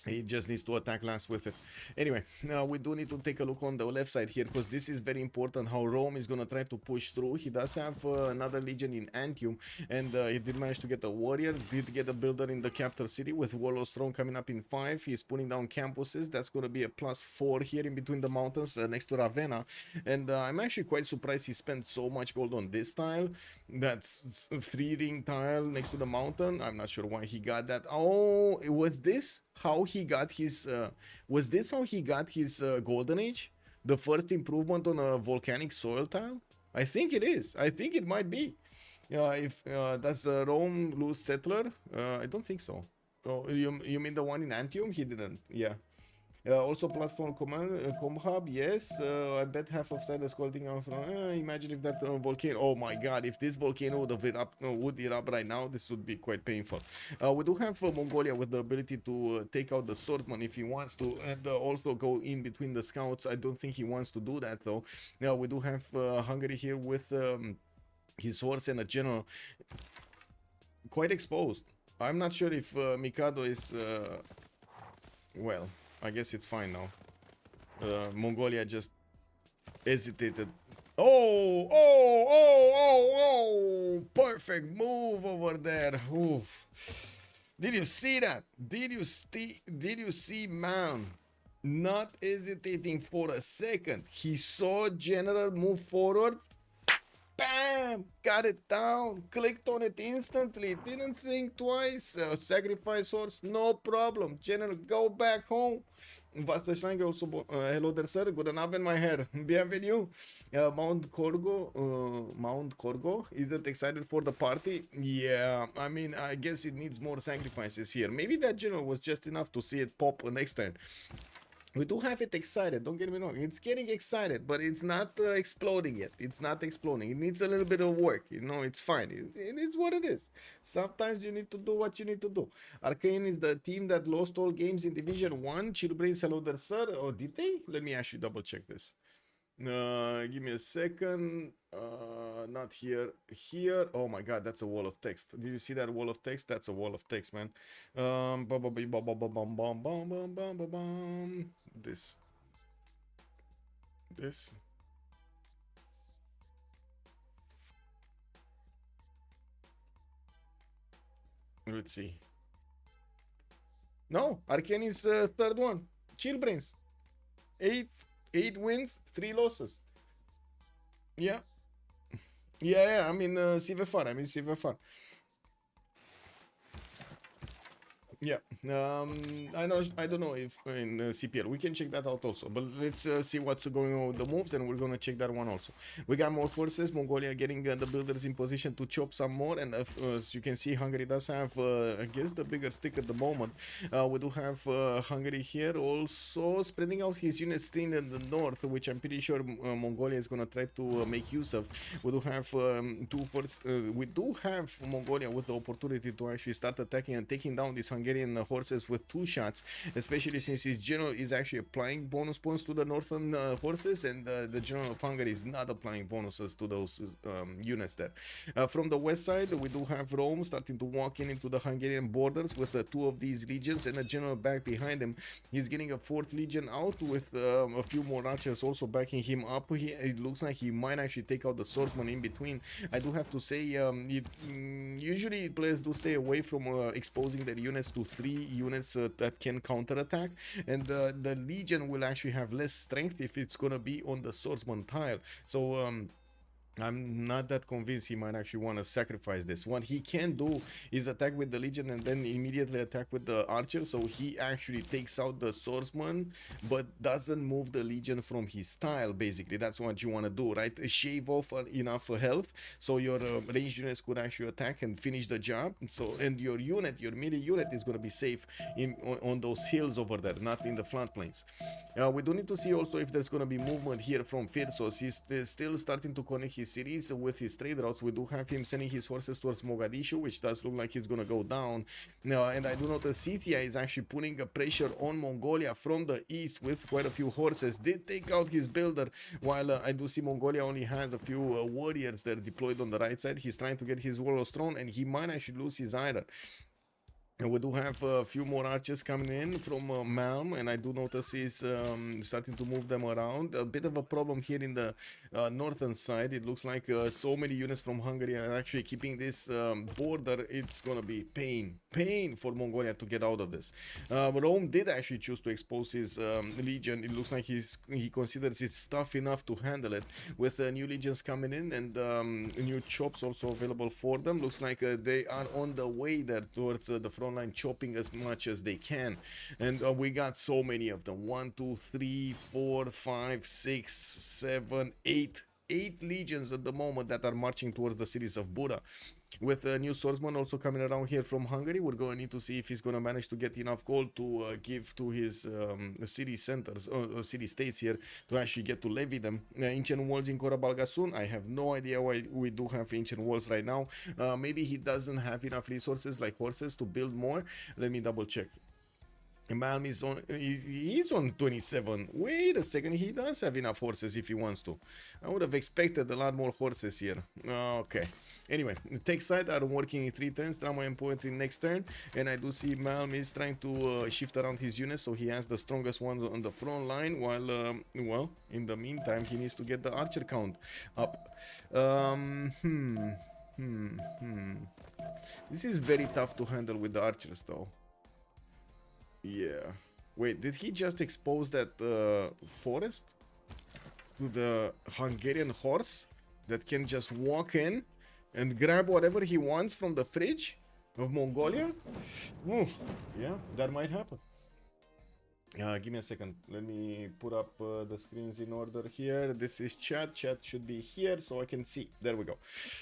He just needs to attack last with it. Anyway, now we do need to take a look on the left side here, because this is very important how Rome is going to try to push through. He does have another legion in Antium, and he did manage to get a warrior, did get a builder in the capital city with Warlord's Throne coming up in 5. He's putting down campuses. That's going to be a +4 here in between the mountains next to Ravenna. And I'm actually quite surprised he spent so much gold on this tile. That's 3-ring tile next to the mountain. I'm not sure why he got that. Oh, was this how he got his golden age, the first improvement on a volcanic soil tile? I think it is. I think it might be. If does Rome lose settler? I don't think so. Oh, you mean the one in Antium? He didn't. Yeah. Also platform command com hub, yes. I bet half of side is scalding out from imagine if that volcano, oh my god, if this volcano would erupt right now, this would be quite painful. We do have Mongolia with the ability to take out the swordsman if he wants to, and also go in between the scouts. I don't think he wants to do that though. Now we do have Hungary here with his horse and a general quite exposed. I'm not sure if Mikado is well, I guess it's fine now. Mongolia just hesitated. Oh! Perfect move over there. Oof. Did you see that? Did you see, man? Not hesitating for a second. He saw general move forward. Bam! Got it down. Clicked on it instantly. Didn't think twice. Sacrifice horse, no problem. General, go back home. Vastă șlangă also, hello there sir, good abend my hair. Bienvenue. Mount Corgo, isn't excited for the party? Yeah, I mean, I guess it needs more sacrifices here. Maybe that general was just enough to see it pop next turn. We do have it excited, don't get me wrong. It's getting excited, but it's not exploding yet. It's not exploding. It needs a little bit of work, you know, it's fine. It is what it is. Sometimes you need to do what you need to do. Arcane is the team that lost all games in Division 1. Chillbrains, hello there, sir. Oh, did they? Let me actually double check this. Give me a second. Not here. Here. Oh my god, that's a wall of text. Did you see that wall of text? That's a wall of text, man. This. Let's see. No, Arcane is third one. Chillbrains. 8 wins, 3 losses. Yeah. Yeah, I mean CivFR. Yeah, I don't know if in CPL we can check that out also, but let's see what's going on with the moves, and we're gonna check that one also. We got more forces. Mongolia getting the builders in position to chop some more, and as you can see, Hungary does have I guess the bigger stick at the moment. We do have Hungary here also spreading out his units still in the north, which I'm pretty sure Mongolia is gonna try to make use of. We do have we do have Mongolia with the opportunity to actually start attacking and taking down these Hungarian horses with 2 shots, especially since his general is actually applying bonus points to the northern horses, and the general of Hungary is not applying bonuses to those units there. From the west side, we do have Rome starting to walk into the Hungarian borders with 2 of these legions and a general back behind him. He's getting a 4th legion out with a few more archers also backing him up. It looks like he might actually take out the swordsman in between. I do have to say, usually players do stay away from exposing their units to 3 units that can counterattack, and the legion will actually have less strength if it's gonna be on the swordsman tile. So I'm not that convinced he might actually want to sacrifice this. What he can do is attack with the legion and then immediately attack with the archer, so he actually takes out the swordsman but doesn't move the legion from his tile. Basically, that's what you want to do, right? Shave off enough health so your ranged units could actually attack and finish the job. So, and your melee unit is going to be safe on those hills over there, not in the floodplains. We do need to see also if there's going to be movement here from Freritos. He's still starting to connect his cities with his trade routes. We do have him sending his horses towards Mogadishu, which does look like he's gonna go down. And I do know that Scythia is actually putting a pressure on Mongolia from the east with quite a few horses. Did take out his builder, while I do see Mongolia only has a few warriors that are deployed on the right side. He's trying to get his Warlord's Throne, and he might actually lose his iron. And we do have a few more archers coming in from Malm, and I do notice he's starting to move them around. A bit of a problem here in the northern side. It looks like so many units from Hungary are actually keeping this border. It's gonna be pain for Mongolia to get out of this. Rome did actually choose to expose his legion. It looks like he considers it tough enough to handle it, with new legions coming in and new chops also available for them. Looks like they are on the way there towards the front line, chopping as much as they can. And we got so many of them: 1, 2, 3, 4, 5, 6, 7, 8 legions at the moment that are marching towards the cities of Buda. With a new swordsman also coming around here from Hungary, we're going to need to see if he's going to manage to get enough gold to give to his city centers or city states here to actually get to levy them. Ancient walls in Korabalgasun, I have no idea why we do have ancient walls right now. Maybe he doesn't have enough resources like horses to build more. Let me double check. Malm is on, he's on 27. Wait a second, he does have enough horses if he wants to. I would have expected a lot more horses here. Okay. Anyway, tech side are working in 3 turns, drama and poetry next turn, and I do see Malm is trying to shift around his units, so he has the strongest ones on the front line, while, well, in the meantime, he needs to get the archer count up. This is very tough to handle with the archers, though. Yeah. Wait, did he just expose that forest to the Hungarian horse that can just walk in and grab whatever he wants from the fridge of Mongolia? Ooh, yeah, that might happen. Give me a second. Let me put up the screens in order here. This is chat. Chat should be here so I can see. There we go.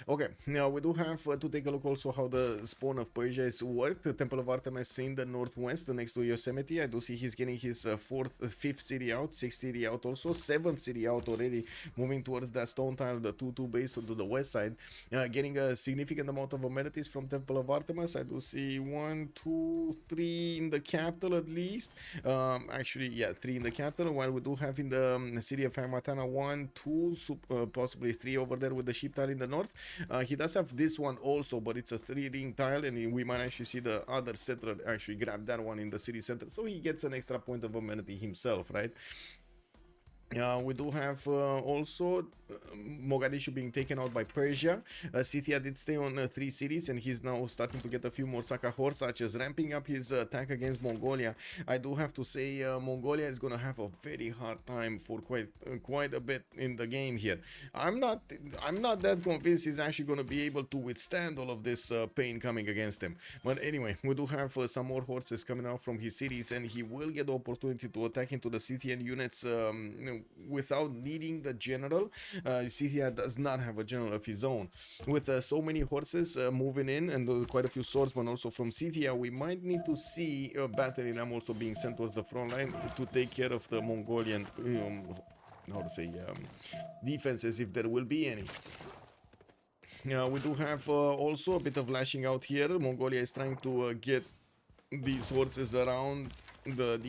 Okay, now we do have to take a look also how the spawn of Persia is worked. The Temple of Artemis in the northwest next to Yosemite. I do see he's getting his 5th city out, 6th city out also, 7th city out already, moving towards that stone tile, the 2-2 base to the west side. Getting a significant amount of amenities from Temple of Artemis. I do see 1, 2, 3 in the capital at least. Actually, yeah, 3 in the capital, while we do have in the city of Hamatana 1, 2, possibly 3 over there with the sheep tile in the north. He does have this one also, but it's a 3-ring tile, and we might actually see the other settler actually grab that one in the city center, so he gets an extra point of amenity himself, right? We do have also Mogadishu being taken out by Persia. Scythia did stay on 3 cities, and he's now starting to get a few more Saka horse archers, ramping up his attack against Mongolia. I do have to say Mongolia is going to have a very hard time for quite a bit in the game here. I'm not that convinced he's actually going to be able to withstand all of this pain coming against him. But anyway, we do have some more horses coming out from his cities, and he will get the opportunity to attack into the Scythian units without needing the general. Scythia does not have a general of his own. With so many horses moving in, and quite a few swordsmen also from Scythia, we might need to see battery ram also being sent towards the front line to take care of the Mongolian how to say defenses, if there will be any. We do have also a bit of lashing out here. Mongolia is trying to get these horses around the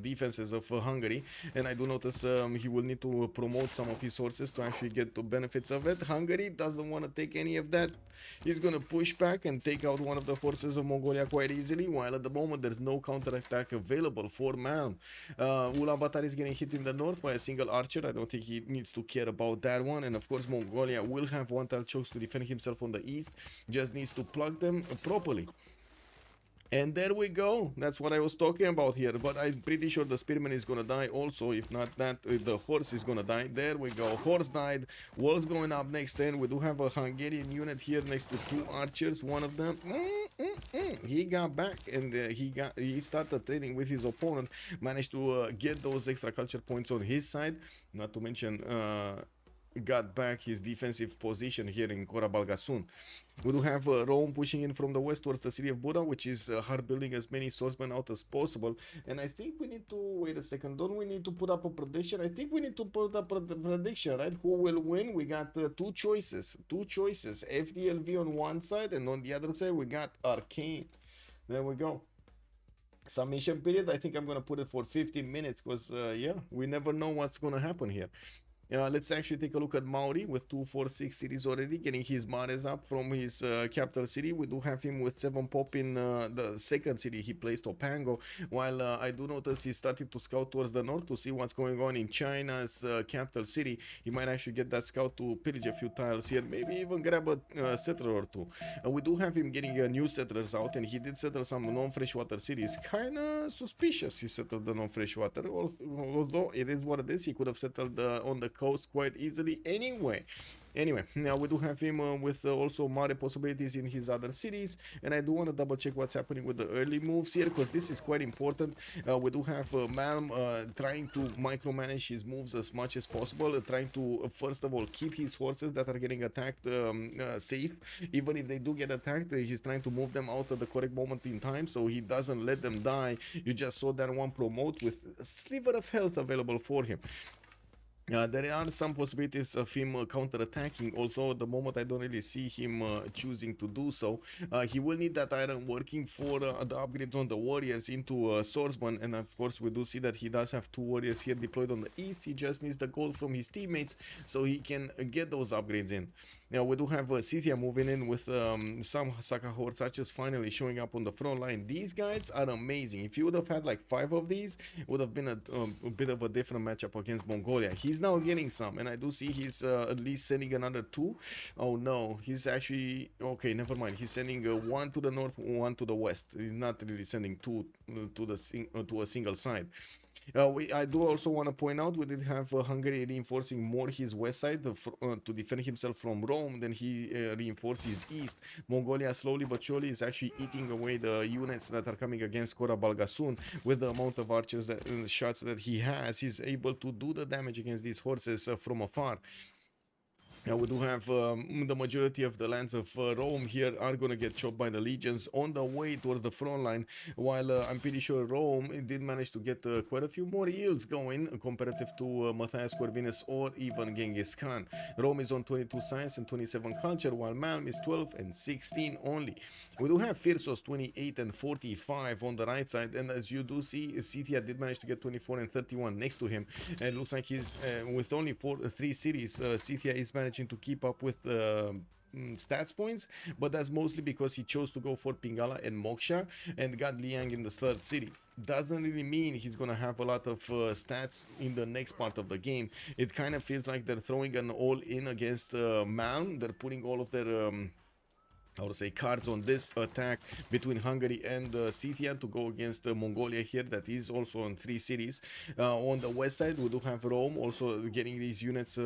defenses of Hungary, and I do notice he will need to promote some of his horses to actually get the benefits of it. Hungary doesn't want to take any of that. He's gonna push back and take out one of the forces of Mongolia quite easily, while at the moment there's no counterattack available for Malm. Ulaanbaatar is getting hit in the north by a single archer. I don't think he needs to care about that one, and of course Mongolia will have 1 tile chokes to defend himself on the east, just needs to plug them properly. And there we go. That's what I was talking about here. But I'm pretty sure the spearman is gonna die also. If not that, the horse is gonna die. There we go. Horse died. Walls going up next turn. We do have a Hungarian unit here next to 2 archers. One of them, he got back, and he started trading with his opponent. Managed to get those extra culture points on his side. Not to mention got back his defensive position here in Korabalgasun. We do have Rome pushing in from the west towards the city of Buda, which is hard building as many swordsmen out as possible. And I think we need to, wait a second, don't we need to put up a prediction? I think we need to put up a prediction, right? Who will win? We got 2 choices. FDLV on one side, and on the other side we got Arcane. There we go. Submission period, I think I'm gonna put it for 15 minutes, because yeah, we never know what's gonna happen here. Let's actually take a look at Maori with 246 cities already, getting his mares up from his capital city. We do have him with 7 pop in the second city he placed, Topango, while I do notice he's starting to scout towards the north to see what's going on in China's capital city. He might actually get that scout to pillage a few tiles here, maybe even grab a settler or two. We do have him getting new settlers out, and he did settle some non-freshwater cities. Kinda suspicious he settled the non-freshwater, although it is what it is. He could have settled on the coast quite easily anyway. Anyway, now we do have him with also Mare possibilities in his other cities, and I do want to double check what's happening with the early moves here, because this is quite important. We do have Malm trying to micromanage his moves as much as possible, trying to first of all keep his horses that are getting attacked safe. Even if they do get attacked, he's trying to move them out at the correct moment in time, so he doesn't let them die. You just saw that one promote with a sliver of health available for him. There are some possibilities of him counter-attacking, although at the moment I don't really see him choosing to do so. He will need that iron working for the upgrades on the warriors into swordsman, and of course we do see that he does have 2 warriors here deployed on the east. He just needs the gold from his teammates so he can get those upgrades in. Now we do have Scythia moving in with some Sakahor Sachas finally showing up on the front line. These guys are amazing. If you would have had like 5 of these, it would have been a bit of a different matchup against Mongolia. He's now getting some, and I do see he's at least sending another 2. Oh no, he's actually okay, never mind. He's sending 1 to the north, 1 to the west. He's not really sending 2 to a single side. I do also want to point out we did have Hungary reinforcing more his west side to defend himself from Rome. Then he reinforced his east. Mongolia slowly but surely is actually eating away the units that are coming against Kora Balgasun. With the amount of archers that shots that he has, he's able to do the damage against these horses from afar. Now we do have the majority of the lands of Rome here are going to get chopped by the legions on the way towards the front line, while I'm pretty sure Rome did manage to get quite a few more yields going comparative to Matthias Corvinus or even Genghis Khan. Rome is on 22 science and 27 culture, while Malm is 12 and 16 only. We do have Firsos 28 and 45 on the right side, and as you do see, Scythia did manage to get 24 and 31 next to him, and it looks like he's with only 3 cities, Scythia is managing to keep up with stats points, but that's mostly because he chose to go for Pingala and Moksha and got Liang in the 3rd city. Doesn't really mean he's gonna have a lot of stats in the next part of the game. It kind of feels like they're throwing an all-in against Malm. They're putting all of their I would say cards on this attack between Hungary and Scythia to go against Mongolia here, that is also on 3 cities. On the west side we do have Rome also getting these units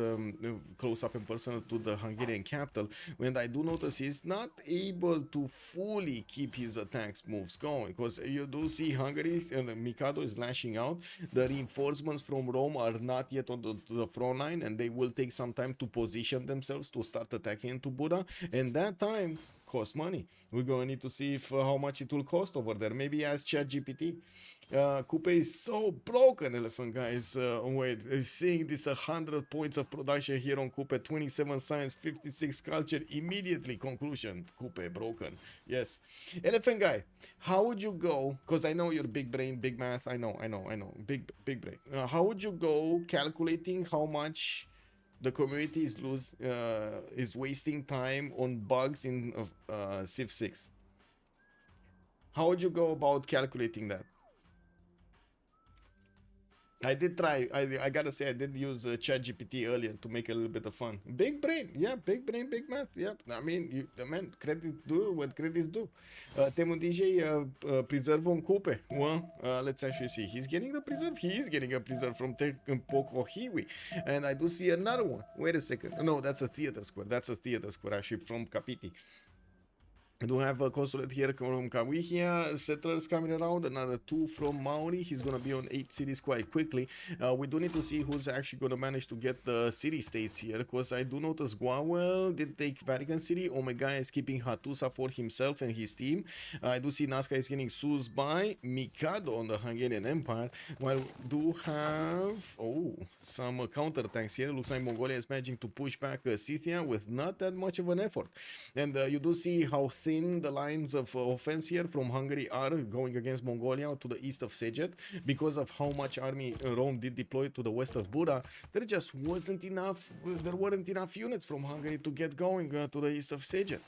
close up and personal to the Hungarian capital, and I do notice he's not able to fully keep his attacks moves going, because you do see Hungary and Mikado is lashing out. The reinforcements from Rome are not yet on the front line, and they will take some time to position themselves to start attacking into Buda, and that time cost money. We're going to need to see if how much it will cost over there. Maybe ask ChatGPT. Coupe is so broken, Elephant guys. Wait, seeing this 100 points of production here on Coupe, 27 science, 56 culture, immediately conclusion, Coupe broken. Yes. Elephant guy, how would you go, because I know you're big brain, big math, I know, big brain. How would you go calculating how much the community is wasting time on bugs in Civ6? How would you go about calculating that? I did try. I gotta say I did use ChatGPT earlier to make a little bit of fun. Big brain, yeah, big brain, big math. Yeah, I mean, man, credit due what credit is due. Temu DJ preserve on Coupe. Well, let's actually see. He's getting the preserve. He is getting a preserve from Poko Hiwi, and I do see another one. Wait a second. No, that's a theater square. That's a theater square actually from Kapiti. I do have a consulate here from Kawihia, settlers coming around, another 2 from Maori. He's going to be on 8 cities quite quickly. We do need to see who's actually going to manage to get the city-states here, because I do notice Guawel did take Vatican City. Omega is keeping Hattusa for himself and his team. I do see Nazca is getting Suz by Mikado on the Hungarian Empire, while we do have some counter-attacks here. Looks like Mongolia is managing to push back Scythia with not that much of an effort. And you do see how thin the lines of offense here from Hungary are going against Mongolia to the east of Szeged because of how much army Rome did deploy to the west of Buda. There just wasn't enough. There weren't enough units from Hungary to get going to the east of Szeged.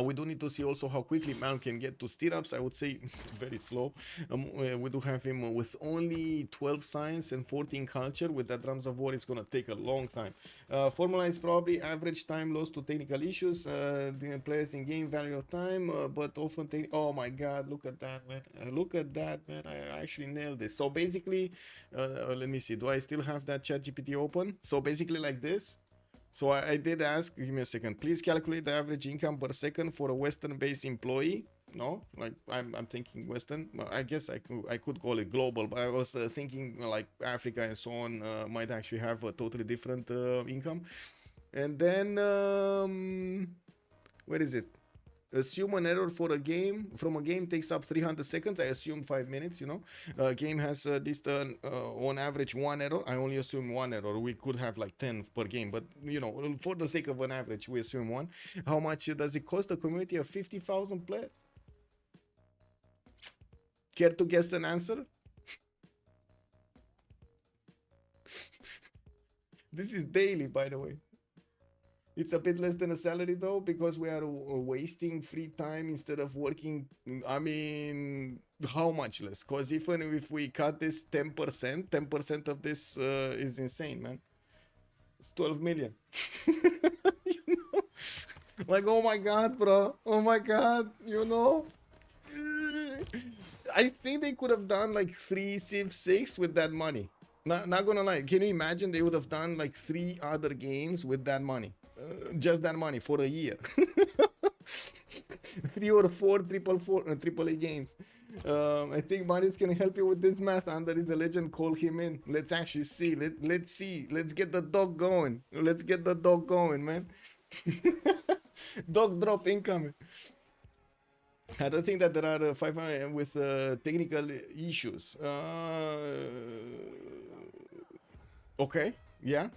We do need to see also how quickly man can get to stirrups. I would say very slow. We do have him with only 12 science and 14 culture. With that drums of war, it's gonna take a long time. Formula is probably average time lost to technical issues. The players in game value of time, but often take. Oh my God! Look at that, man! Look at that, man! I actually nailed this. So basically, let me see. Do I still have that ChatGPT open? So basically, like this. So I did ask, give me a second, please calculate the average income per second for a Western-based employee. No, like I'm thinking Western. I guess I could call it global, but I was thinking like Africa and so on might actually have a totally different income. And then, where is it? Assume an error for a game from a game takes up 300 seconds. I assume 5 minutes, you know. Game has this on average 1 error. I only assume 1 error. We could have like 10 per game, but you know, for the sake of an average, we assume 1. How much does it cost a community of 50,000 players? Care to guess an answer? This is daily, by the way. It's a bit less than a salary though, because we are wasting free time instead of working. I mean, how much less? Because even if we cut this 10% of this is insane, man. It's 12 million. You know? Like, oh my God, bro. Oh my God, you know? I think they could have done like 3 Civ6 with that money. Not gonna lie. Can you imagine they would have done like 3 other games with that money? Just that money for a year. 3 or 4 AAA games. I think Marius can help you with this math. Under is a legend. Call him in. Let's actually see. Let's see. Let's get the dog going. Let's get the dog going, man. Dog drop incoming. I don't think that there are 500 with technical issues. Okay. Yeah.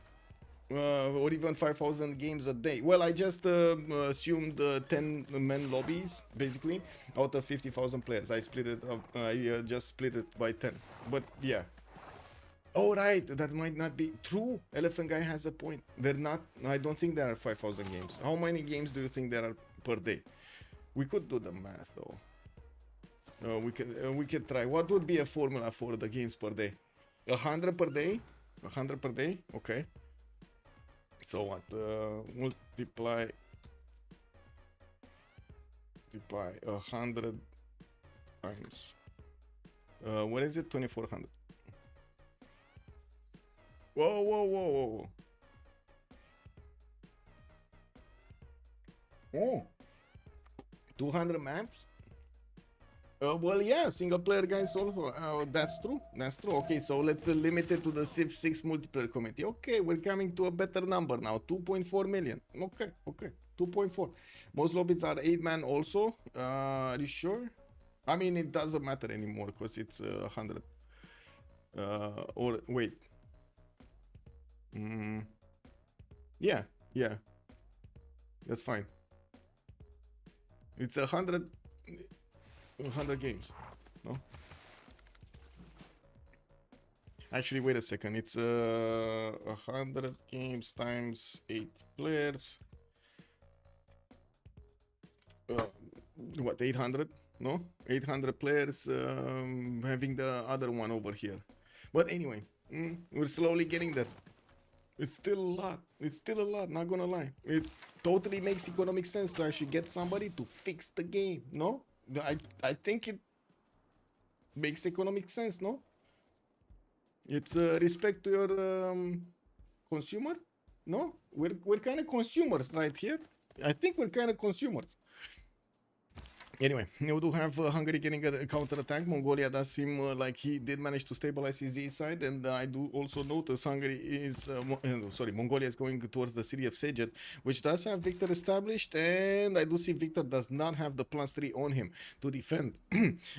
Or even 5,000 games a day. Well, I just assumed 10 men lobbies basically out of 50,000 players. I split it up. I just split it by 10. But yeah. Oh right, that might not be true. Elephant guy has a point. They're not. I don't think there are 5,000 games. How many games do you think there are per day? We could do the math though. We could try. What would be a formula for the games per day? 100 per day. 100 per day. Okay. So what? Multiply 100 times. What is it? 2,400. Whoa. Oh. 200 maps? Well, yeah, single player guys also. That's true. Okay, so let's limit it to the Civ6 multiplayer community. Okay, we're coming to a better number now. 2.4 million. Okay. 2.4. Most lobbies are 8-man also. Are you sure? I mean, it doesn't matter anymore because it's 100. Or wait. Yeah. That's fine. It's 100 games, no? Actually, wait a second. It's 100 games times 8 players. What, 800? No? 800 players having the other one over here. But anyway, we're slowly getting there. It's still a lot, not gonna lie. It totally makes economic sense to actually get somebody to fix the game, no? I think it makes economic sense, no? It's respect to your consumer, no? We're kind of consumers right here. I think we're kind of consumers. Anyway, we do have Hungary getting a counter-attack. Mongolia does seem like he did manage to stabilize his east side, and I do also notice Hungary is, Mongolia is going towards the city of Szeged, which does have Victor established, and I do see Victor does not have the +3 on him to defend.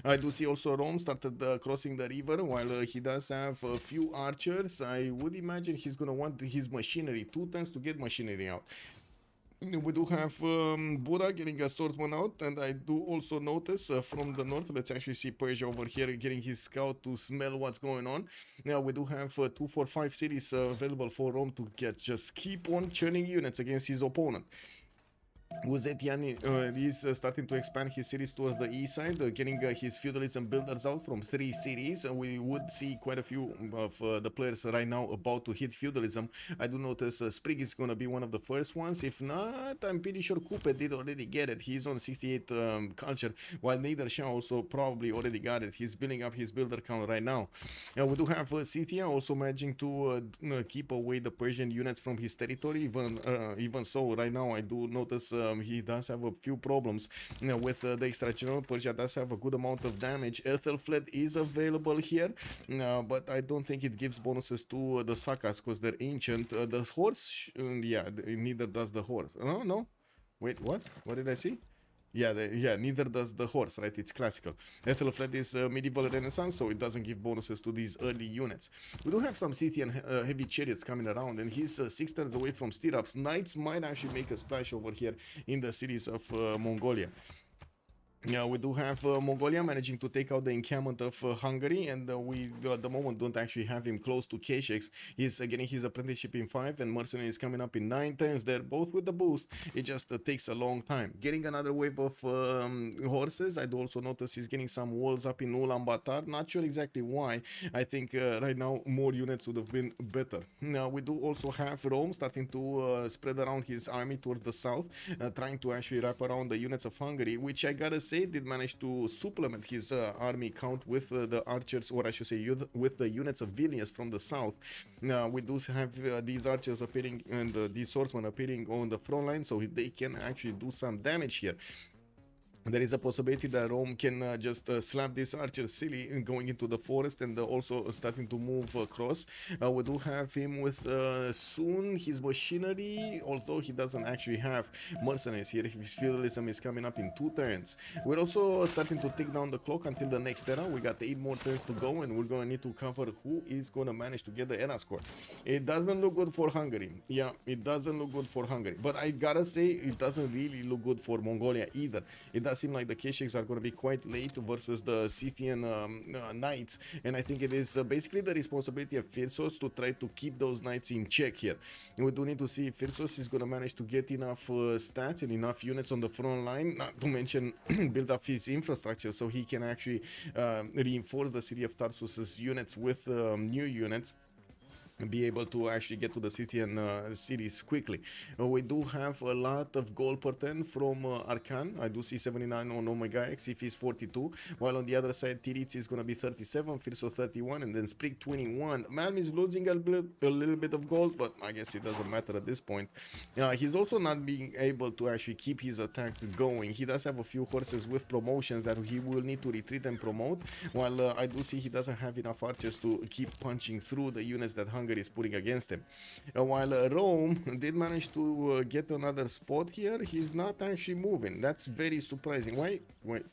I do see also Rome started crossing the river, while he does have a few archers. I would imagine he's going to want his machinery, 2 turns to get machinery out. We do have Buddha getting a swordsman out, and I do also notice from the north, let's actually see Persia over here getting his scout to smell what's going on. Now we do have 2, 4, 5 cities available for Rome to just keep on churning units against his opponent. Uzetian is starting to expand his cities towards the east side, getting his feudalism builders out from 3 cities. We would see quite a few of the players right now about to hit feudalism. I do notice Sprig is going to be one of the first ones. If not, I'm pretty sure Coupe did already get it. He's on 68 culture, while Niedershaw also probably already got it. He's building up his builder count right now. We do have Scythia also managing to keep away the Persian units from his territory. Even so, right now I do notice he does have a few problems with the extra general. Persia does have a good amount of damage. Ethelfled is available here, but I don't think it gives bonuses to the Sakas because they're ancient. The horse, yeah, neither does the horse. No, wait, what? What did I see? Yeah, neither does the horse, right? It's classical. Ethelfled is medieval renaissance, so it doesn't give bonuses to these early units. We do have some Scythian heavy chariots coming around, and he's 6 turns away from stirrups. Knights might actually make a splash over here in the cities of Mongolia. Yeah, we do have Mongolia managing to take out the encampment of Hungary, and we at the moment don't actually have him close to Keshex. He's getting his apprenticeship in 5, and Mercenary is coming up in 9 turns. They're both with the boost. It just takes a long time. Getting another wave of horses. I do also notice he's getting some walls up in Ulaanbaatar. Not sure exactly why. I think right now more units would have been better. Now we do also have Rome starting to spread around his army towards the south, trying to actually wrap around the units of Hungary, which I gotta say did manage to supplement his army count with the archers, or I should say with the units of Vilnius from the south. We do have these archers appearing and these swordsmen appearing on the front line, so they can actually do some damage here. There is a possibility that Rome can just slap this archer silly going into the forest and also starting to move across. We do have him with soon his machinery, although he doesn't actually have mercenaries here. His feudalism is coming up in 2 turns. We're also starting to tick down the clock until the next era. We got 8 more turns to go, and we're going to need to cover who is going to manage to get the era score. It doesn't look good for Hungary. Yeah, it doesn't look good for Hungary. But I gotta say, it doesn't really look good for Mongolia either. It does seem like the Kesheks are going to be quite late versus the Scythian knights, and I think it is basically the responsibility of Firsos to try to keep those knights in check here. And we do need to see if Firsos is going to manage to get enough stats and enough units on the front line, not to mention build up his infrastructure so he can actually reinforce the city of Tarsus's units with new units, be able to actually get to the Scythian cities quickly. We do have a lot of gold per turn from Arcan. I do see 79 on Omega X if he's 42, while on the other side Tirits is going to be 37, Firso 31, and then Sprig 21. Malm is losing a little bit of gold, but I guess it doesn't matter at this point. He's also not being able to actually keep his attack going. He does have a few horses with promotions that he will need to retreat and promote, while I do see he doesn't have enough archers to keep punching through the units that Hungary is putting against him. While Rome did manage to get another spot here, he's not actually moving. That's very surprising. Wait, what?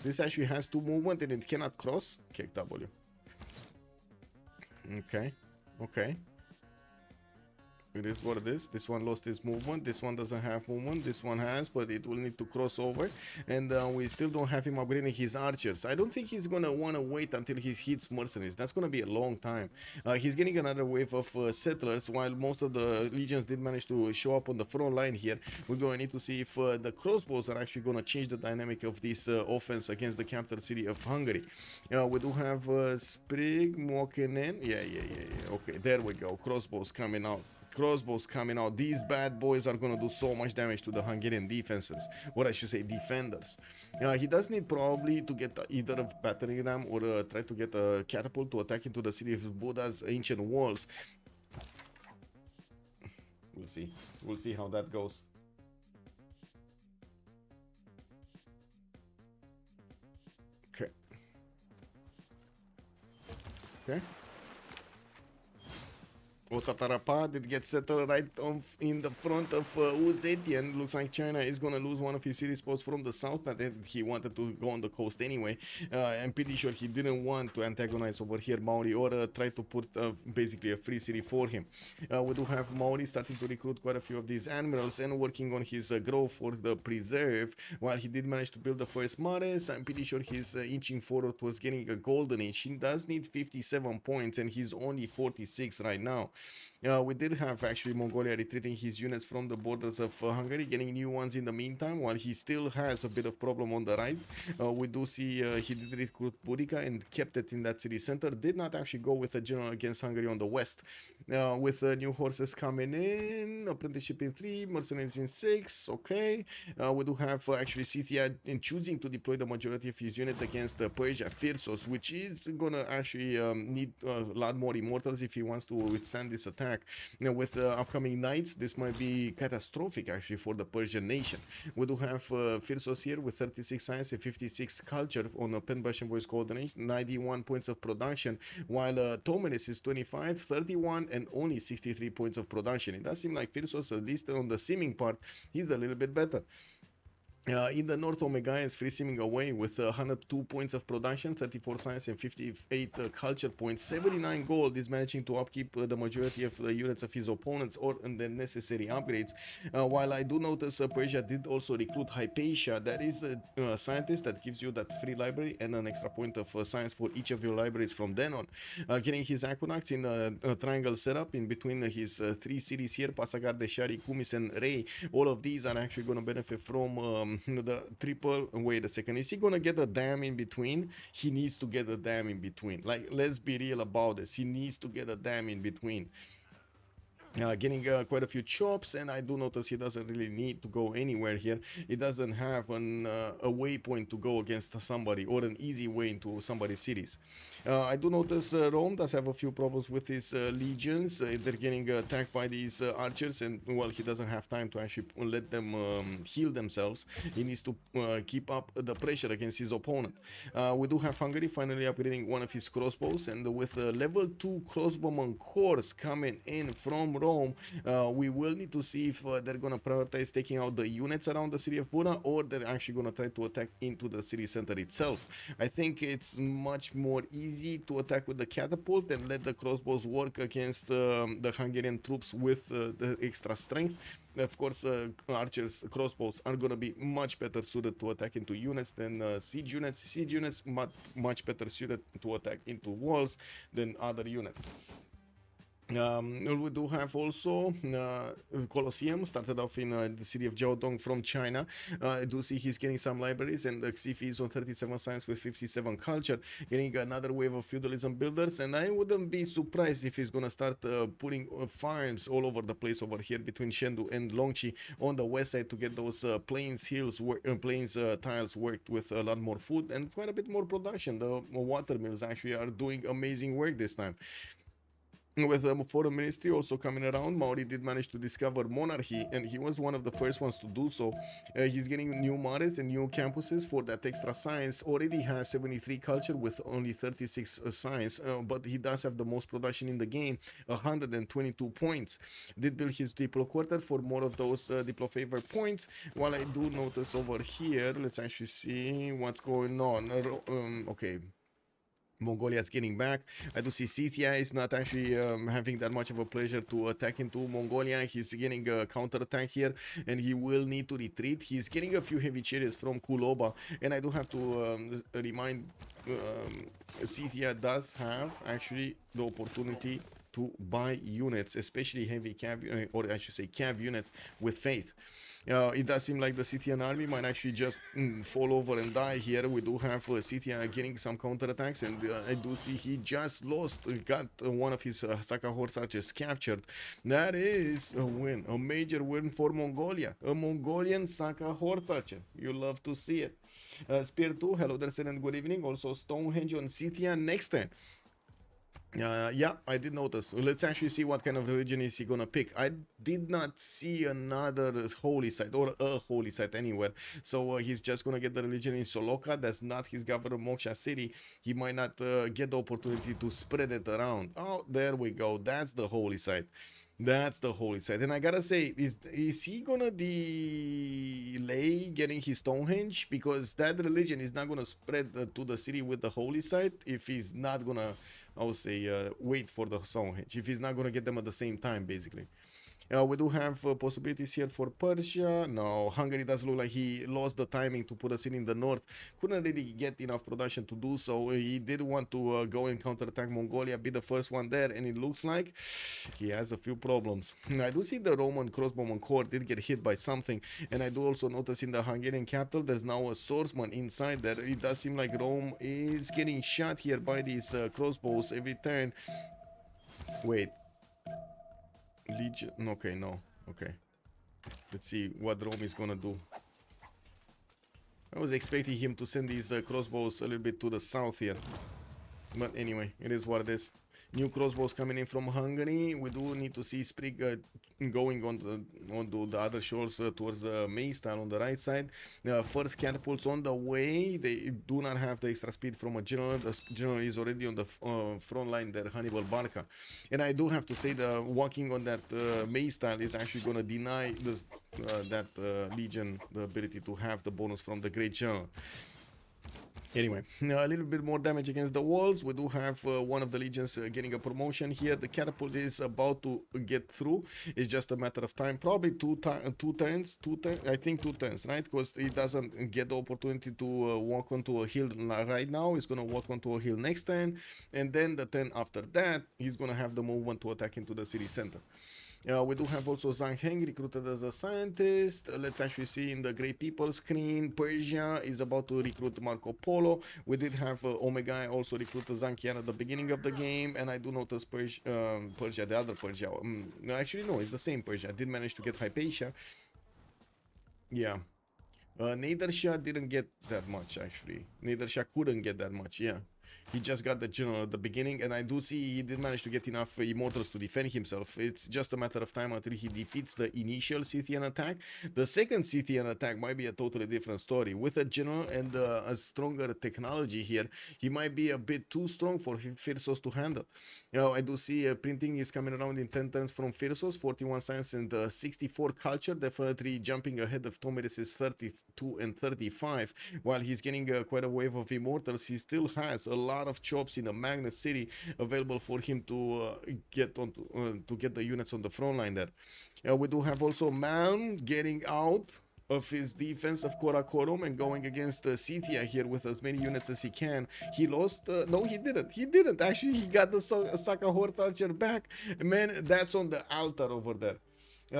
This actually has 2 movement and it cannot cross? Kick W. Okay. It is what it is. This one lost its movement. This one doesn't have movement. This one has, but it will need to cross over. And we still don't have him upgrading his archers. I don't think he's going to want to wait until he hits mercenaries. That's going to be a long time. He's getting another wave of settlers, while most of the legions did manage to show up on the front line here. We're going to need to see if the crossbows are actually going to change the dynamic of this offense against the capital city of Hungary. We do have Sprig, Mokenen. Yeah. Okay, there we go. Crossbows coming out. These bad boys are gonna do so much damage to the Hungarian defenses, or I should say defenders. He does need probably to get either a battering ram or try to get a catapult to attack into the city of Buddha's ancient walls. We'll see how that goes. Okay. Otatarapa did get settled right in the front of Uzetian. Looks like China is gonna lose one of his series posts from the south, but he wanted to go on the coast anyway. I'm pretty sure he didn't want to antagonize over here Maori or try to put basically a free city for him. We do have Maori starting to recruit quite a few of these admirals and working on his growth for the preserve. While he did manage to build the first Mares, I'm pretty sure he's inching forward towards getting a golden age. He does need 57 points and he's only 46 right now. We did have actually Mongolia retreating his units from the borders of Hungary, getting new ones in the meantime, while he still has a bit of problem on the right. We do see he did recruit Burica and kept it in that city center, did not actually go with a general against Hungary on the west. With new horses coming in, apprenticeship in 3, mercenaries in 6, okay. We do have actually Scythia in choosing to deploy the majority of his units against Persia, Firsos, which is gonna actually need a lot more immortals if he wants to withstand this attack. With upcoming knights, this might be catastrophic actually for the Persian nation. We do have Firsos here with 36 science and 56 culture on a Penbash and Voice Golden Age, 91 points of production, while Tomenes is 25, 31 and only 63 points of production. It does seem like Firsos, at least on the simming part, he's a little bit better. In the north, Omega is free simming away with 102 points of production, 34 science and 58 culture points. 79 gold is managing to upkeep the majority of the units of his opponents or the necessary upgrades. While I do notice Persia did also recruit Hypatia. That is a scientist that gives you that free library and an extra point of science for each of your libraries from then on. Getting his aqueducts in a triangle setup in between his 3 cities here, Pasagarde, Shari, Kumis and Rey. All of these are actually going to benefit from the triple. Wait a second, is he gonna get a dam in between? He needs to get a dam in between. Like, let's be real about this, he needs to get a dam in between. Getting quite a few chops, and I do notice he doesn't really need to go anywhere here. He doesn't have a waypoint to go against somebody or an easy way into somebody's cities. I do notice Rome does have a few problems with his legions. They're getting attacked by these archers, and well, he doesn't have time to actually let them heal themselves. He needs to keep up the pressure against his opponent. We do have Hungary finally upgrading one of his crossbows, and with level 2 crossbowman cores coming in from Rome, we will need to see if they're gonna prioritize taking out the units around the city of Buna, or they're actually gonna try to attack into the city center itself. I think it's much more easy to attack with the catapult and let the crossbows work against the Hungarian troops with the extra strength. Of course, archers, crossbows are gonna be much better suited to attack into units than siege units. Siege units much better suited to attack into walls than other units. We do have also Colosseum started off in the city of Jiaodong from China. I do see he's getting some libraries, and the Xifi is on 37 science with 57 culture, getting another wave of feudalism builders, and I wouldn't be surprised if he's gonna start putting farms all over the place over here between Chengdu and Longqi on the west side to get those plains tiles worked with a lot more food and quite a bit more production. The water mills actually are doing amazing work this time. With the foreign ministry also coming around, Maori did manage to discover monarchy, and he was one of the first ones to do so. He's getting new mares and new campuses for that extra science. Already has 73 culture with only 36 science, but he does have the most production in the game, 122 points. Did build his Diplo quarter for more of those Diplo favor points. While I do notice over here, let's actually see what's going on. Okay. Mongolia is getting back. I do see Scythia is not actually having that much of a pleasure to attack into Mongolia. He's getting a counter attack here, and he will need to retreat. He's getting a few heavy chariots from Kuloba, and I do have to remind Scythia does have actually the opportunity to buy units, especially heavy cav, or I should say cav units with faith. It does seem like the Scythian army might actually just fall over and die here. We do have Scythia getting some counterattacks, and I do see he just got one of his Saka horse archers captured. That is a win, a major win for Mongolia. A Mongolian Saka horse archer. You love to see it. Spear 2, hello there, sir, and good evening. Also Stonehenge on Scythia next turn. Yeah, I did notice. Let's actually see what kind of religion is he gonna pick. I did not see another holy site or a holy site anywhere. So he's just gonna get the religion in Soloka. That's not his governor Moksha city. He might not get the opportunity to spread it around. Oh, there we go. That's the holy site. That's the holy site. And I gotta say, is he gonna delay getting his Stonehenge? Because that religion is not gonna spread to the city with the holy site if he's not gonna, I would say, wait for the Stonehenge. If he's not gonna get them at the same time, basically. We do have possibilities here for Persia. No, Hungary does look like he lost the timing to put a city in the north. Couldn't really get enough production to do so. He did want to go and counterattack Mongolia, be the first one there, and it looks like he has a few problems. I do see the Roman crossbowman corps did get hit by something, and I do also notice in the Hungarian capital there's now a swordsman inside there. It does seem like Rome is getting shot here by these crossbows every turn. Wait. Legion. Okay, no. Okay. Let's see what Rome is gonna do. I was expecting him to send these crossbows a little bit to the south here. But anyway, it is what it is. New crossbows coming in from Hungary. We do need to see Sprig going onto the other shores towards the Maze tile on the right side. First catapults on the way. They do not have the extra speed from a general. The general is already on the front line there, Hannibal Barca. And I do have to say the walking on that Maze tile is actually going to deny this, that Legion the ability to have the bonus from the Great General. Anyway, a little bit more damage against the walls. We do have one of the legions getting a promotion here. The catapult is about to get through. It's just a matter of time. Probably two turns, I think 2 turns, right? Because he doesn't get the opportunity to walk onto a hill right now. He's going to walk onto a hill next turn. And then the turn after that, he's going to have the movement to attack into the city center. We do have also Zhang Heng recruited as a scientist. Let's actually see in the Great People screen, Persia is about to recruit Marco Polo. We did have Omega also recruit Zhang Qian at the beginning of the game, and I do notice Persia, the other Persia. No, actually, no, it's the same Persia. I did manage to get Hypatia. Yeah. Nadersha didn't get that much, actually. Nadersha couldn't get that much, yeah. He just got the general at the beginning, and I do see he did manage to get enough immortals to defend himself. It's just a matter of time until he defeats the initial Scythian attack. The second Scythian attack might be a totally different story. With a general and a stronger technology here, he might be a bit too strong for Freritos to handle. I do see printing is coming around in 10 turns from Freritos, 41 science and 64 culture, definitely jumping ahead of Tomeres' 32 and 35. While he's getting quite a wave of immortals, he still has a lot of chops in the Magnet City available for him to get the units on the front line there. We do have also Malm getting out of his defense of Karakorum and going against Scythia here with as many units as he can. He lost, no he didn't, actually he got the Saka Hort Archer back. Man, that's on the altar over there.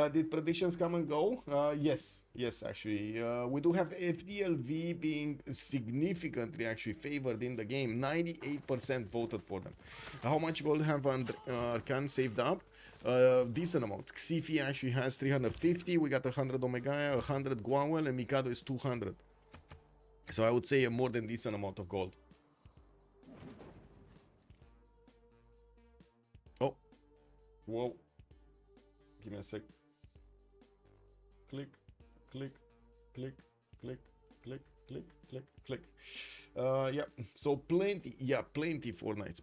Did predictions come and go? Yes, actually. We do have FDLV being significantly actually favored in the game. 98% voted for them. How much gold have Arcanes saved up? Decent amount. Xifi actually has 350. We got 100 Omega, 100 Guawel, and Mikado is 200. So I would say a more than decent amount of gold. Oh. Whoa. Give me a sec. Click, click, click, click, click, click, click, click. Yeah, so plenty for knights,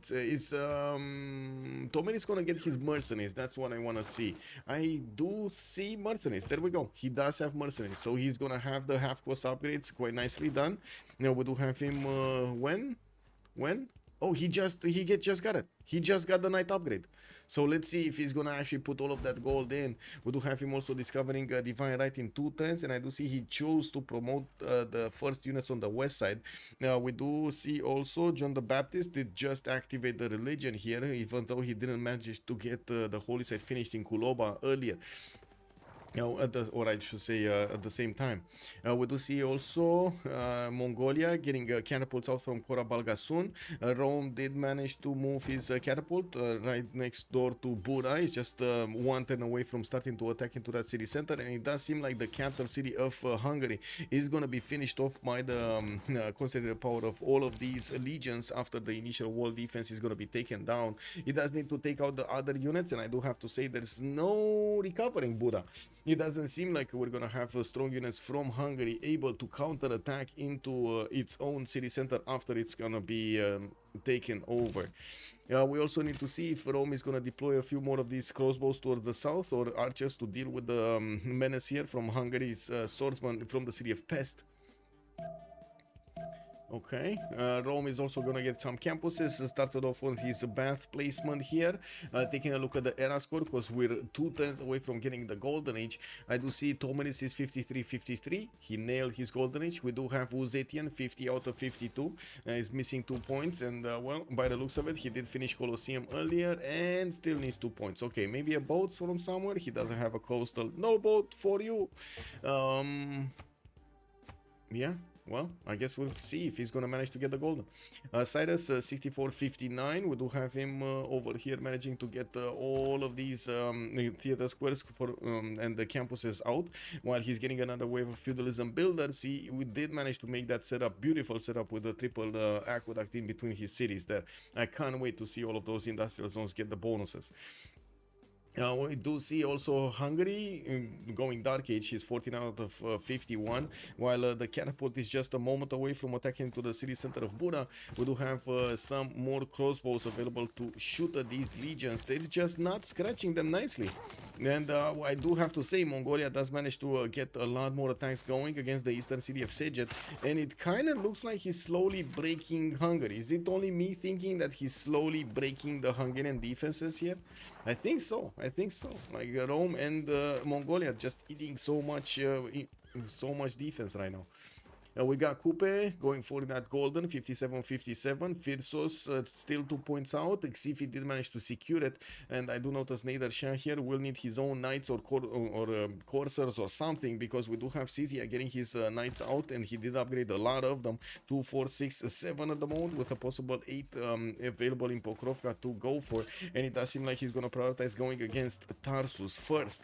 is Tomer is gonna get his mercenaries. That's what I want to see. I do see mercenaries. There we go. He does have mercenaries, so he's gonna have the half cost upgrades quite nicely done. Now we do have him when oh, he just got it. He just got the knight upgrade. So let's see if he's gonna actually put all of that gold in. We do have him also discovering Divine Right in 2 turns, and I do see he chose to promote the first units on the west side. Now we do see also John the Baptist did just activate the religion here, even though he didn't manage to get the holy site finished in Kuloba earlier. No, or I should say at the same time. We do see also Mongolia getting catapults out from Kora Balgasun. Rome did manage to move his catapult right next door to Buda. It's just 1 turn away from starting to attack into that city center, and it does seem like the capital city of Hungary is going to be finished off by the concentrated power of all of these legions after the initial wall defense is going to be taken down. It does need to take out the other units, and I do have to say there's no recovering Buda. It doesn't seem like we're gonna have strong units from Hungary able to counterattack into its own city center after it's gonna be taken over. We also need to see if Rome is gonna deploy a few more of these crossbows towards the south or archers to deal with the menace here from Hungary's swordsman from the city of Pest. Okay, Rome is also gonna get some campuses. Started off with his bath placement here, taking a look at the era score because we're 2 turns away from getting the golden age. I do see Tomanis is 53-53. He nailed his golden age. We do have Uzetian 50 out of 52. He's missing 2 points, and well, by the looks of it, he did finish Colosseum earlier and still needs 2 points. Okay, maybe a boat from somewhere. He doesn't have a coastal. No boat for you. Yeah. Well, I guess we'll see if he's gonna manage to get the golden. Cyrus 64-59. We do have him over here managing to get all of these theater squares for and the campuses out, while he's getting another wave of feudalism builders. We did manage to make that setup, beautiful setup with the triple aqueduct in between his cities there. I can't wait to see all of those industrial zones get the bonuses. We do see also Hungary going Dark Age. He's 14 out of 51, while the catapult is just a moment away from attacking to the city center of Buda. We do have some more crossbows available to shoot at these legions. They're just not scratching them nicely. And I do have to say, Mongolia does manage to get a lot more attacks going against the eastern city of Szeged, and it kind of looks like he's slowly breaking Hungary. Is it only me thinking that he's slowly breaking the Hungarian defenses here? I think so. I think so. Like Rome and Mongolia just eating so much defense right now. We got Kupe going for that golden 57-57. Firsos still 2 points out. Xifi did manage to secure it, and I do notice Nader Shah here will need his own knights or coursers or something, because we do have Scythia getting his knights out, and he did upgrade a lot of them. 2, 4, 6, 7 at the moment, with a possible 8 available in Pokrovka to go for, and it does seem like he's gonna prioritize going against Tarsus first.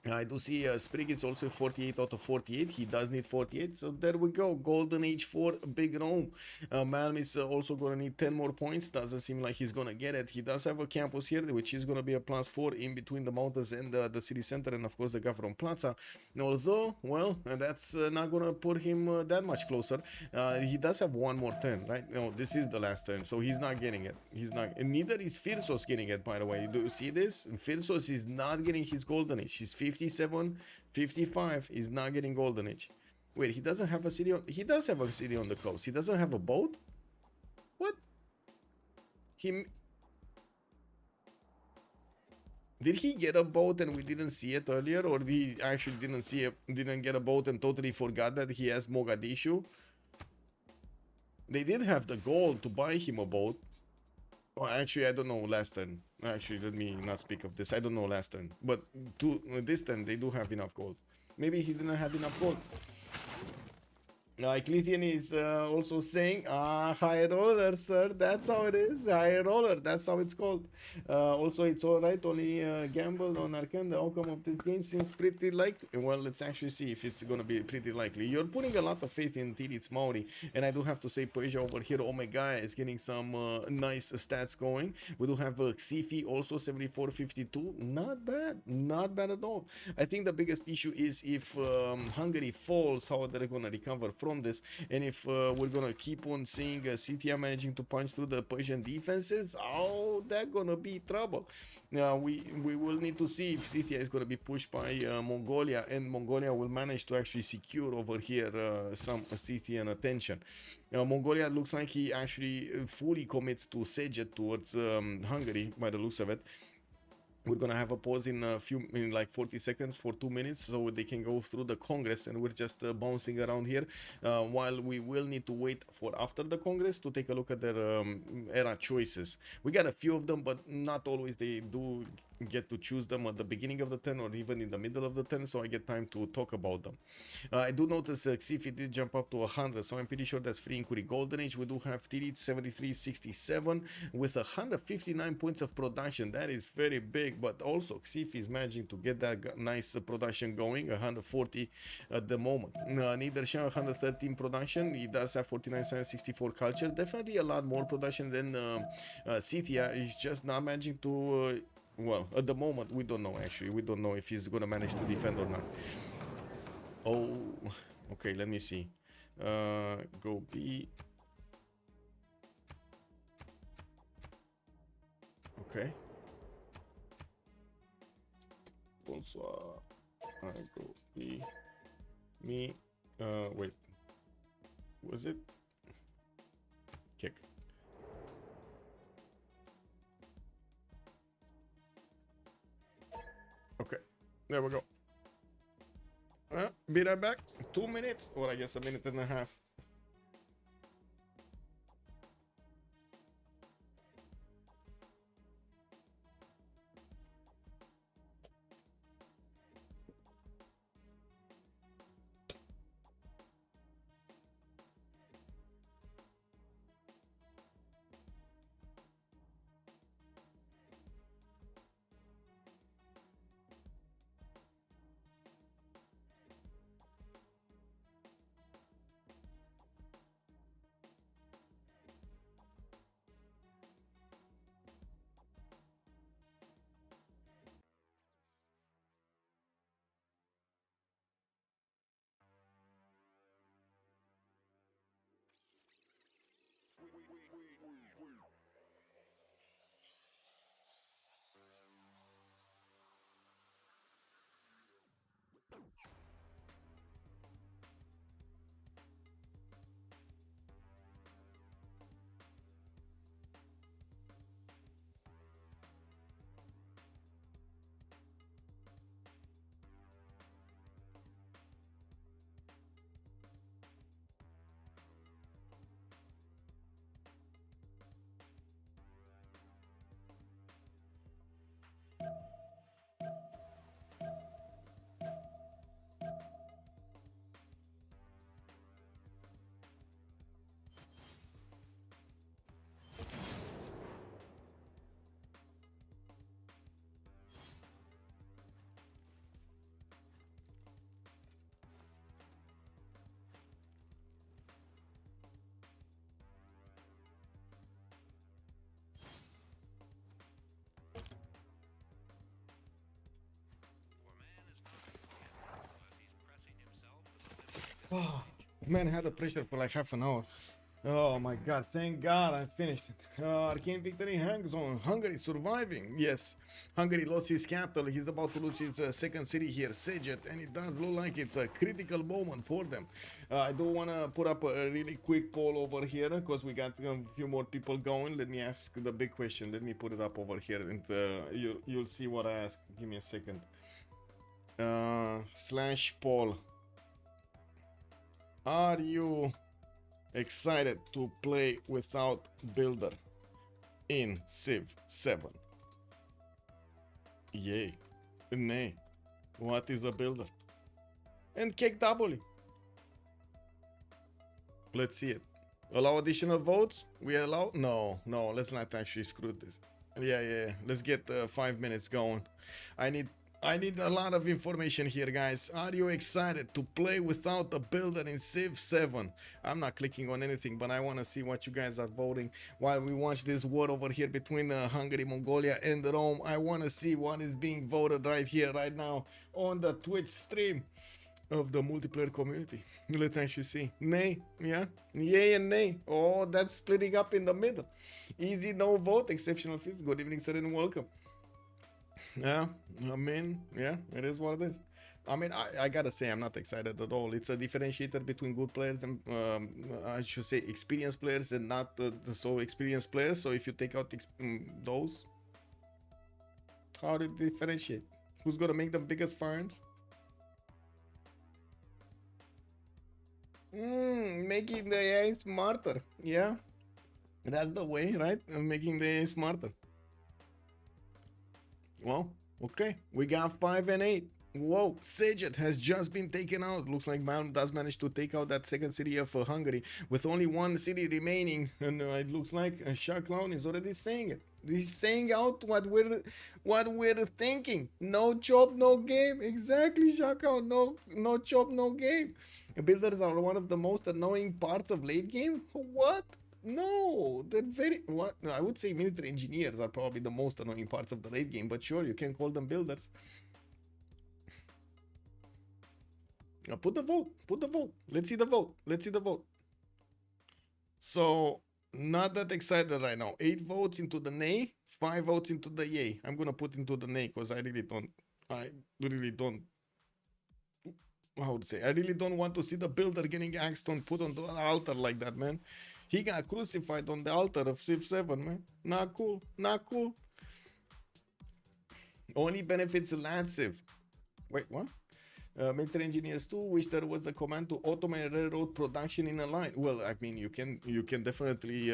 I do see Sprig is also 48 out of 48. He does need 48, so there we go. Golden age for Big Rome. Malm is also going to need 10 more points. Doesn't seem like he's going to get it. He does have a campus here, which is going to be a +4 in between the mountains and the city center, and of course the Gavron Plaza. Although, well, that's not going to put him that much closer. He does have 1 more turn, right? No, this is the last turn, so he's not getting it. He's not, and neither is Firsos getting it, by the way. Do you see this? Firsos is not getting his golden age. He's 57, 55 is not getting golden age. Wait, he doesn't have a city on... He does have a city on the coast. He doesn't have a boat? What? Did he get a boat and we didn't see it earlier? Or he actually didn't get a boat and totally forgot that he has Mogadishu? They did have the gold to buy him a boat. Oh, actually, I don't know last turn. Actually, let me not speak of this. I don't know last turn. But this turn, they do have enough gold. Maybe he didn't have enough gold. Clethian is also saying, high roller, sir. That's how it is. High roller. That's how it's called. Also, it's alright. Only gamble on Arcane. The outcome of this game seems pretty likely. Well, let's actually see if it's going to be pretty likely. You're putting a lot of faith in Tidits Maori. And I do have to say, Persia over here, Omega is getting some nice stats going. We do have Xifi also 74-52. Not bad. Not bad at all. I think the biggest issue is if Hungary falls, how they're going to recover from this, and if we're gonna keep on seeing Scythia managing to punch through the Persian defenses, oh, that's gonna be trouble. We will need to see if Scythia is gonna be pushed by Mongolia, and Mongolia will manage to actually secure over here some Scythian attention. Mongolia looks like he actually fully commits to Szeged towards Hungary by the looks of it. We're gonna have a pause in like 40 seconds for 2 minutes, so they can go through the Congress, and we're just bouncing around here while we will need to wait for after the Congress to take a look at their era choices. We got a few of them, but not always they do get to choose them at the beginning of the turn or even in the middle of the turn, so I get time to talk about them. I do notice CivFR did jump up to 100, so I'm pretty sure that's free inquiry golden age. We do have Tirit 7367 with 159 points of production. That is very big, but also CivFR is managing to get that nice production going, 140 at the moment. Neither Shah 113 production, he does have 49,64 culture, definitely a lot more production than Cithia. Is just not managing to well, at the moment we don't know. Actually, we don't know if he's gonna manage to defend or not. Oh, okay, let me see. Go B. Okay. Bonsoir. I go B. Me. Wait. Was it? Kick. Okay, there we go. Be right back. 2 minutes, or I guess a minute and a half. Oh, man, I had the pressure for like half an hour. Oh my god, thank god I finished it. Arcane victory hangs on. Hungary surviving. Yes, Hungary lost his capital. He's about to lose his second city here, Sejet, and it does look like it's a critical moment for them. I do want to put up a really quick poll over here because we got a few more people going. Let me ask the big question. Let me put it up over here and you'll see what I ask. Give me a second. Slash poll. Are you excited to play without builder in Civ 7? Yay. Nay. What is a builder? And kick W. Let's see it. Allow additional votes? We allow? No, let's not actually screw this. Yeah. Let's get 5 minutes going. I need a lot of information here, guys. Are you excited to play without a builder in Civ 7? I'm not clicking on anything, but I want to see what you guys are voting while we watch this war over here between Hungary, Mongolia, and Rome. I want to see what is being voted right here, right now, on the Twitch stream of the multiplayer community. Let's actually see. Nay, yeah, yay and nay. Oh, that's splitting up in the middle. Easy, no vote, exceptional fifth. Good evening, sir, and welcome. Yeah, I mean, yeah, it is what it is. I mean, I gotta say, I'm not excited at all. It's a differentiator between good players and, I should say, experienced players and not the so experienced players. So if you take out those, how do you differentiate? Who's gonna make the biggest farms? Making the AI smarter. Yeah, that's the way, right? Making the AI smarter. Well, okay, we got 5 and 8. Whoa, Sejet has just been taken out. Looks like Malm does manage to take out that second city of Hungary with only one city remaining. And it looks like Clown is already saying it. He's saying out what we're thinking. No chop, no game. Exactly, Clown. No chop, no game. Builders are one of the most annoying parts of late game. What? No, they're very what I would say military engineers are probably the most annoying parts of the late game, but sure, you can call them builders. Put the vote. Let's see the vote. So not that excited right now. 8 votes into the nay, 5 votes into the yay. I'm gonna put into the nay because I really don't how to say, I really don't want to see the builder getting axed on, put on the altar like that, man. He got crucified on the altar of Civ7, man. Not cool. Only benefits Civ. Wait, what? Military engineers too wish there was a command to automate railroad production in a line. Well, I mean, you can definitely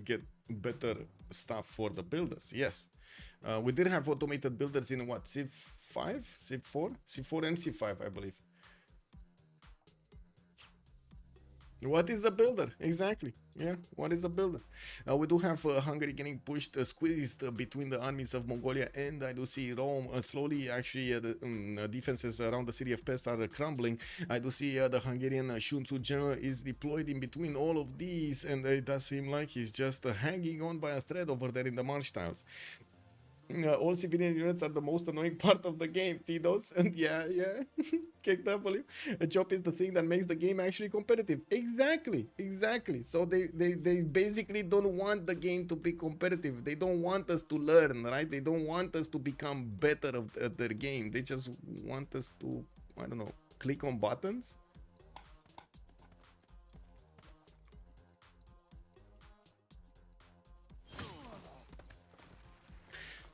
get better stuff for the builders. Yes, we did have automated builders in what, Civ5, Civ4 and Civ5, I believe. What is a builder? Exactly. Yeah, what is a builder? We do have Hungary getting pushed, squeezed between the armies of Mongolia, and I do see Rome slowly, actually, the defenses around the city of Pest are crumbling. I do see the Hungarian Shunsu general is deployed in between all of these, and it does seem like he's just hanging on by a thread over there in the marsh tiles. All civilian units are the most annoying part of the game, Tidos. And yeah. Can't a job is the thing that makes the game actually competitive. Exactly. So they basically don't want the game to be competitive. They don't want us to learn, right? They don't want us to become better at their game. They just want us to, I don't know, click on buttons.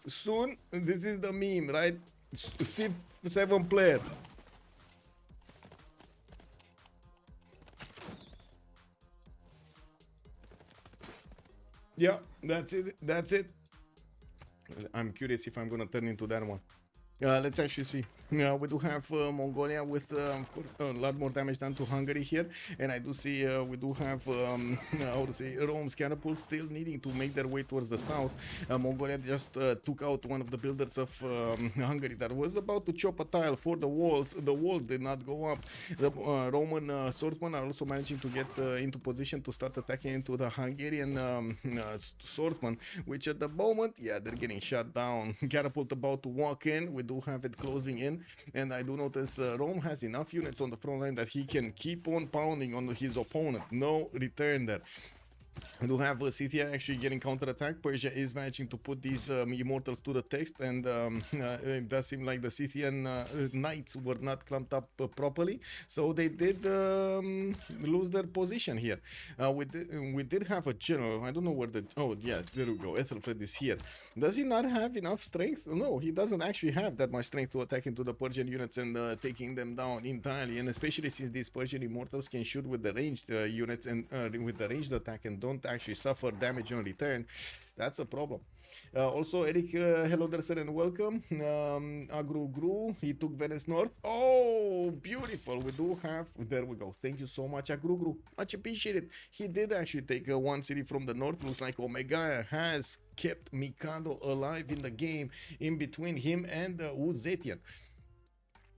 Soon, this is the meme, right? Civ7 player. Yeah, that's it. I'm curious if I'm gonna turn into that one. Let's actually see. We do have Mongolia with, of course, a lot more damage done to Hungary here. And I do see we do have, how to say, Rome's catapults still needing to make their way towards the south. Mongolia just took out one of the builders of Hungary that was about to chop a tile for the walls. The walls did not go up. The Roman swordsmen are also managing to get into position to start attacking into the Hungarian swordsmen, which at the moment, yeah, they're getting shut down. Catapult about to walk in. We do have it closing in, and I do notice Rome has enough units on the front line that he can keep on pounding on his opponent. No return there. We do have Scythia actually getting counterattacked. Persia is managing to put these immortals to the text, and it does seem like the Scythian knights were not clumped up properly, so they did lose their position here. We did have a general. I don't know where the, oh yeah, there we go. Ethelfred is here. Does he not have enough strength? No, he doesn't actually have that much strength to attack into the Persian units and taking them down entirely, and especially since these Persian immortals can shoot with the ranged units and with the ranged attack and don't actually suffer damage on return. That's a problem. Also, Eric, hello there, sir, and welcome. Agru Gru, he took Venice North. Oh, beautiful. We do have, there we go. Thank you so much, Agru Gru. Much appreciated. He did actually take one city from the north. Looks like Omega has kept Mikado alive in the game in between him and Uzetian.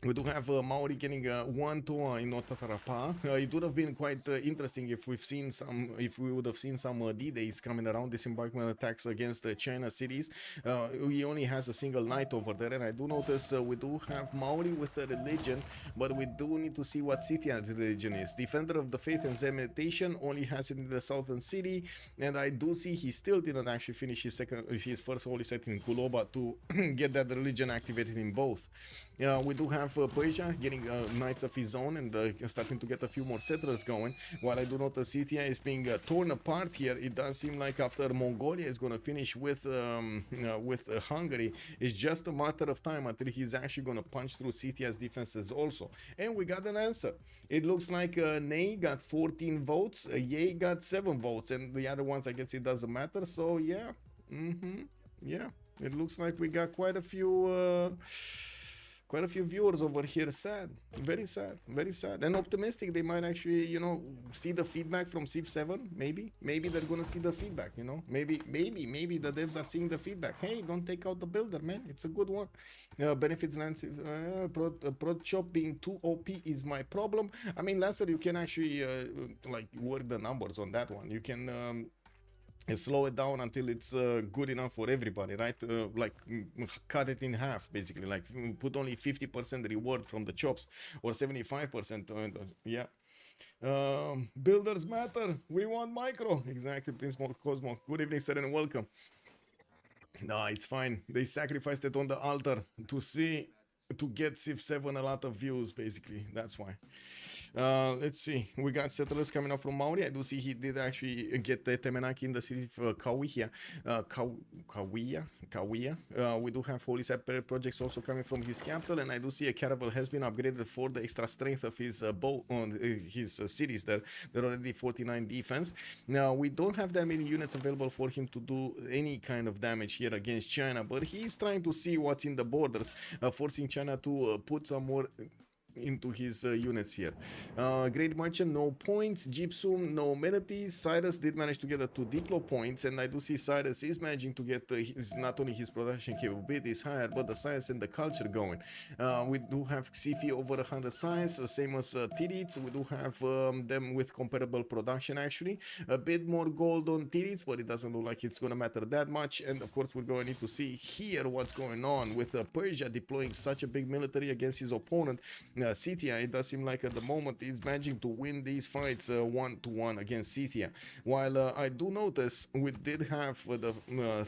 We do have Maori getting 1-2 in Otatarapa. It would have been quite interesting if we would have seen some D-days coming around, disembarkment attacks against China cities. He only has a single knight over there, and I do notice we do have Maori with a religion, but we do need to see what Scythian religion is. Defender of the Faith and Zen meditation only has it in the southern city, and I do see he still didn't actually finish his first holy site in Kuloba to get that religion activated in both. We do have Persia getting knights of his own and starting to get a few more settlers going, while I do notice Scythia is being torn apart here. It does seem like after Mongolia is going to finish with Hungary, it's just a matter of time until he's actually going to punch through Scythia's defenses also. And we got an answer. It looks like Nay got 14 votes, Yay got 7 votes, and the other ones, I guess it doesn't matter. So yeah, yeah. It looks like we got quite a few viewers over here. Sad, very sad, very sad. And optimistic they might actually, you know, see the feedback from Civ7. Maybe they're gonna see the feedback, you know. Maybe the devs are seeing the feedback. Hey, don't take out the builder, man. It's a good one. Benefits Lance, prod shop being too OP is my problem. I mean, Lancer, you can actually like work the numbers on that one. You can slow it down until it's good enough for everybody, right? Like cut it in half, basically. Like put only 50% reward from the chops or 75%. Yeah. Builders matter. We want micro. Exactly. Prince Cosmo. Good evening, sir, and welcome. No, it's fine. They sacrificed it on the altar to get Civ7 a lot of views, basically. That's why. Let's see. We got settlers coming up from Mauri. I do see he did actually get the Temenaki in the city of Kauia. We do have Holy Sapphire projects also coming from his capital, and I do see a caravel has been upgraded for the extra strength of his bow on his cities there. They're already 49 defense. Now, we don't have that many units available for him to do any kind of damage here against China, but he's trying to see what's in the borders, forcing China to put some more into his units here. Great Merchant, no points. Gypsum, no amenities. Cyrus did manage to get the 2 diplo points, and I do see Cyrus is managing to get not only his production capabilities higher, but the science and the culture going. We do have Xifi over 100 science, same as Tirits. We do have them with comparable production, actually. A bit more gold on Tirits, but it doesn't look like it's going to matter that much. And of course, we're going to need to see here what's going on with Persia deploying such a big military against his opponent. Scythia, it does seem like at the moment he's managing to win these fights 1-1 against Scythia. While I do notice we did have the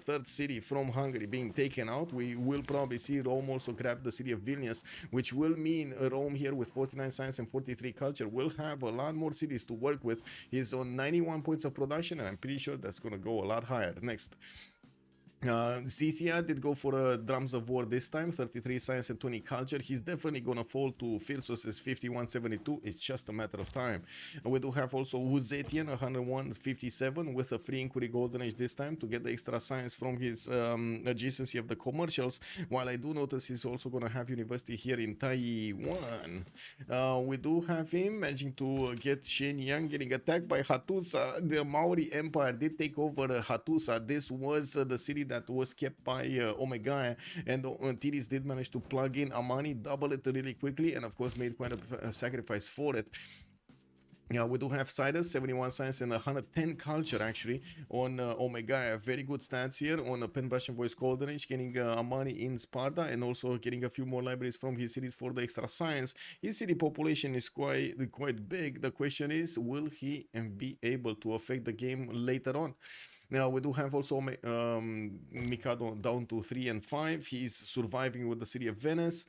third city from Hungary being taken out, we will probably see Rome also grab the city of Vilnius, which will mean Rome here with 49 science and 43 culture will have a lot more cities to work with. He's on 91 points of production, and I'm pretty sure that's going to go a lot higher next. Scythia did go for drums of war this time, 33 science and 20 culture. He's definitely gonna fall to Phyrsos' 5172. It's just a matter of time. We do have also Uzetian 101.57 with a free inquiry golden age this time to get the extra science from his adjacency of the commercials. While I do notice he's also gonna have university here in Taiwan. We do have him managing to get Shenyang getting attacked by Hattusa. The Maori Empire did take over Hattusa. This was the city that was kept by Omega, and Tiris did manage to plug in Amani, double it really quickly, and of course made quite a sacrifice for it. Yeah, we do have Cyrus, 71 science and 110 culture actually on Omega. Very good stats here on a Pen Brush and Voice Golden Age, getting Amani in Sparta and also getting a few more libraries from his cities for the extra science. His city population is quite big. The question is, will he be able to affect the game later on? Now, we do have also Mikado down to 3 and 5. He's surviving with the city of Venice.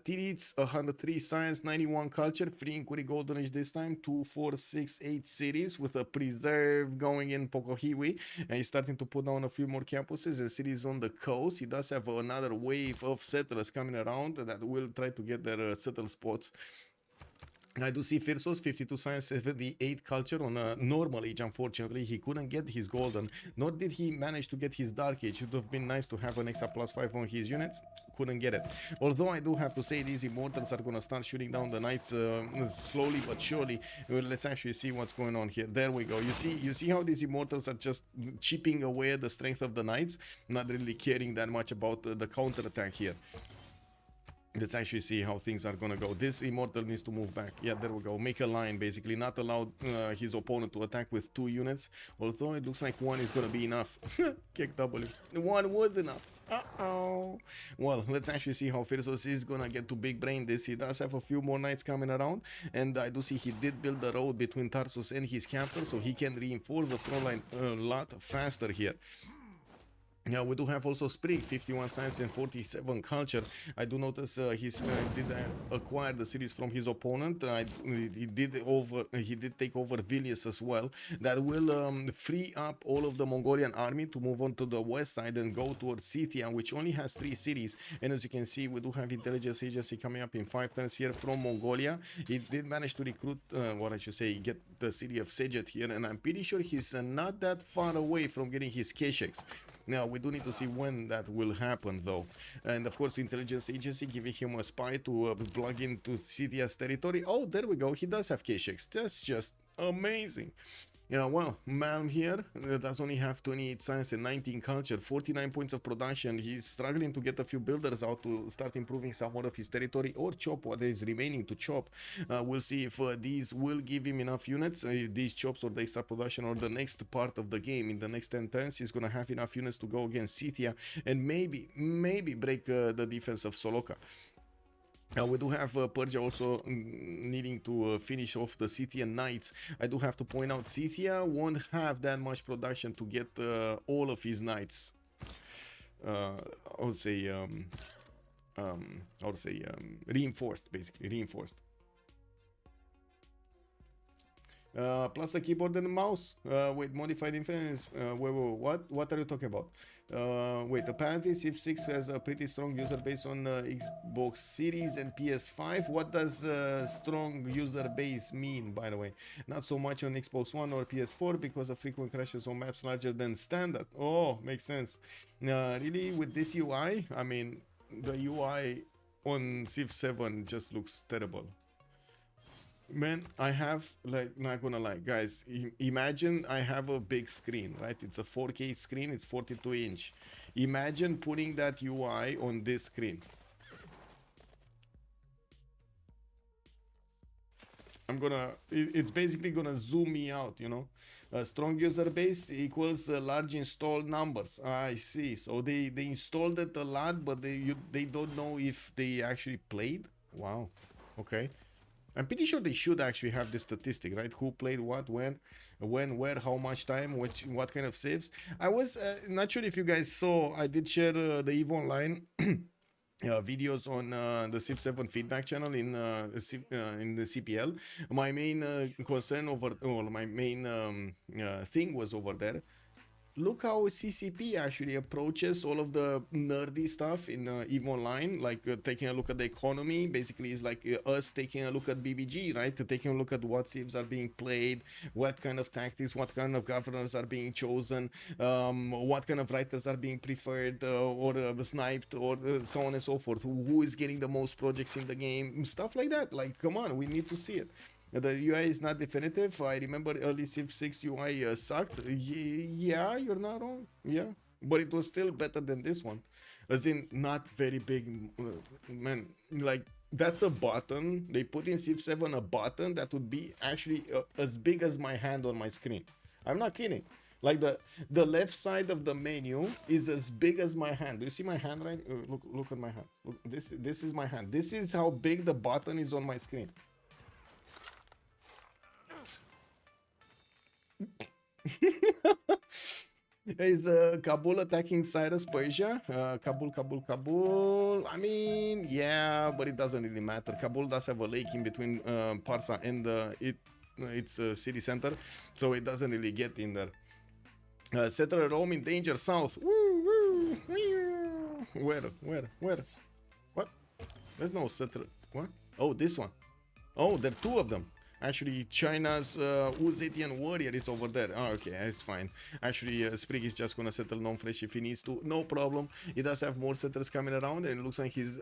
Tirits, 103 science, 91 culture, free inquiry golden age this time, 2, 4, 6, 8 cities with a preserve going in Pokohiwi. And he's starting to put down a few more campuses and cities on the coast. He does have another wave of settlers coming around that will try to get their settled spots. I do see Phyrsos, 52 science, 78 culture on a normal age. Unfortunately, he couldn't get his golden, nor did he manage to get his dark age. It would have been nice to have an extra +5 on his units. Couldn't get it. Although I do have to say these immortals are going to start shooting down the knights slowly but surely. Let's actually see what's going on here. There we go. You see how these immortals are just chipping away at the strength of the knights, not really caring that much about the counter attack here. Let's actually see how things are gonna go. This immortal needs to move back. Yeah, there we go. Make a line, basically. Not allow his opponent to attack with 2 units. Although it looks like 1 is gonna be enough. Kick W. 1 was enough. Uh-oh. Well, let's actually see how Phyrsos is gonna get to big brain this. He does have a few more knights coming around. And I do see he did build the road between Tarsus and his capital, so he can reinforce the front line a lot faster here. Yeah, we do have also Sprig, 51 science and 47 culture. I do notice he did acquire the cities from his opponent. He did take over Vilnius as well. That will free up all of the Mongolian army to move on to the west side and go towards Scythia, which only has 3 cities. And as you can see, we do have intelligence agency coming up in 5 turns here from Mongolia. He did manage to recruit, what I should say, get the city of Sejet here, and I'm pretty sure he's not that far away from getting his Kesheks. Now, we do need to see when that will happen, though. And, of course, the intelligence agency giving him a spy to plug into Cynthia's territory. Oh, there we go. He does have K-Shex. That's just amazing. Yeah, well, Malm here does only have 28 science and 19 culture, 49 points of production. He's struggling to get a few builders out to start improving some more of his territory or chop what is remaining to chop. We'll see if these will give him enough units, these chops or the extra production or the next part of the game. In the next 10 turns, he's going to have enough units to go against Cynthia and maybe break the defense of Soloka. We do have Purge also needing to finish off the Scythian Knights. I do have to point out Scythia won't have that much production to get all of his knights. I would say reinforced, basically reinforced. Plus a keyboard and a mouse with modified interface. What are you talking about? Wait, apparently Civ6 has a pretty strong user base on Xbox Series and PS5. What does strong user base mean, by the way? Not so much on Xbox One or PS4 because of frequent crashes on maps larger than standard. Oh, makes sense. Really, with this UI, I mean, the UI on Civ7 just looks terrible. Man, I have, like, not gonna lie, guys, imagine I have a big screen, right? It's a 4K screen, it's 42-inch. Imagine putting that UI on this screen. It's basically gonna zoom me out, you know? A strong user base equals large installed numbers. I see. So they installed it a lot, but they don't know if they actually played. Wow. Okay. I'm pretty sure they should actually have this statistic, right? Who played what, when, where, how much time, what kind of saves. I was not sure if you guys saw, I did share the EVE Online videos on the Civ7 feedback channel in the CPL. My main concern my main thing was over there. Look how CCP actually approaches all of the nerdy stuff in EVE Online, like taking a look at the economy. Basically, it's like us taking a look at BBG, right? Taking a look at what civs are being played, what kind of tactics, what kind of governors are being chosen, what kind of writers are being preferred or sniped, or so on and so forth. Who is getting the most projects in the game, stuff like that. Like, come on, we need to see it. The UI is not definitive. I remember early Civ6 UI sucked. Yeah, you're not wrong. Yeah, but it was still better than this one. As in, not very big. Man, like, that's a button. They put in Civ7 a button that would be actually as big as my hand on my screen. I'm not kidding. Like, the left side of the menu is as big as my hand. Do you see my hand, right? Look at my hand. Look, this is my hand. This is how big the button is on my screen. Is Kabul attacking Cyrus, Persia? Kabul. I mean, yeah, but it doesn't really matter. Kabul does have a lake in between Parsa and its city center, so it doesn't really get in there. Settler Rome in danger south. Woo, woo. Where? What? There's no settler. What? Oh, this one. Oh, there are two of them. Actually, China's Uzetian warrior is over there. Oh, okay, it's fine. Actually, Sprig is just gonna settle non-fresh if he needs to. No problem. He does have more settlers coming around, and it looks like he's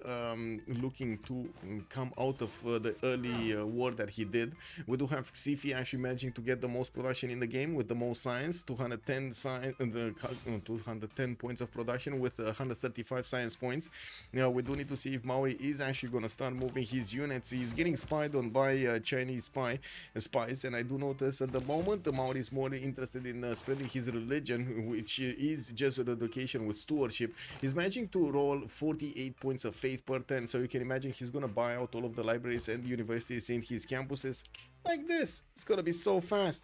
looking to come out of the early war that he did. We do have Xifi actually managing to get the most production in the game with the most science, 210 science, 210 points of production with 135 science points. Now, we do need to see if Maori is actually gonna start moving his units. He's getting spied on by Chinese spies, and I do notice at the moment the Maori is more interested in spreading his religion, which is Jesuit education with stewardship. He's managing to roll 48 points of faith per turn, so you can imagine he's gonna buy out all of the libraries and universities in his campuses like this. It's gonna be so fast.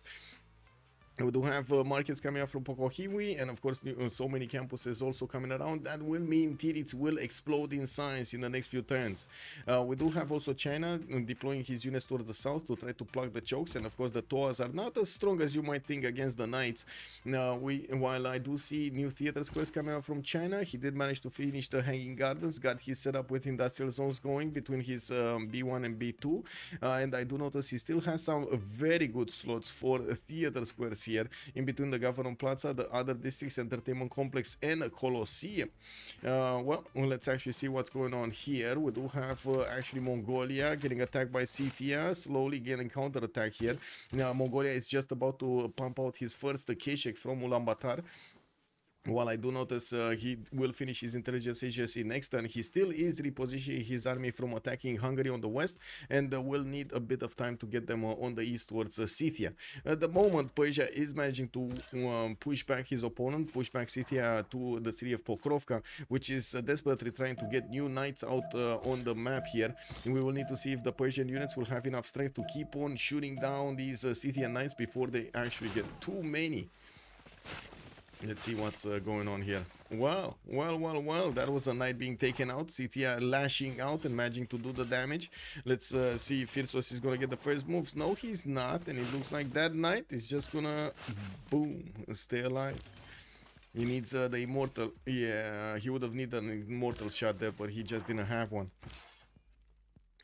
We do have markets coming out from Pokohiwi, and of course so many campuses also coming around. That will mean Tirits will explode in size in the next few turns. We do have also China deploying his units towards the south to try to plug the chokes, and of course the Toas are not as strong as you might think against the Knights. While I do see new theater squares coming out from China, he did manage to finish the Hanging Gardens, got his setup with industrial zones going between his B1 and B2, and I do notice he still has some very good slots for theater squares here in between the Government Plaza, the other districts, entertainment complex, and a Colosseum. Well, let's actually see what's going on here. We do have actually Mongolia getting attacked by Scythia, slowly getting counter attack here. Now Mongolia is just about to pump out his first Keshek from Ulaanbaatar. While I do notice he will finish his intelligence agency next turn, he still is repositioning his army from attacking Hungary on the west, and will need a bit of time to get them on the east towards Scythia. At the moment, Persia is managing to push back his opponent, push back Scythia to the city of Pokrovka, which is desperately trying to get new knights out on the map here. And we will need to see if the Persian units will have enough strength to keep on shooting down these Scythian knights before they actually get too many. Let's see what's going on here. Well, that was a knight being taken out. Scythia lashing out and managing to do the damage. Let's see if Firsos is gonna get the first moves. No, he's not, and it looks like that knight is just gonna boom, stay alive. He needs the immortal. Yeah, he would have needed an immortal shot there, but he just didn't have one.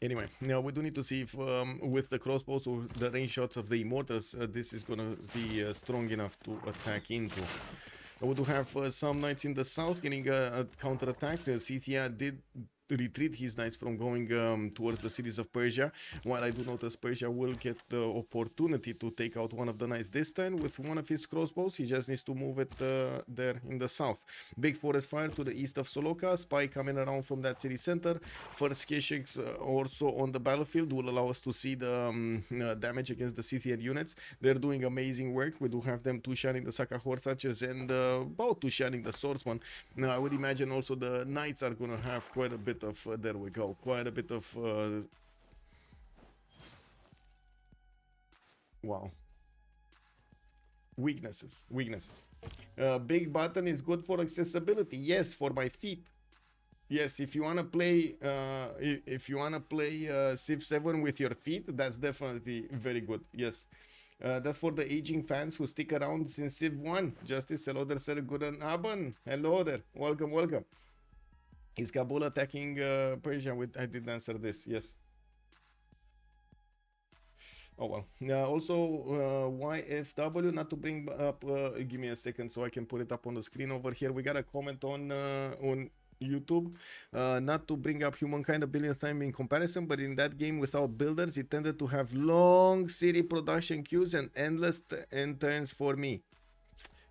Anyway, now we do need to see if with the crossbows or the range shots of the immortals, this is gonna be strong enough to attack into. We do have some knights in the south getting a counter attack. Scythia did retreat his knights from going towards the cities of Persia, while I do notice Persia will get the opportunity to take out one of the knights this turn with one of his crossbows. He just needs to move it there in the south. Big forest fire to the east of Soloka, spy coming around from that city center. First Kesheks also on the battlefield will allow us to see the damage against the Scythian units. They're doing amazing work. We do have them two-shotting the Saka horse archers and about two-shotting the swordsman. Now I would imagine also the knights are gonna have quite a bit of there we go, quite a bit of wow, weaknesses. Big button is good for accessibility. Yes, for my feet. Yes, if you want to play Civ7 with your feet, that's definitely very good. Yes. That's for the aging fans who stick around since Civ1. Justice, hello there, sir. Good Abend. Hello there. Welcome. Is Kabul attacking Persia? I did answer this, yes. Oh well. Also, YFW, not to bring up, give me a second so I can put it up on the screen over here. We got a comment on YouTube, not to bring up Humankind a billionth time in comparison, but in that game without builders, it tended to have long city production queues and endless end turns for me.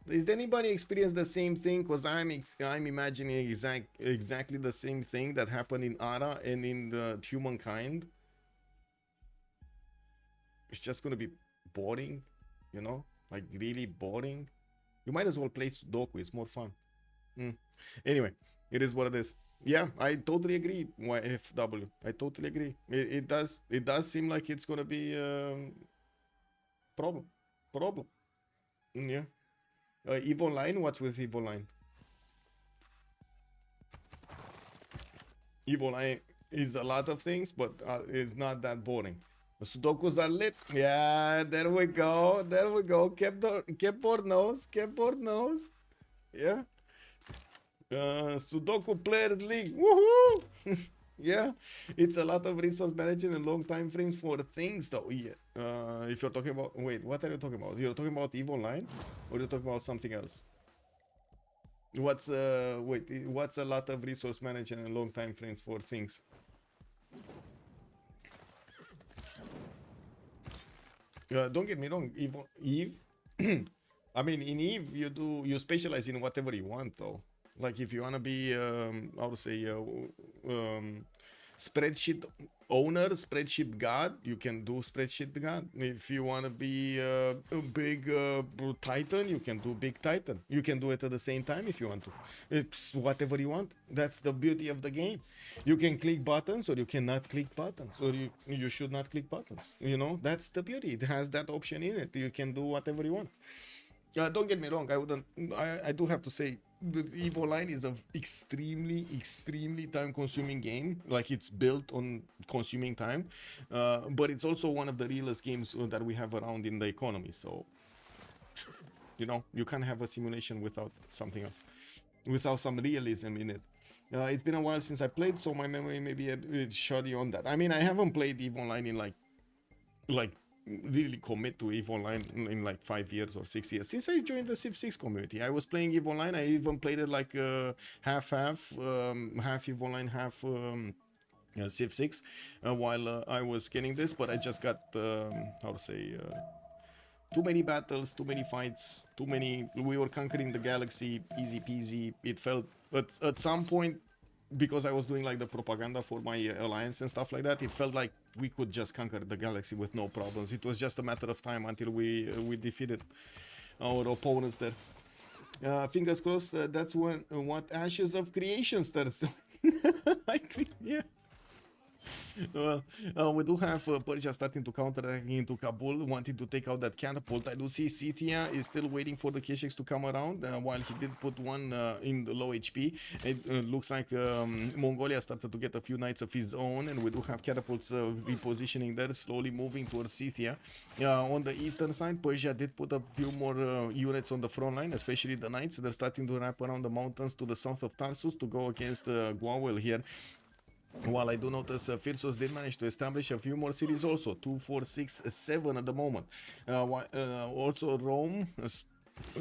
Did anybody experience the same thing? Because I'm imagining exactly the same thing that happened in Ara and in the Humankind. It's just gonna be boring, you know, like really boring. You might as well play Sudoku, it's more fun. Anyway, it is what it is. Yeah, I totally agree, YFW. I totally agree. It does seem like it's gonna be problem. Yeah. EVE Online? What's with EVE Online? EVE Online is a lot of things, but it's not that boring. The Sudokus are lit. Yeah, there we go. Keyboard knows. Yeah. Sudoku Players League. Woohoo! Yeah, it's a lot of resource management and long time frames for things though. Yeah. If you're talking about, wait, what are you talking about? You're talking about EVE Online, or you're talking about something else? What's a lot of resource management and long time frames for things? Don't get me wrong, Eve. I mean, in Eve, you specialize in whatever you want though. Like if you want to be, how to say, spreadsheet owner, spreadsheet god, you can do spreadsheet god. If you want to be a big titan, you can do big titan. You can do it at the same time if you want to. It's whatever you want. That's the beauty of the game. You can click buttons or you cannot click buttons, or you should not click buttons. You know, that's the beauty. It has that option in it. You can do whatever you want. Don't get me wrong. I do have to say, the EVE Online is an extremely time-consuming game. Like, it's built on consuming time, but it's also one of the realest games that we have around in the economy. So, you know, you can't have a simulation without something else, without some realism in it. It's been a while since I played, so my memory may be a bit shoddy on that. I mean, I haven't played EVE Online in like really commit to EVE Online in like 5 years or 6 years. Since I joined the Civ6 community, I was playing EVE Online. I even played it like half EVE Online, half Civ6 while I was getting this, but I just got how to say too many battles, too many fights, too many. We were conquering the galaxy, easy peasy. It felt, but at some point, because I was doing like the propaganda for my alliance and stuff like that, it felt like we could just conquer the galaxy with no problems. It was just a matter of time until we defeated our opponents there. Fingers crossed. That's when what Ashes of Creation starts. Yeah. Well, we do have Persia starting to counterattack into Kabul, wanting to take out that catapult. I do see Scythia is still waiting for the Kesheks to come around, while he did put one in the low HP. It looks like Mongolia started to get a few knights of his own, and we do have catapults repositioning there, slowly moving towards Scythia. On the eastern side, Persia did put a few more units on the front line, especially the knights. They're starting to wrap around the mountains to the south of Tarsus to go against Gwawel here. While I do notice Freritos did manage to establish a few more cities also, 2, 4, 6, 7 at the moment. Also Rome,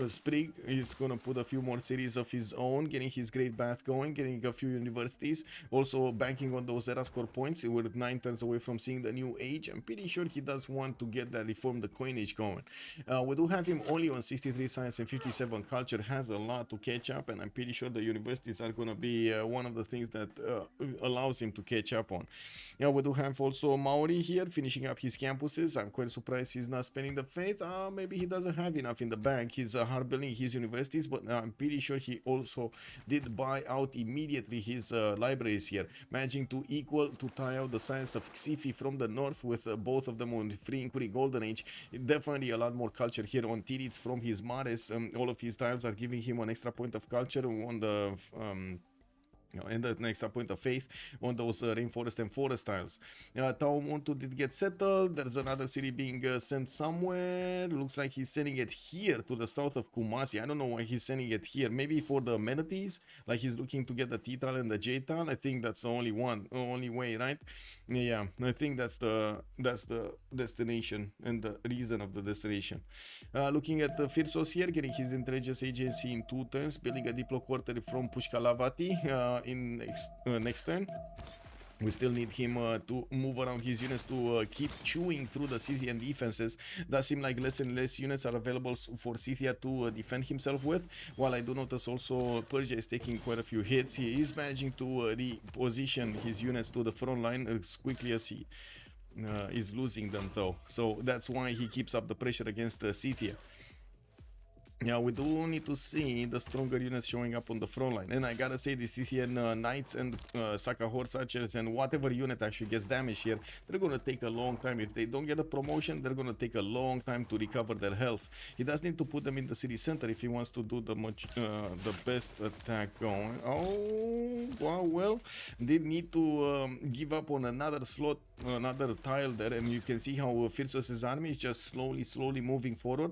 Sprig is gonna put a few more cities of his own, getting his Great Bath going, getting a few universities, also banking on those Erascore points. We're 9 turns away from seeing the new age. I'm pretty sure he does want to get that reform the coinage going. We do have him only on 63 science and 57 culture, has a lot to catch up, and I'm pretty sure the universities are gonna be one of the things that allows him to catch up on. We do have also Maori here finishing up his campuses. I'm quite surprised he's not spending the faith. Maybe he doesn't have enough in the bank. He's hard building his universities, but I'm pretty sure he also did buy out immediately his libraries here, managing to tie out the science of CivFR from the north with both of them on Free Inquiry Golden Age. Definitely a lot more culture here on Tirits from his Mares. All of his tiles are giving him an extra point of culture on the and the extra point of faith on those rainforest and forest tiles. Taumontu did get settled. There's another city being sent somewhere. Looks like he's sending it here to the south of Kumasi. I don't know why he's sending it here. Maybe for the amenities, like he's looking to get the T-tile and the J-tile. I think that's the only way, right? Yeah, I think that's the destination and the reason of the destination. Looking at the Freritos here, getting his intelligence agency in 2 turns, building a diplo quarter from Pushkalavati in next turn. We still need him to move around his units to keep chewing through the Scythian defenses. Does seem like less and less units are available for Scythia to defend himself with. While I do notice also Persia is taking quite a few hits. He is managing to reposition his units to the front line as quickly as he is losing them though. So that's why he keeps up the pressure against Scythia. Yeah, we do need to see the stronger units showing up on the front line. And I gotta say, the Scythian Knights and Saka Horse Archers and whatever unit actually gets damaged here, they're gonna take a long time. If they don't get a promotion, they're gonna take a long time to recover their health. He does need to put them in the city center if he wants to do the best attack going. Oh, well, they need to give up on another slot, another tile there, and you can see how Freritos' army is just slowly moving forward,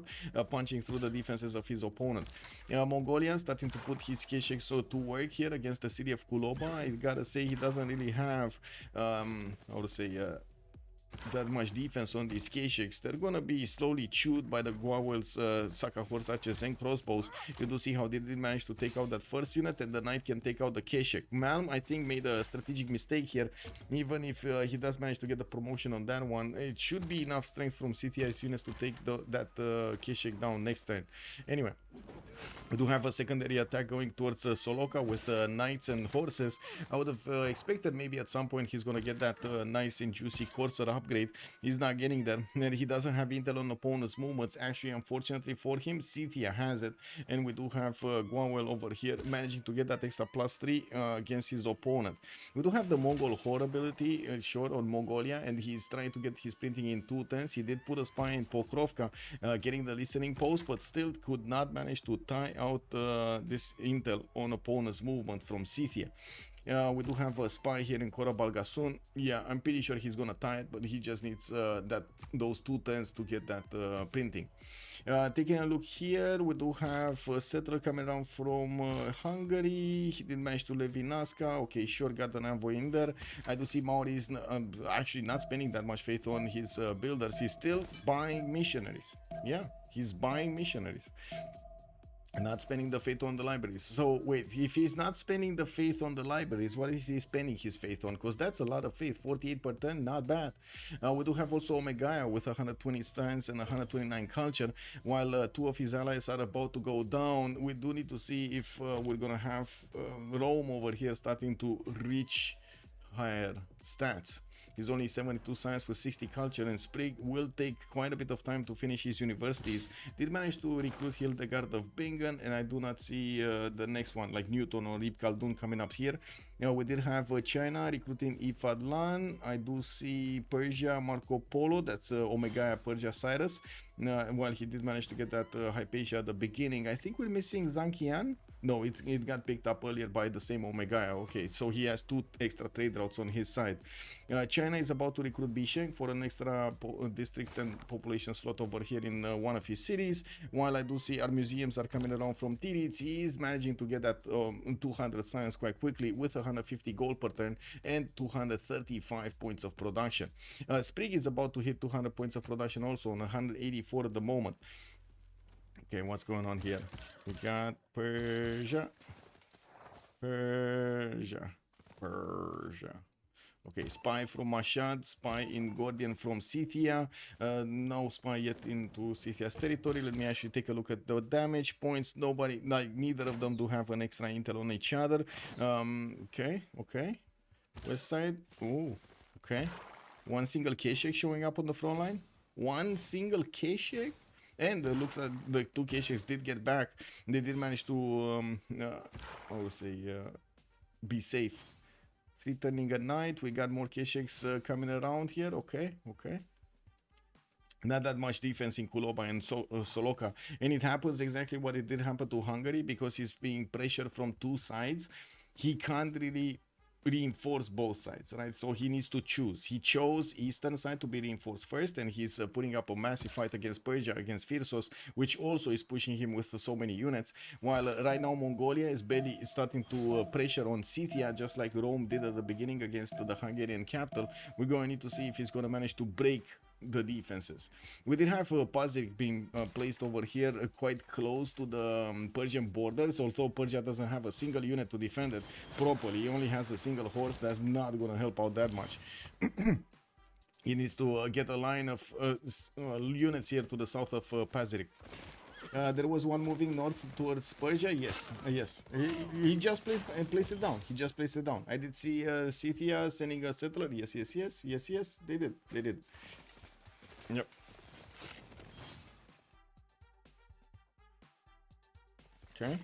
punching through the defenses of his opponent. Mongolian starting to put his Kesheks to work here against the city of Kuloba. I gotta say, he doesn't really have how to say that much defense on these Kesheks. They're gonna be slowly chewed by the Gwawel's Saka Horse Archers and crossbows. You do see how they did manage to take out that first unit, and the knight can take out the Keshek. Malm, I think, made a strategic mistake here. Even if he does manage to get the promotion on that one, it should be enough strength from CTI's units to take that Keshek down next turn. Anyway, we do have a secondary attack going towards Soloka with knights and horses. I would have expected maybe at some point he's gonna get that nice and juicy Corsair upgrade. He's not getting there, and he doesn't have intel on opponent's movements. Actually, unfortunately for him, Scythia has it, and we do have Gwawel over here managing to get that extra +3 against his opponent. We do have the Mongol Horde ability short on Mongolia, and he's trying to get his printing in 2 turns. He did put a spy in Pokrovka, getting the listening post, but still could not manage to tie out this intel on opponent's movement from Scythia. We do have a spy here in Korabal soon. Yeah, I'm pretty sure he's gonna tie it, but he just needs those 2 turns to get that printing. Taking a look here, we do have a settler coming around from Hungary. He did manage to live in Nazca. Okay, sure, got an envoy in there. I do see Maori is actually not spending that much faith on his builders. He's still buying missionaries. Yeah, he's buying missionaries. Not spending the faith on the libraries. So wait, if he's not spending the faith on the libraries, what is he spending his faith on? Because that's a lot of faith. 48%, not bad. We do have also Omegaya with 120 science and 129 culture. While 2 of his allies are about to go down, we do need to see if we're gonna have Rome over here starting to reach higher stats. He's only 72 science with 60 culture, and Sprig will take quite a bit of time to finish his universities. Did manage to recruit Hildegard of Bingen, and I do not see the next one like Newton or Ibn Khaldun coming up here. We did have China recruiting Ifadlan. I do see Persia Marco Polo, that's Omega Persia Cyrus. While he did manage to get that Hypatia at the beginning, I think we're missing Zankian. No, it got picked up earlier by the same Omega. Okay, so he has 2 extra trade routes on his side. China is about to recruit Bisheng for an extra district and population slot over here in one of his cities. While I do see our museums are coming around from Tiritz, he is managing to get that 200 science quite quickly with 150 gold per turn and 235 points of production. Sprig is about to hit 200 points of production also on 184 at the moment. Okay, what's going on here? We got Persia. Okay, spy from Mashhad, spy in Gordian from Scythia. No spy yet into Scythia's territory. Let me actually take a look at the damage points. Nobody, like neither of them do have an extra intel on each other. Okay. West side. Oh, okay. One single Keshek showing up on the front line. One single Keshek. And it looks like the 2 Kesheks did get back. They did manage to, I would say, be safe. 3 turning at night. We got more Kesheks coming around here. Okay. Not that much defense in Kuloba and Soloka. And it happens exactly what it did happen to Hungary, because he's being pressured from 2 sides. He can't really reinforce both sides, right? So he needs to choose. He chose eastern side to be reinforced first, and he's putting up a massive fight against Persia, against Firsos, which also is pushing him with so many units. While right now Mongolia is barely starting to pressure on Scythia, just like Rome did at the beginning against the Hungarian capital. We're going to need to see if he's going to manage to break the defenses. We did have Pazik being placed over here quite close to the Persian borders, although Persia doesn't have a single unit to defend it properly. He only has a single horse. That's not going to help out that much. He needs to get a line of units here to the south of Pazik. There was one moving north towards Persia. Yes. He just placed it down. He just placed it down. I did see Scythia sending a settler. Yes. They did. Yep. Okay.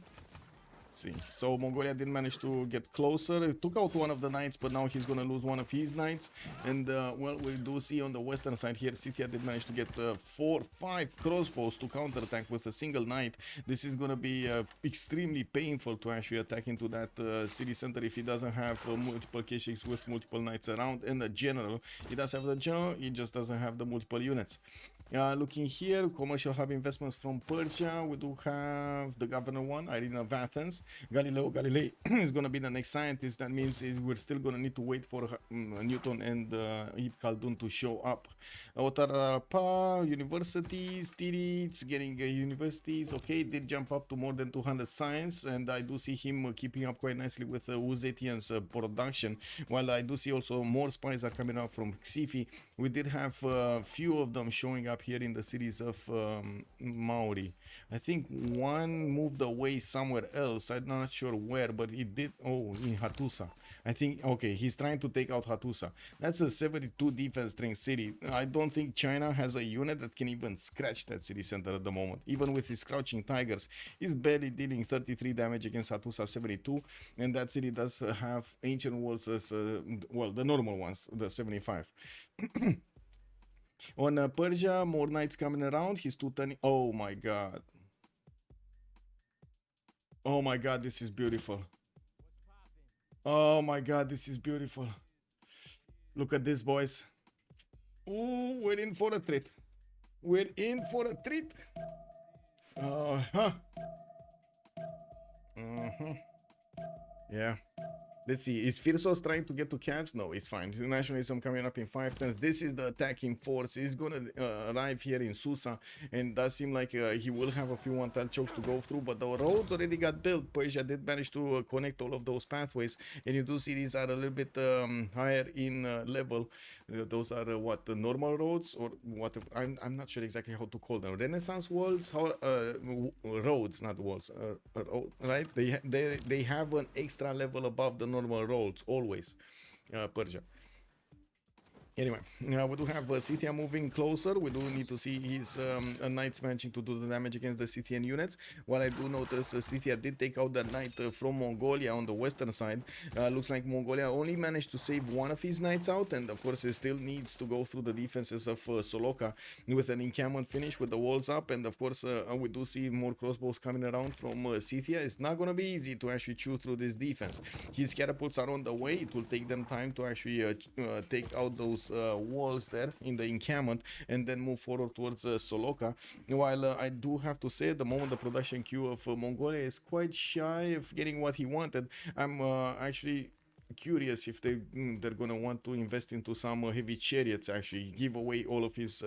See, so Mongolia didn't manage to get closer. It took out one of the knights, but now he's gonna lose one of his knights. And well, we do see on the western side here, Scythia did manage to get 4-5 crossbows to counterattack with a single knight. This is gonna be extremely painful to actually attack into that city center if he doesn't have multiple Kesheks with multiple knights around, and a general. He does have the general, he just doesn't have the multiple units. Looking here, commercial hub investments from Persia. We do have the governor one, Irina of Athens. Galilei is going to be the next scientist. That means we're still going to need to wait for Newton and Ibn Khaldun to show up. Otarapa, universities, Tiritz, getting universities. Okay, did jump up to more than 200 science, and I do see him keeping up quite nicely with Uzetian's production. While I do see also more spies are coming out from Xifi. We did have a few of them showing up here in the cities of Maori. I think one moved away somewhere else. I'm not sure where, but it did. Oh, in Hattusa. I think, okay, he's trying to take out Hattusa. That's a 72 defense strength city. I don't think China has a unit that can even scratch that city center at the moment. Even with his crouching tigers, he's barely dealing 33 damage against Hattusa 72. And that city does have ancient walls as, well, the normal ones, the 75. On Persia, more knights coming around. He's 230. Oh my god. Oh my god, this is beautiful. Oh my god, this is beautiful. Look at this, boys. Ooh, we're in for a treat. We're in for a treat. Uh-huh. Uh-huh. Yeah. Let's see, is Firsos trying to get to Cavs? No, it's fine. The nationalism coming up in 5 turns. This is the attacking force. He's gonna arrive here in Susa, and does seem like he will have a few one-tile chokes to go through, but the roads already got built. Persia did manage to connect all of those pathways, and you do see these are a little bit higher in level. Those are what, the normal roads, or what? I'm not sure exactly how to call them. Renaissance walls, how roads, not walls, right? They have an extra level above the normal roads always. Persia. Anyway, we do have Scythia moving closer. We do need to see his knights managing to do the damage against the Scythian units. While I do notice Scythia did take out that knight from Mongolia on the western side. Looks like Mongolia only managed to save one of his knights out, and of course he still needs to go through the defenses of Soloka with an encampment finish with the walls up. And of course we do see more crossbows coming around from Scythia. It's not going to be easy to actually chew through this defense. His catapults are on the way. It will take them time to actually take out those walls there in the encampment and then move forward towards Soloka. While I do have to say, at the moment the production queue of Mongolia is quite shy of getting what he wanted. I'm actually curious if they're gonna want to invest into some heavy chariots, actually give away all of his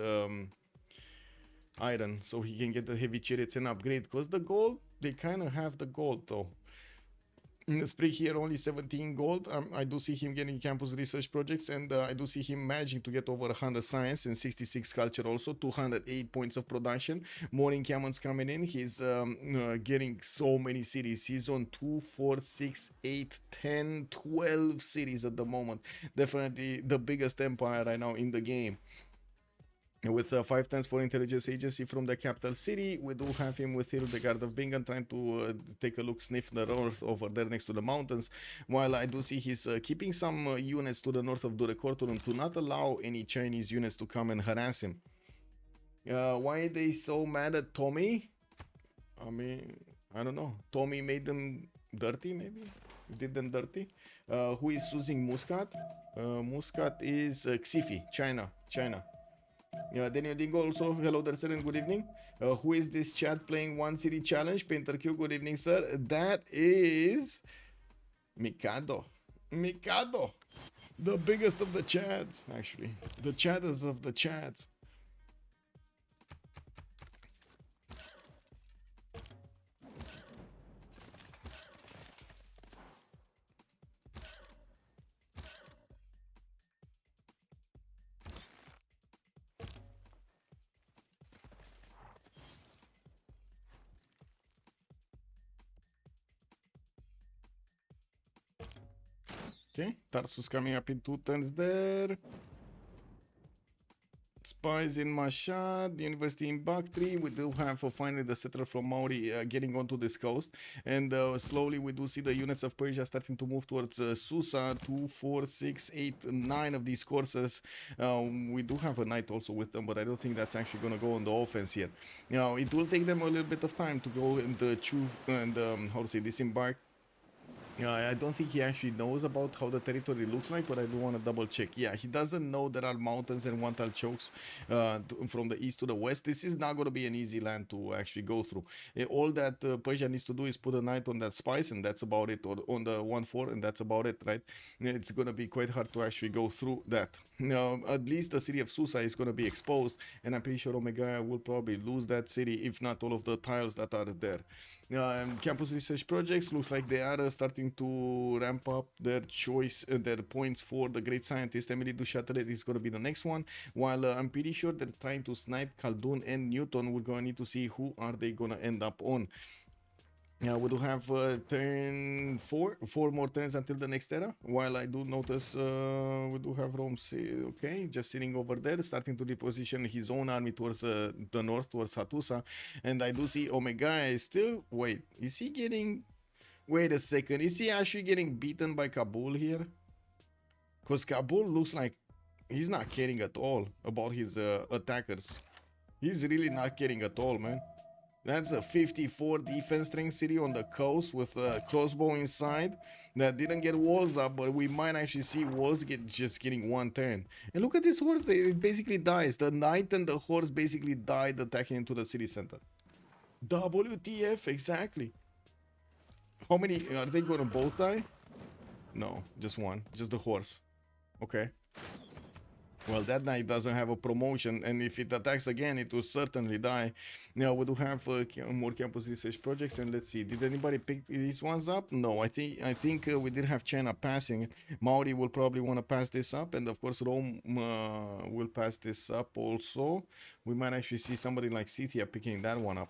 iron so he can get the heavy chariots and upgrade, because the gold, they kind of have the gold though. Sprig here only 17 gold. I do see him getting campus research projects, and I do see him managing to get over 100 science and 66 culture, also 208 points of production. More encampments coming in. He's getting so many cities. He's on 2, 4, 6, 8, 10, 12 cities at the moment. Definitely the biggest empire right now in the game. With 5 turns for intelligence agency from the capital city. We do have him with Hildegard of Bingen trying to take a look, sniff the north over there next to the mountains. While I do see he's keeping some units to the north of Durekortorum to not allow any Chinese units to come and harass him. Why are they so mad at Tommy? I mean, I don't know. Tommy made them dirty, maybe? Did them dirty? Who is using Muscat? Muscat is Xifi, China. Daniel Dingo also, hello there sir and good evening. Who is this chat playing one city challenge? Painter Q, good evening sir. That is Mikado, the biggest of the chads, actually, the chatters of the chads. Okay, Tarsus coming up in 2 turns there. Spies in Mashhad, the University in Bactri. We do have finally the settler from Mauri getting onto this coast. And slowly we do see the units of Persia starting to move towards Susa. 2, 4, 6, 8, 9 of these coursers. We do have a knight also with them, but I don't think that's actually going to go on the offense here. Now, it will take them a little bit of time to go and choose and disembark. I don't think he actually knows about how the territory looks like, but I do want to double check. Yeah, he doesn't know there are mountains and one-tile chokes from the east to the west. This is not going to be an easy land to actually go through. All that Persia needs to do is put a knight on that spice, and that's about it, or on the 1-4, and that's about it, right? It's going to be quite hard to actually go through that. Now, at least the city of Susa is going to be exposed, and I'm pretty sure Omega will probably lose that city, if not all of the tiles that are there. Campus research projects looks like they are starting to ramp up their their points for the great scientist Emily du Châtelet is going to be the next one. While I'm pretty sure they're trying to snipe Khaldun and Newton. We're going to need to see who are they going to end up on. We do have turn 4 more turns until the next era. While I do notice we do have Rome, okay, just sitting over there, starting to reposition his own army towards the north, towards Hattusa. And I do see Omega is still, wait, is he getting, wait a second, is he actually getting beaten by Kabul here? Because Kabul looks like he's not caring at all about his attackers. He's really not caring at all, man. That's a 54 defense strength city on the coast with a crossbow inside that didn't get walls up, but we might actually see walls just getting one turn. And look at this horse, it basically dies. The knight and the horse basically died attacking into the city center. WTF, exactly. How many, are they gonna both die? No, just one, just the horse. Okay. Well, that knight doesn't have a promotion, and if it attacks again, it will certainly die. Now, we do have more campus research projects, and let's see. Did anybody pick these ones up? No, I think we did have China passing. Maori will probably want to pass this up, and of course Rome will pass this up also. We might actually see somebody like Scythia picking that one up.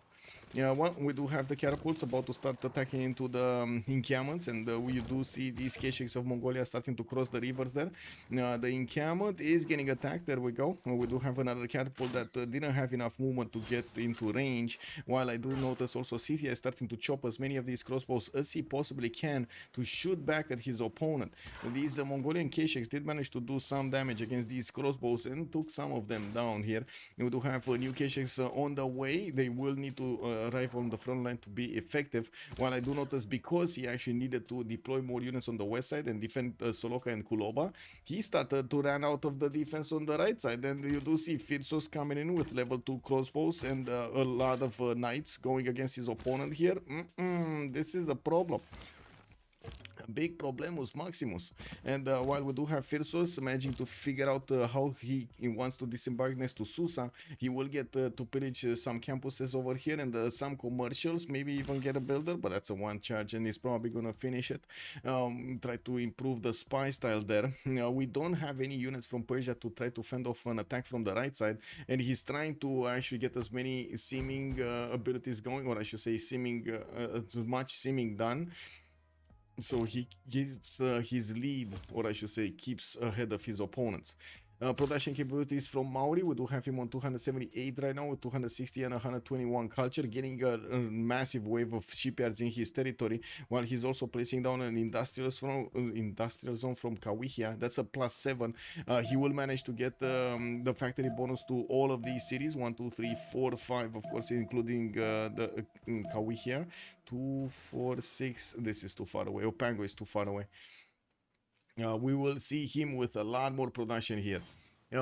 Yeah, well, we do have the catapults about to start attacking into the encampments, and we do see these Keshiks of Mongolia starting to cross the rivers there. The encampment is getting attacked. There we go. We do have another catapult that didn't have enough movement to get into range, while I do notice also Scythia is starting to chop as many of these crossbows as he possibly can to shoot back at his opponent. These Mongolian Keshiks did manage to do some damage against these crossbows and took some of them down here. We do have new Keshiks on the way. They will need to arrive on the front line to be effective, while I do notice because he actually needed to deploy more units on the west side and defend Soloka and Kuloba, he started to run out of the defense on the right side, and you do see Freritos coming in with level 2 crossbows and a lot of knights going against his opponent here. This is a problem. Big problemus maximus. And while we do have Freritos managing to figure out how he wants to disembark next to Susa, he will get to pillage some campuses over here and some commercials, maybe even get a builder, but that's a one charge and he's probably gonna finish it. Try to improve the spy style there. We don't have any units from Persia to try to fend off an attack from the right side, and he's trying to actually get as many seeming abilities going, or I should say seeming as much seeming done, so he gives his lead, or I should say keeps ahead of his opponents. Production capabilities from Maori, we do have him on 278 right now with 260 and 121 culture, getting a massive wave of shipyards in his territory, while he's also placing down an industrial zone from Kawihia. That's a +7. He will manage to get the factory bonus to all of these cities, 1, 2, 3, 4, 5, of course, including the Kawihia. 2, 4, 6, this is too far away. Opango is too far away. We will see him with a lot more production here.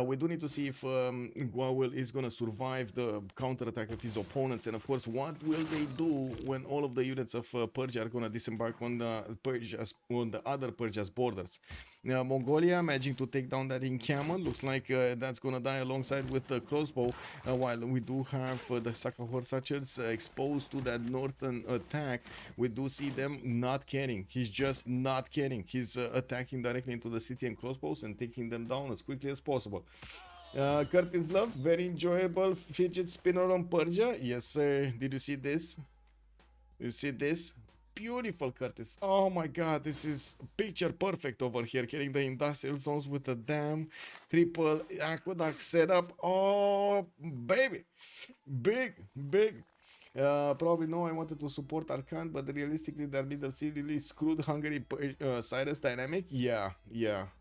We do need to see if Guawil is going to survive the counterattack of his opponents, and of course what will they do when all of the units of Persia are going to disembark on the other Persia's borders. Mongolia managing to take down that encampment, looks like that's going to die alongside with the crossbow, while we do have the Sakahor archers exposed to that northern attack. We do see them not caring. He's just not caring. He's attacking directly into the city and crossbows and taking them down as quickly as possible. Curtis Love, very enjoyable fidget spinner on Persia. Yes, sir. Did you see this? You see this? Beautiful, Curtis. Oh my god, this is picture perfect over here. Getting the industrial zones with the damn triple aqueduct setup. Oh, baby. Big. Probably no, I wanted to support Arcanes, but realistically their middle city really screwed Hungary Cyrus dynamic. Yeah.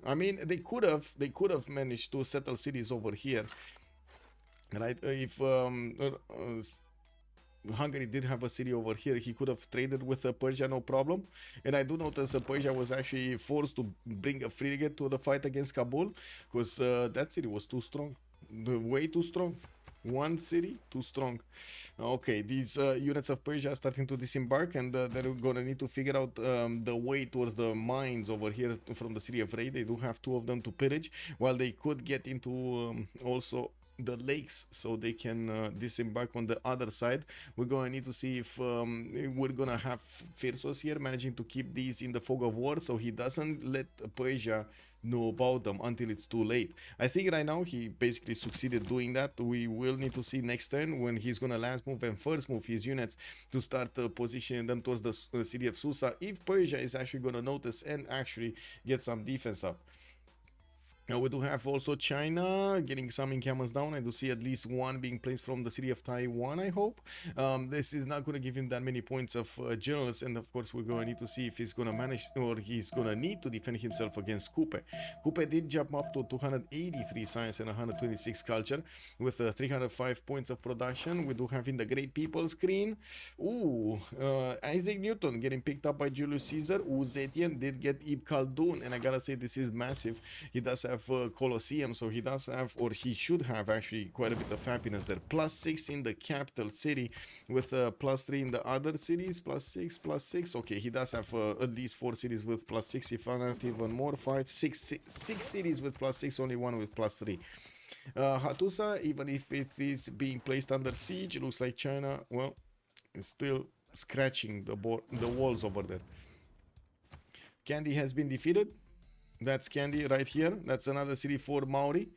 I mean, they could have managed to settle cities over here, right? If Hungary did have a city over here, he could have traded with Persia, no problem. And I do notice Persia was actually forced to bring a frigate to the fight against Kabul, because that city was too strong, way too strong. One city too strong. Okay, these units of Persia are starting to disembark, and they're gonna need to figure out the way towards the mines over here from the city of Ray. They do have 2 of them to pillage, while they could get into also the lakes, so they can disembark on the other side. We're gonna need to see if we're gonna have Freritos here managing to keep these in the fog of war, so he doesn't let Persia know about them until it's too late. I think right now he basically succeeded doing that. We will need to see next turn when he's gonna last move and first move his units to start positioning them towards the city of Susa, if Persia is actually gonna notice and actually get some defense up. We do have also China getting some encampments down. I do see at least one being placed from the city of Taiwan, I hope. This is not going to give him that many points of generals, and of course we're going to need to see if he's going to manage, or he's going to need to defend himself against Coupe. Coupe did jump up to 283 science and 126 culture with 305 points of production. We do have in the Great People screen, Isaac Newton getting picked up by Julius Caesar. Zetian did get Ibn Khaldun, and I gotta say this is massive. He does have Colosseum, so he does have, or he should have actually, quite a bit of happiness there. +6 in the capital city with +3 in the other cities. +6. Okay, he does have at least 4 cities with +6, if not even more. 6 cities with +6, only one with +3. Hattusa, even if it is being placed under siege, looks like China, well, is still scratching the walls over there. Kandy has been defeated. That's Kandy right here. That's another city for Maori.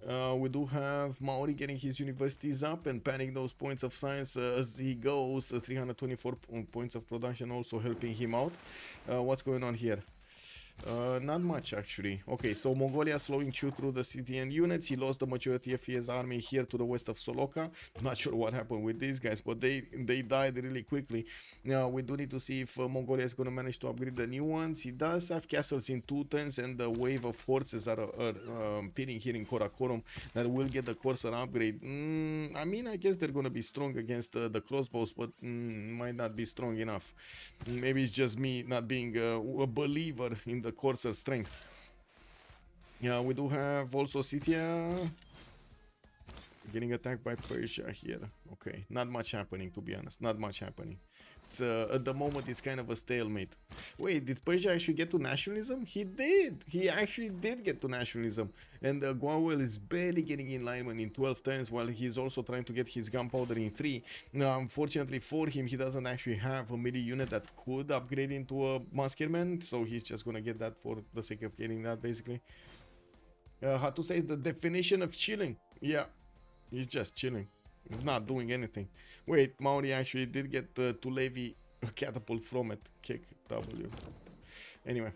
We do have Maori getting his universities up and panning those points of science as he goes. 324 points of production also helping him out. What's going on here? Not much actually. Okay, so Mongolia slowing Chu through the city and units. He lost the majority of his army here to the west of Soloka. Not sure what happened with these guys, but they died really quickly. Now we do need to see if Mongolia is going to manage to upgrade the new ones. He does have castles in Teutons, and the wave of horses are pitting here in Karakorum that will get the Corsair upgrade. I mean, I guess they're going to be strong against the crossbows, but might not be strong enough. Maybe it's just me not being a believer in the Corsair strength. Yeah, we do have also Scythia getting attacked by Persia here. Okay, not much happening, to be honest. Not much happening. It's, at the moment, it's kind of a stalemate. Wait, did Persia actually get to nationalism? He did. He actually did get to nationalism. And Guawel is barely getting enlightenment in 12 turns, while he's also trying to get his gunpowder in 3. Now, unfortunately for him, he doesn't actually have a melee unit that could upgrade into a Muskerman, so he's just gonna get that for the sake of getting that, basically. How to say the definition of chilling. Yeah, he's just chilling. He's not doing anything. Wait, Maori actually did get to levy a catapult from it. Kick W. Anyway,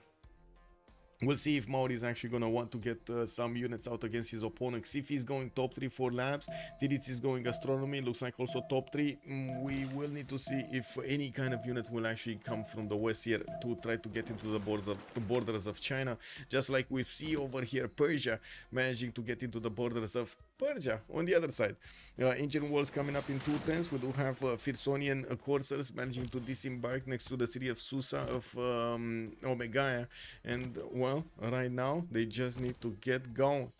we'll see if Maori is actually going to want to get some units out against his opponent. Sifi is going top 3 for labs. Tidits is going astronomy. Looks like also top 3. We will need to see if any kind of unit will actually come from the west here to try to get into the borders of China. Just like we see over here, Persia managing to get into the borders of Persia on the other side. Ancient walls coming up in 2 turns. We do have Firsonian Corsairs managing to disembark next to the city of Susa of Omegaya. And well, right now they just need to get going.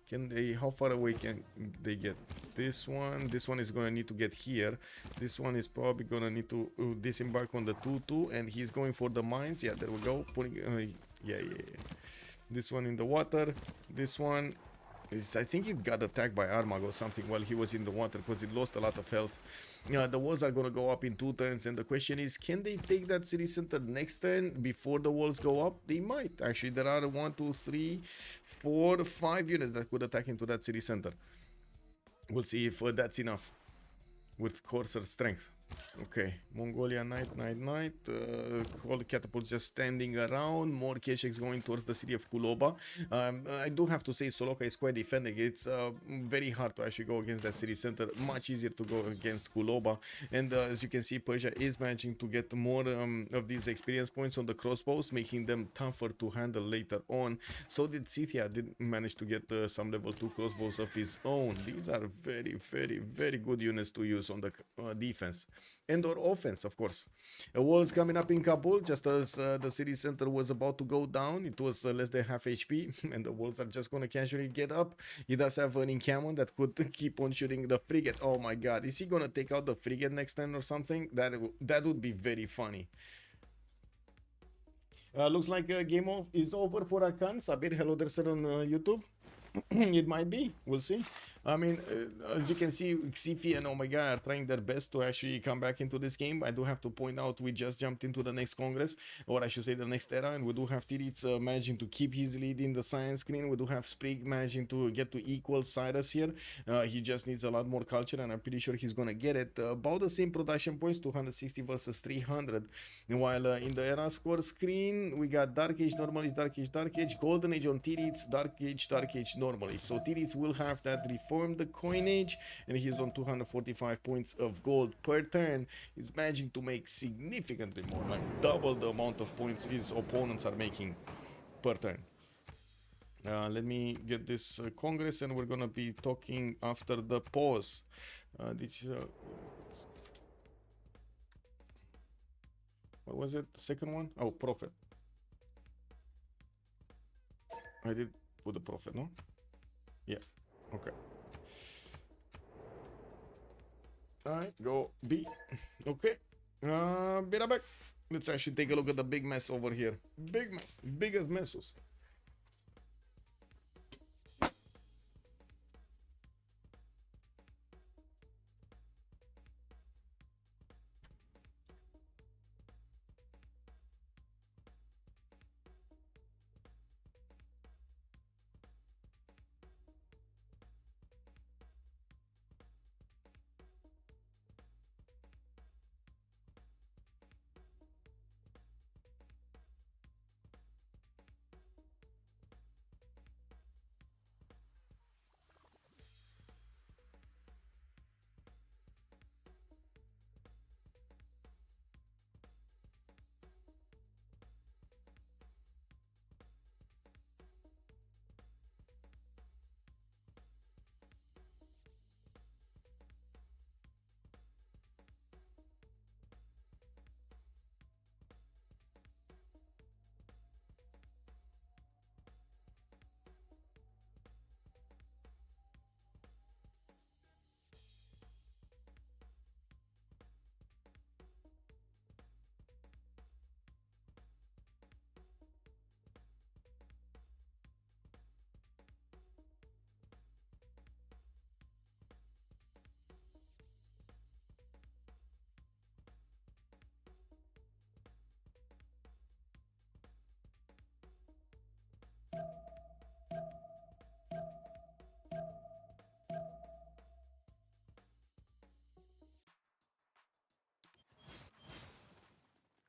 Can they, how far away can they get? This one is gonna need to get here. This one is probably gonna need to disembark on the 2-2, and he's going for the mines. Yeah, there we go. Putting yeah. This one in the water. This one is, I think it got attacked by Armag or something while he was in the water, because it lost a lot of health. The walls are gonna go up in 2 turns, and the question is, can they take that city center next turn before the walls go up? They might. Actually, there are 1, 2, 3, 4, 5 units that could attack into that city center. We'll see if that's enough with Corsair strength. Okay, Mongolia Knight. All the catapults just standing around. More Kesheks going towards the city of Kuloba. I do have to say Soloka is quite defending. It's very hard to actually go against that city center. Much easier to go against Kuloba. And as you can see, Persia is managing to get more of these experience points on the crossbows, making them tougher to handle later on. So did Scythia did manage to get some level 2 crossbows of his own. These are very good units to use on the defense. And or offense, of course. A wall is coming up in Kabul just as the city center was about to go down. It was less than half HP, and the walls are just gonna casually get up. He does have an encampment that could keep on shooting the frigate. Oh my god, is he gonna take out the frigate next turn or something? That would be very funny. Looks like game is over for Arcanes. Sabir, hello there, sir, on YouTube. It might be, we'll see. I mean, as you can see, Xifi and Omega are trying their best to actually come back into this game. I do have to point out we just jumped into the next Congress, or I should say the next era, and we do have Tirits managing to keep his lead in the science screen. We do have Sprig managing to get to equal Cyrus here. He just needs a lot more culture, and I'm pretty sure he's gonna get it. About the same production points, 260 versus 300. While in the era score screen, we got Dark Age, Normal Age, Dark Age, Dark Age, Golden Age on Tirits, Dark Age, Normal Age. So Tirits will have that reformed the coinage, and he's on 245 points of gold per turn. He's managing to make significantly more, like double the amount of points his opponents are making per turn. Let me get this Congress, and we're gonna be talking after the pause. What was it? The second one? Oh, Prophet. I did put the Prophet, no? Yeah. Okay. Alright, go B. Okay. Be right back. Let's actually take a look at the big mess over here. Big mess. Biggest messes.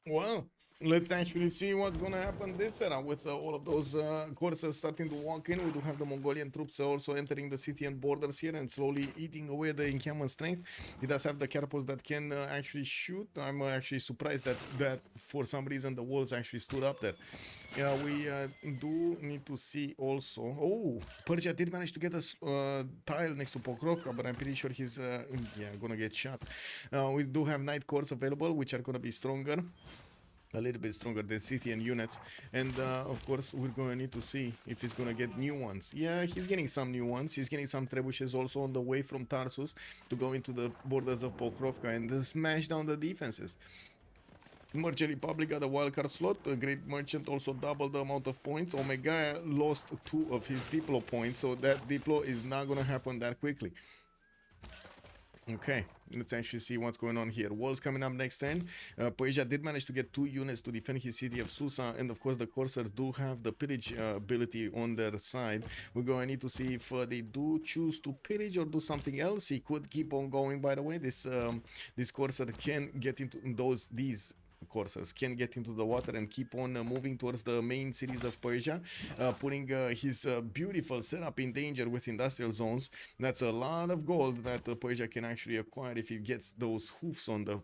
Well, let's actually see what's gonna happen this era with all of those courses starting to walk in. We do have the Mongolian troops also entering the city and borders here and slowly eating away the encampment strength. He does have the catapults that can actually shoot. I'm actually surprised that for some reason the walls actually stood up there. Yeah, we do need to see also. Oh, Persia did manage to get a tile next to Pokrovka, but I'm pretty sure he's gonna get shot. We do have night cores available, which are gonna be stronger. A little bit stronger than Scythian units, and of course we're gonna need to see if he's gonna get new ones. Yeah, he's getting some new ones. He's getting some trebuchets also on the way from Tarsus to go into the borders of Pokrovka and smash down the defenses. Merchant Republic got a wildcard slot. A great merchant also doubled the amount of points. Omega lost 2 of his Diplo points, so that Diplo is not gonna happen that quickly. Okay, let's actually see what's going on here. Walls coming up next turn. Persia did manage to get 2 units to defend his city of Susa, and of course the Corsairs do have the pillage ability on their side. We're going to need to see if they do choose to pillage or do something else. He could keep on going, by the way. This Corsair can get into these Corsairs can get into the water and keep on moving towards the main cities of Persia, putting his beautiful setup in danger with industrial zones. That's a lot of gold that Persia can actually acquire if he gets those hoofs on the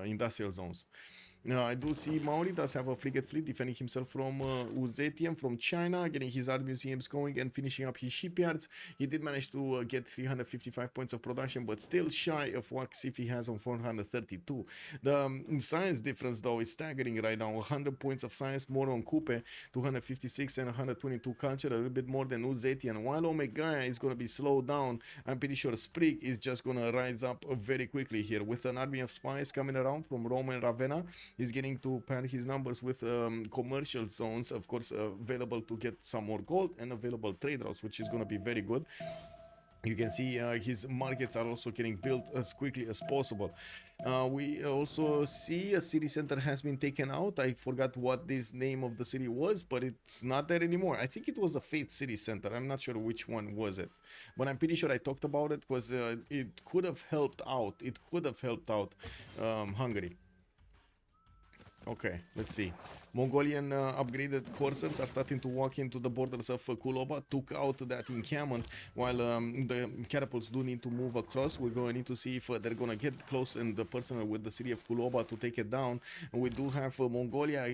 industrial zones. Now, I do see Maori does have a frigate fleet defending himself from Uzetium, from China, getting his art museums going and finishing up his shipyards. He did manage to get 355 points of production, but still shy of what Cifi has on 432. The science difference, though, is staggering right now. 100 points of science more on Coupe, 256 and 122 culture, a little bit more than Uzetian. While Omega is going to be slowed down, I'm pretty sure Sprig is just going to rise up very quickly here with an army of spies coming around from Rome and Ravenna. He's getting to pad his numbers with commercial zones, of course, available to get some more gold and available trade routes, which is going to be very good. You can see his markets are also getting built as quickly as possible. We also see a city center has been taken out. I forgot what this name of the city was, but it's not there anymore. I think it was a Fate city center. I'm not sure which one was it, but I'm pretty sure I talked about it because it could have helped out. It could have helped out Hungary. Okay, let's see. Mongolian upgraded corsairs are starting to walk into the borders of Kuloba, took out that encampment, while the catapults do need to move across. We're going to need to see if they're going to get close in the personal with the city of Kuloba to take it down. And we do have Mongolia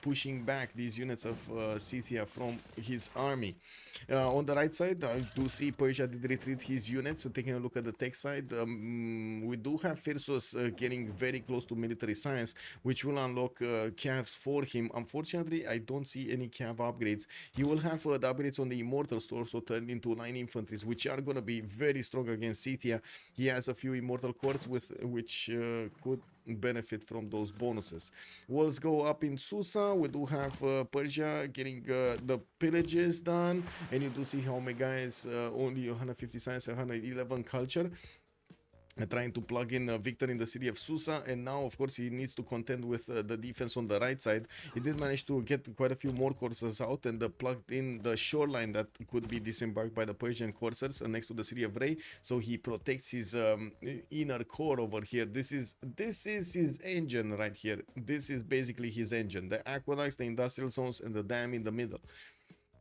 pushing back these units of Scythia from his army. On the right side, I do see Persia did retreat his units. Taking a look at the tech side, we do have Freritos getting very close to military science, which will unlock calves for him. Unfortunately, I don't see any cav upgrades. He will have the upgrades on the immortal store, so turned into 9 infantries, which are going to be very strong against Scythia. He has a few immortal cores with which could benefit from those bonuses. Walls go up in Susa. We do have Persia getting the pillages done, and you do see how Mega is only 150 science, 111 culture. Trying to plug in Victor in the city of Susa, and now of course he needs to contend with the defense on the right side. He did manage to get quite a few more corsairs out and plugged in the shoreline that could be disembarked by the Persian corsairs next to the city of Ray, so he protects his inner core over here. This is his engine right here. This is basically his engine, the aqueducts, the industrial zones, and the dam in the middle.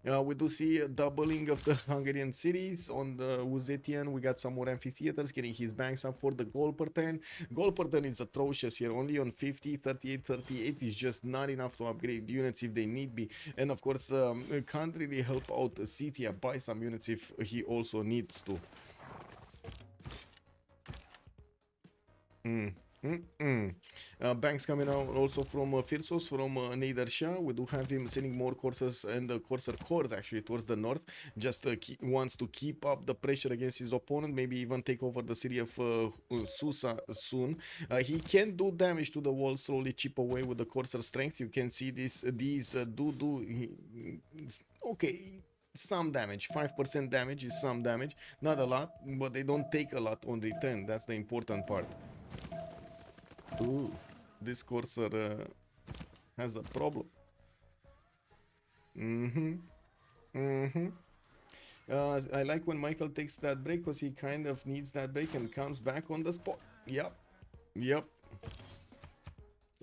We do see a doubling of the Hungarian cities. On the Uzetian, we got some more amphitheaters getting his banks up for the goal per turn. Goal per turn is atrocious here, only on 50, 38, 38 is just not enough to upgrade units if they need be. And of course, can't really help out Scythia buy some units if he also needs to. Banks coming out also from Freritos, from Nader Shah. We do have him sending more corsairs and corsair cores actually towards the north. Just wants to keep up the pressure against his opponent, maybe even take over the city of Susa soon. He can do damage to the wall, slowly chip away with the corsair strength. You can see these okay, some damage. 5% damage is some damage, not a lot, but they don't take a lot on return. That's the important part. Ooh, this corsair has a problem. I like when Michael takes that break because he kind of needs that break and comes back on the spot. Yep.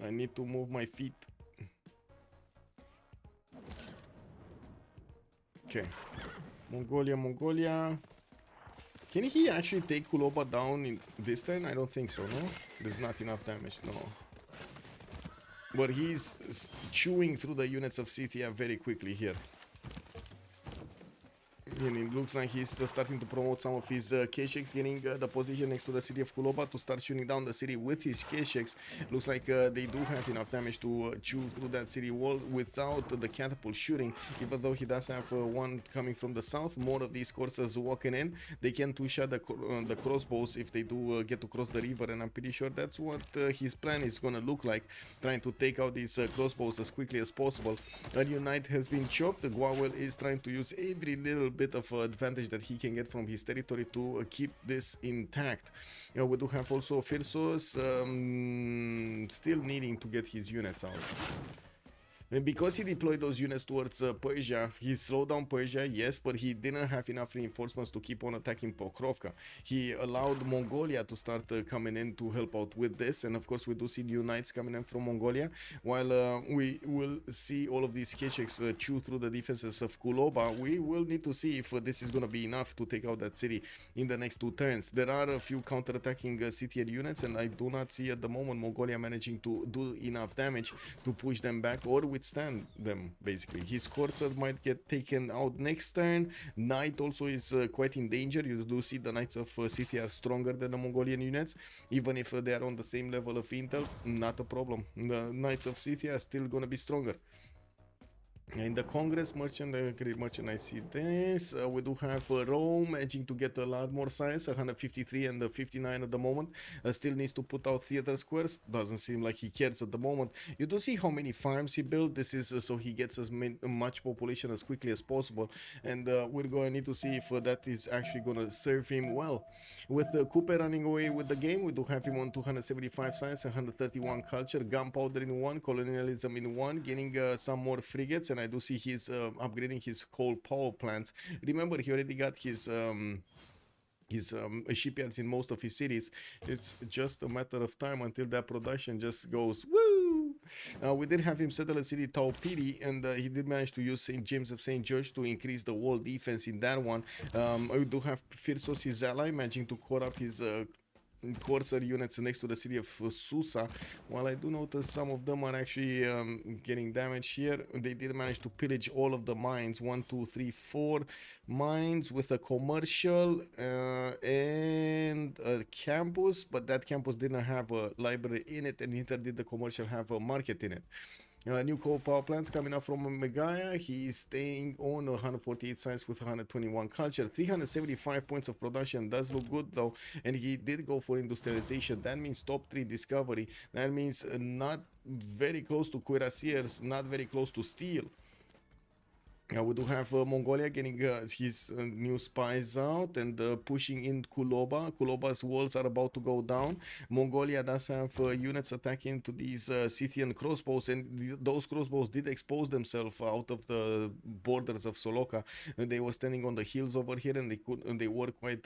I need to move my feet. Okay. Mongolia. Can he actually take Kuloba down in this turn? I don't think so, no? There's not enough damage, no. But he's chewing through the units of Scythia very quickly here. And it looks like he's starting to promote some of his Kesheks, getting the position next to the city of Kuloba to start shooting down the city with his Kesheks. Looks like they do have enough damage to chew through that city wall without the catapult shooting, even though he does have one coming from the south. More of these corsairs walking in. They can two-shot the crossbows if they do get to cross the river, and I'm pretty sure that's what his plan is going to look like, trying to take out these crossbows as quickly as possible. A new knight has been chopped. Guawel is trying to use every little bit of advantage that he can get from his territory to keep this intact. We do have also Freritos still needing to get his units out. And because he deployed those units towards Persia, he slowed down Persia, yes, but he didn't have enough reinforcements to keep on attacking Pokrovka. He allowed Mongolia to start coming in to help out with this, and of course we do see new knights coming in from Mongolia, while we will see all of these Kesheks chew through the defenses of Kuloba. We will need to see if this is going to be enough to take out that city in the next 2 turns. There are a few counter-attacking Scythian units, and I do not see at the moment Mongolia managing to do enough damage to push them back or withstand them, basically. His courser might get taken out next turn. Knight also is quite in danger. You do see the Knights of Scythia are stronger than the Mongolian units, even if they are on the same level of intel, not a problem. The Knights of Scythia are still gonna be stronger. In the Congress merchant, great merchant, I see this. We do have Rome managing to get a lot more science, 153 and 59 at the moment. Still needs to put out theater squares. Doesn't seem like he cares at the moment. You do see how many farms he built. This is so he gets as much population as quickly as possible. And we're going to need to see if that is actually going to serve him well. With Cooper running away with the game, we do have him on 275 science, 131 culture, gunpowder in 1, colonialism in 1, getting some more frigates, and I do see he's upgrading his coal power plants. Remember, he already got his shipyards in most of his cities. It's just a matter of time until that production just goes woo. We did have him settle a city, Taupiri, and he did manage to use St. James of St. George to increase the wall defense in that one. We do have Firsos, his ally, managing to core up his Corsair units next to the city of Susa. While I do notice some of them are actually getting damaged here, they did manage to pillage all of the mines. 1, 2, 3, 4 mines with a commercial and a campus, but that campus didn't have a library in it, and neither did the commercial have a market in it. New coal power plants coming up from Megaya. He's staying on 148 science with 121 culture. 375 points of production. Does look good though. And he did go for industrialization. That means top 3 discovery. That means not very close to cuirassiers, not very close to steel. We do have Mongolia getting his new spies out and pushing in Kuloba. Kuloba's walls are about to go down. Mongolia does have units attacking to these Scythian crossbows, and those crossbows did expose themselves out of the borders of Soloka. They were standing on the hills over here, and they were quite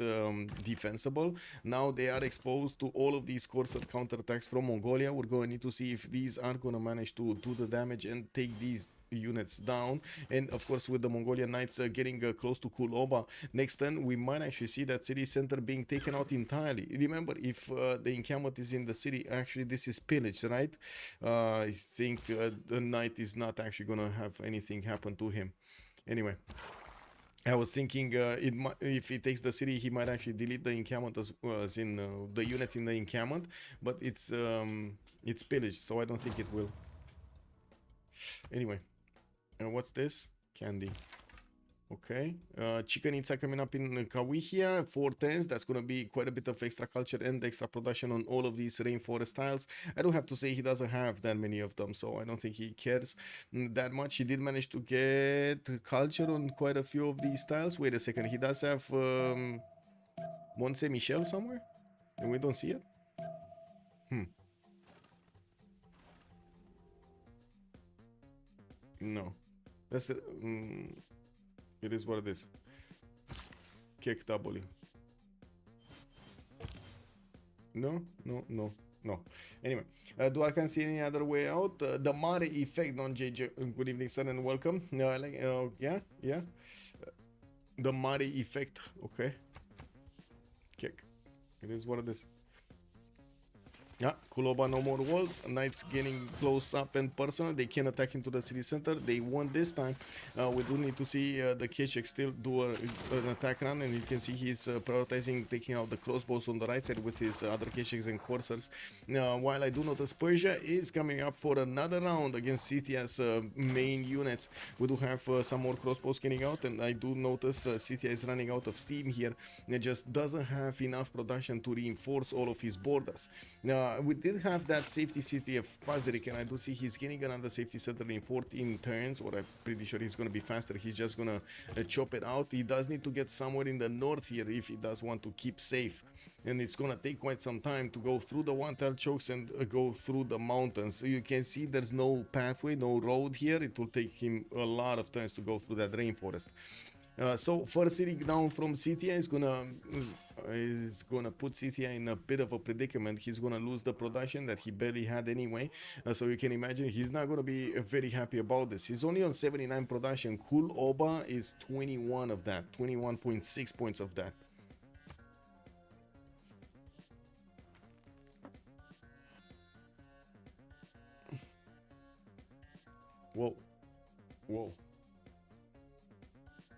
defensible. Now they are exposed to all of these Corsair counterattacks from Mongolia. We're going to need to see if these are going to manage to do the damage and take these units down. And of course, with the Mongolian knights getting close to Kuloba, next turn we might actually see that city center being taken out entirely. Remember, if the encampment is in the city, actually this is pillaged, right? I think the knight is not actually gonna have anything happen to him. Anyway, I was thinking if he takes the city, he might actually delete the encampment as in the unit in the encampment, but it's pillaged, so I don't think it will. Anyway, what's this? Candy. Okay. Chikanitsa coming up in Kawihia, 4 turns. That's going to be quite a bit of extra culture and extra production on all of these rainforest tiles. I do have to say he doesn't have that many of them, so I don't think he cares that much. He did manage to get culture on quite a few of these tiles. Wait a second. He does have Mont Saint Michel somewhere, and we don't see it. No. That's the it is what it is. Kick W. No. Anyway, do Arcanes see any other way out? The Mare effect on JJ. Good evening, sir, and welcome. Yeah. The Mare effect. Okay. Kick. It is what it is. Yeah, Kuloba no more walls. Knights getting close up and personal. They can attack into the city center. They won this time. We do need to see the Keshek still do an attack run, and you can see he's prioritizing taking out the crossbows on the right side with his other Kesheks and Corsairs. While I do notice Persia is coming up for another round against Scythia's main units. We do have some more crossbows getting out, and I do notice Scythia is running out of steam here. It just doesn't have enough production to reinforce all of his borders. We did have that safety city of Pazerik, and I do see he's getting another safety center in 14 turns, or I'm pretty sure he's going to be faster. He's just going to chop it out. He does need to get somewhere in the north here if he does want to keep safe. And it's going to take quite some time to go through the one-tile chokes and go through the mountains. So you can see there's no pathway, no road here. It will take him a lot of turns to go through that rainforest. So first city down from Scythia is gonna put Scythia in a bit of a predicament. He's gonna lose the production that he barely had anyway. So you can imagine he's not gonna be very happy about this. He's only on 79 production. Kul Oba is 21 of that, 21.6 points of that. Whoa.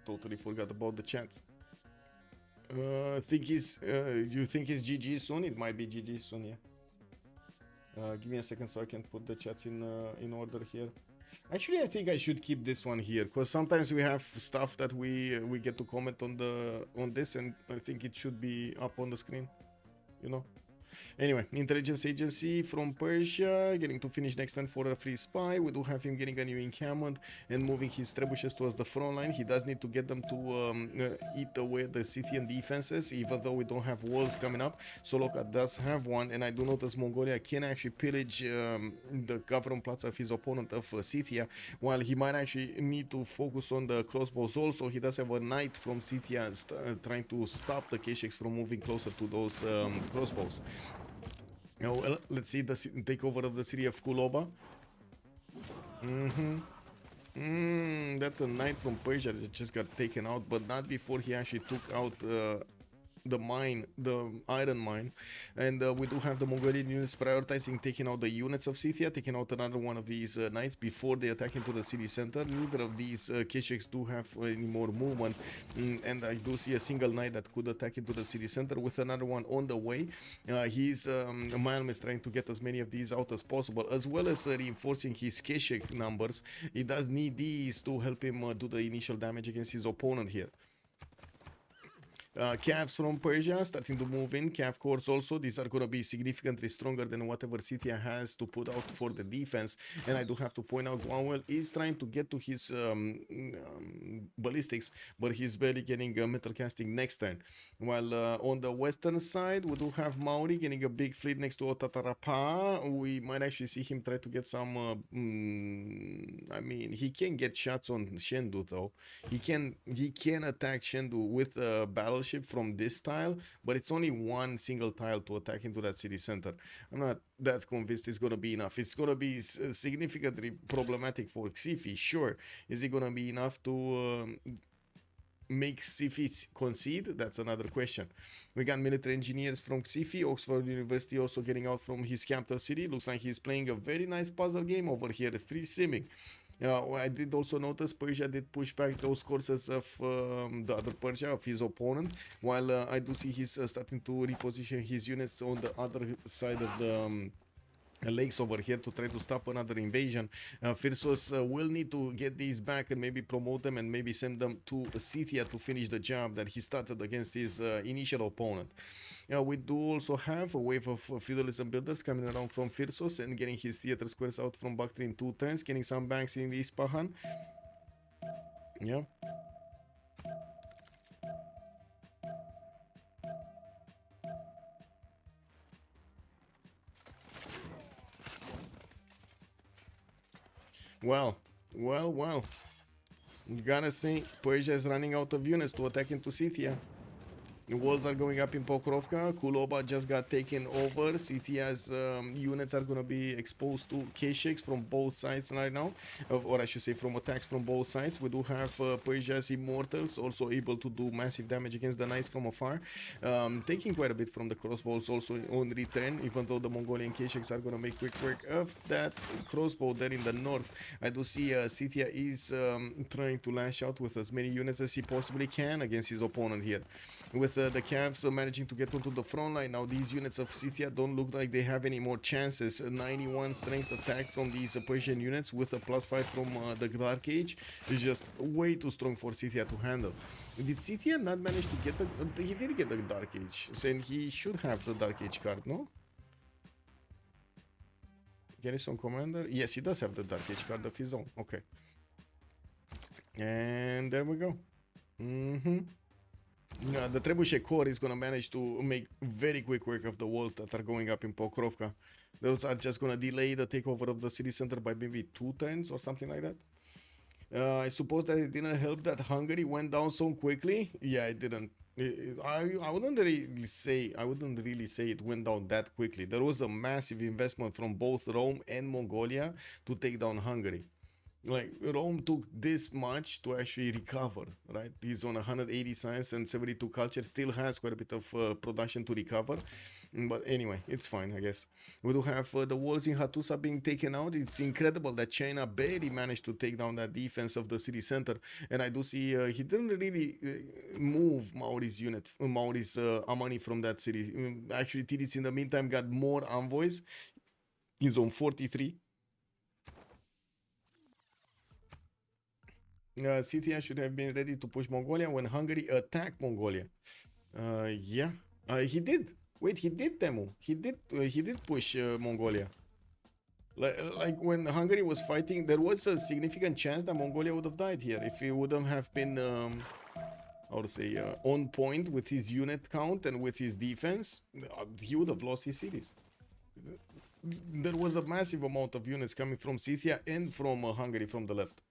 Totally forgot about the chats. You think it's GG soon? It might be GG soon, yeah. Give me a second so I can put the chats in order here. Actually, I think I should keep this one here because sometimes we have stuff that we get to comment on this, and I think it should be up on the screen, you know. Anyway, intelligence agency from Persia getting to finish next turn for a free spy. We do have him getting a new encampment and moving his trebuchets towards the front line. He does need to get them to eat away the Scythian defenses, even though we don't have walls coming up. Soloka does have one, and I do notice Mongolia can actually pillage the government plaza of his opponent of Scythia, while he might actually need to focus on the crossbows also. He does have a knight from Scythia trying to stop the Kesheks from moving closer to those crossbows. Now, well, let's see the takeover of the city of Kuloba. That's a knight from Persia that just got taken out, but not before he actually took out the mine, the iron mine. And we do have the Mongolian units prioritizing taking out the units of Scythia, taking out another one of these knights before they attack into the city center. Neither of these Kesheks do have any more movement, and I do see a single knight that could attack into the city center with another one on the way. Malm is trying to get as many of these out as possible, as well as reinforcing his Keshek numbers. He does need these to help him do the initial damage against his opponent here. Cavs from Persia starting to move in. Cav cores also. These are going to be significantly stronger than whatever Scythia has to put out for the defense. And I do have to point out, Wanwell is trying to get to his ballistics, but he's barely getting metal casting next turn. While on the western side, we do have Maori getting a big fleet next to Otatarapa. We might actually see him try to get some... I mean, he can get shots on Shendu though. He can attack Shendu with a battleship from this tile, but it's only one single tile to attack into that city center. I'm not that convinced it's going to be enough. It's going to be significantly problematic for Xifi, sure. Is it going to be enough to make Xifi concede? That's another question. We got military engineers from Xifi. Oxford University also getting out from his capital city. Looks like he's playing a very nice puzzle game over here, free simming. I did also notice Persia did push back those courses of the other Persia, of his opponent, while I do see he's starting to reposition his units on the other side of the lakes over here to try to stop another invasion. Freritos will need to get these back and maybe promote them and maybe send them to Scythia to finish the job that he started against his initial opponent. We do also have a wave of feudalism builders coming around from Freritos and getting his theater squares out from Bactria in 2 turns, getting some banks in Ispahan. Yeah. Well. You gotta say, Persia is running out of units to attack into Scythia. The walls are going up in Pokrovka. Kuloba just got taken over. Scythia's units are going to be exposed to Kesheks from both sides right now. Or I should say from attacks from both sides. We do have Persia's Immortals also able to do massive damage against the knights from afar. Taking quite a bit from the crossbows also on return, even though the Mongolian Kesheks are going to make quick work of that crossbow there in the north. I do see Scythia is trying to lash out with as many units as he possibly can against his opponent here. With the Cavs managing to get onto the front line. Now these units of Scythia don't look like they have any more chances. 91 strength attack from these Persian units with a +5 from the Dark Age is just way too strong for Scythia to handle. Did Scythia not manage to get the... He did get the Dark Age, and he should have the Dark Age card, no? Garrison Commander? Yes, he does have the Dark Age card of his own. Okay. And there we go. The Trebuchet Corps is going to manage to make very quick work of the walls that are going up in Pokrovka. Those are just going to delay the takeover of the city center by maybe 2 turns or something like that. I suppose that it didn't help that Hungary went down so quickly. Yeah, it didn't. I wouldn't really say it went down that quickly. There was a massive investment from both Rome and Mongolia to take down Hungary. Like, Rome took this much to actually recover, right? He's on 180 science and 72 culture, still has quite a bit of production to recover. But anyway, it's fine, I guess. We do have the walls in Hattusa being taken out. It's incredible that China barely managed to take down that defense of the city center. And I do see he didn't really move Maori's unit, Maori's Amani from that city. Actually, Tidits in the meantime got more envoys. He's on 43. Scythia should have been ready to push Mongolia when Hungary attacked Mongolia. Yeah, he did. Wait, he did, Temu. He did push Mongolia. Like when Hungary was fighting, there was a significant chance that Mongolia would have died here if he wouldn't have been, how to say, on point with his unit count and with his defense. He would have lost his cities. There was a massive amount of units coming from Scythia and from Hungary from the left.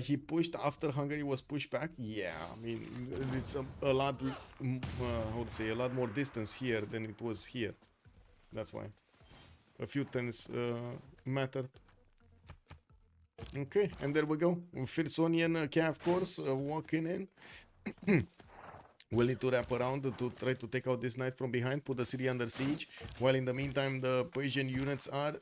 He pushed after Hungary was pushed back. Yeah, I mean it's a lot, how to say, a lot more distance here than it was here. That's why a few turns mattered. Okay, and there we go. Firsonian Cav course walking in. We'll need to wrap around to try to take out this knight from behind, put the city under siege, while in the meantime the Persian units are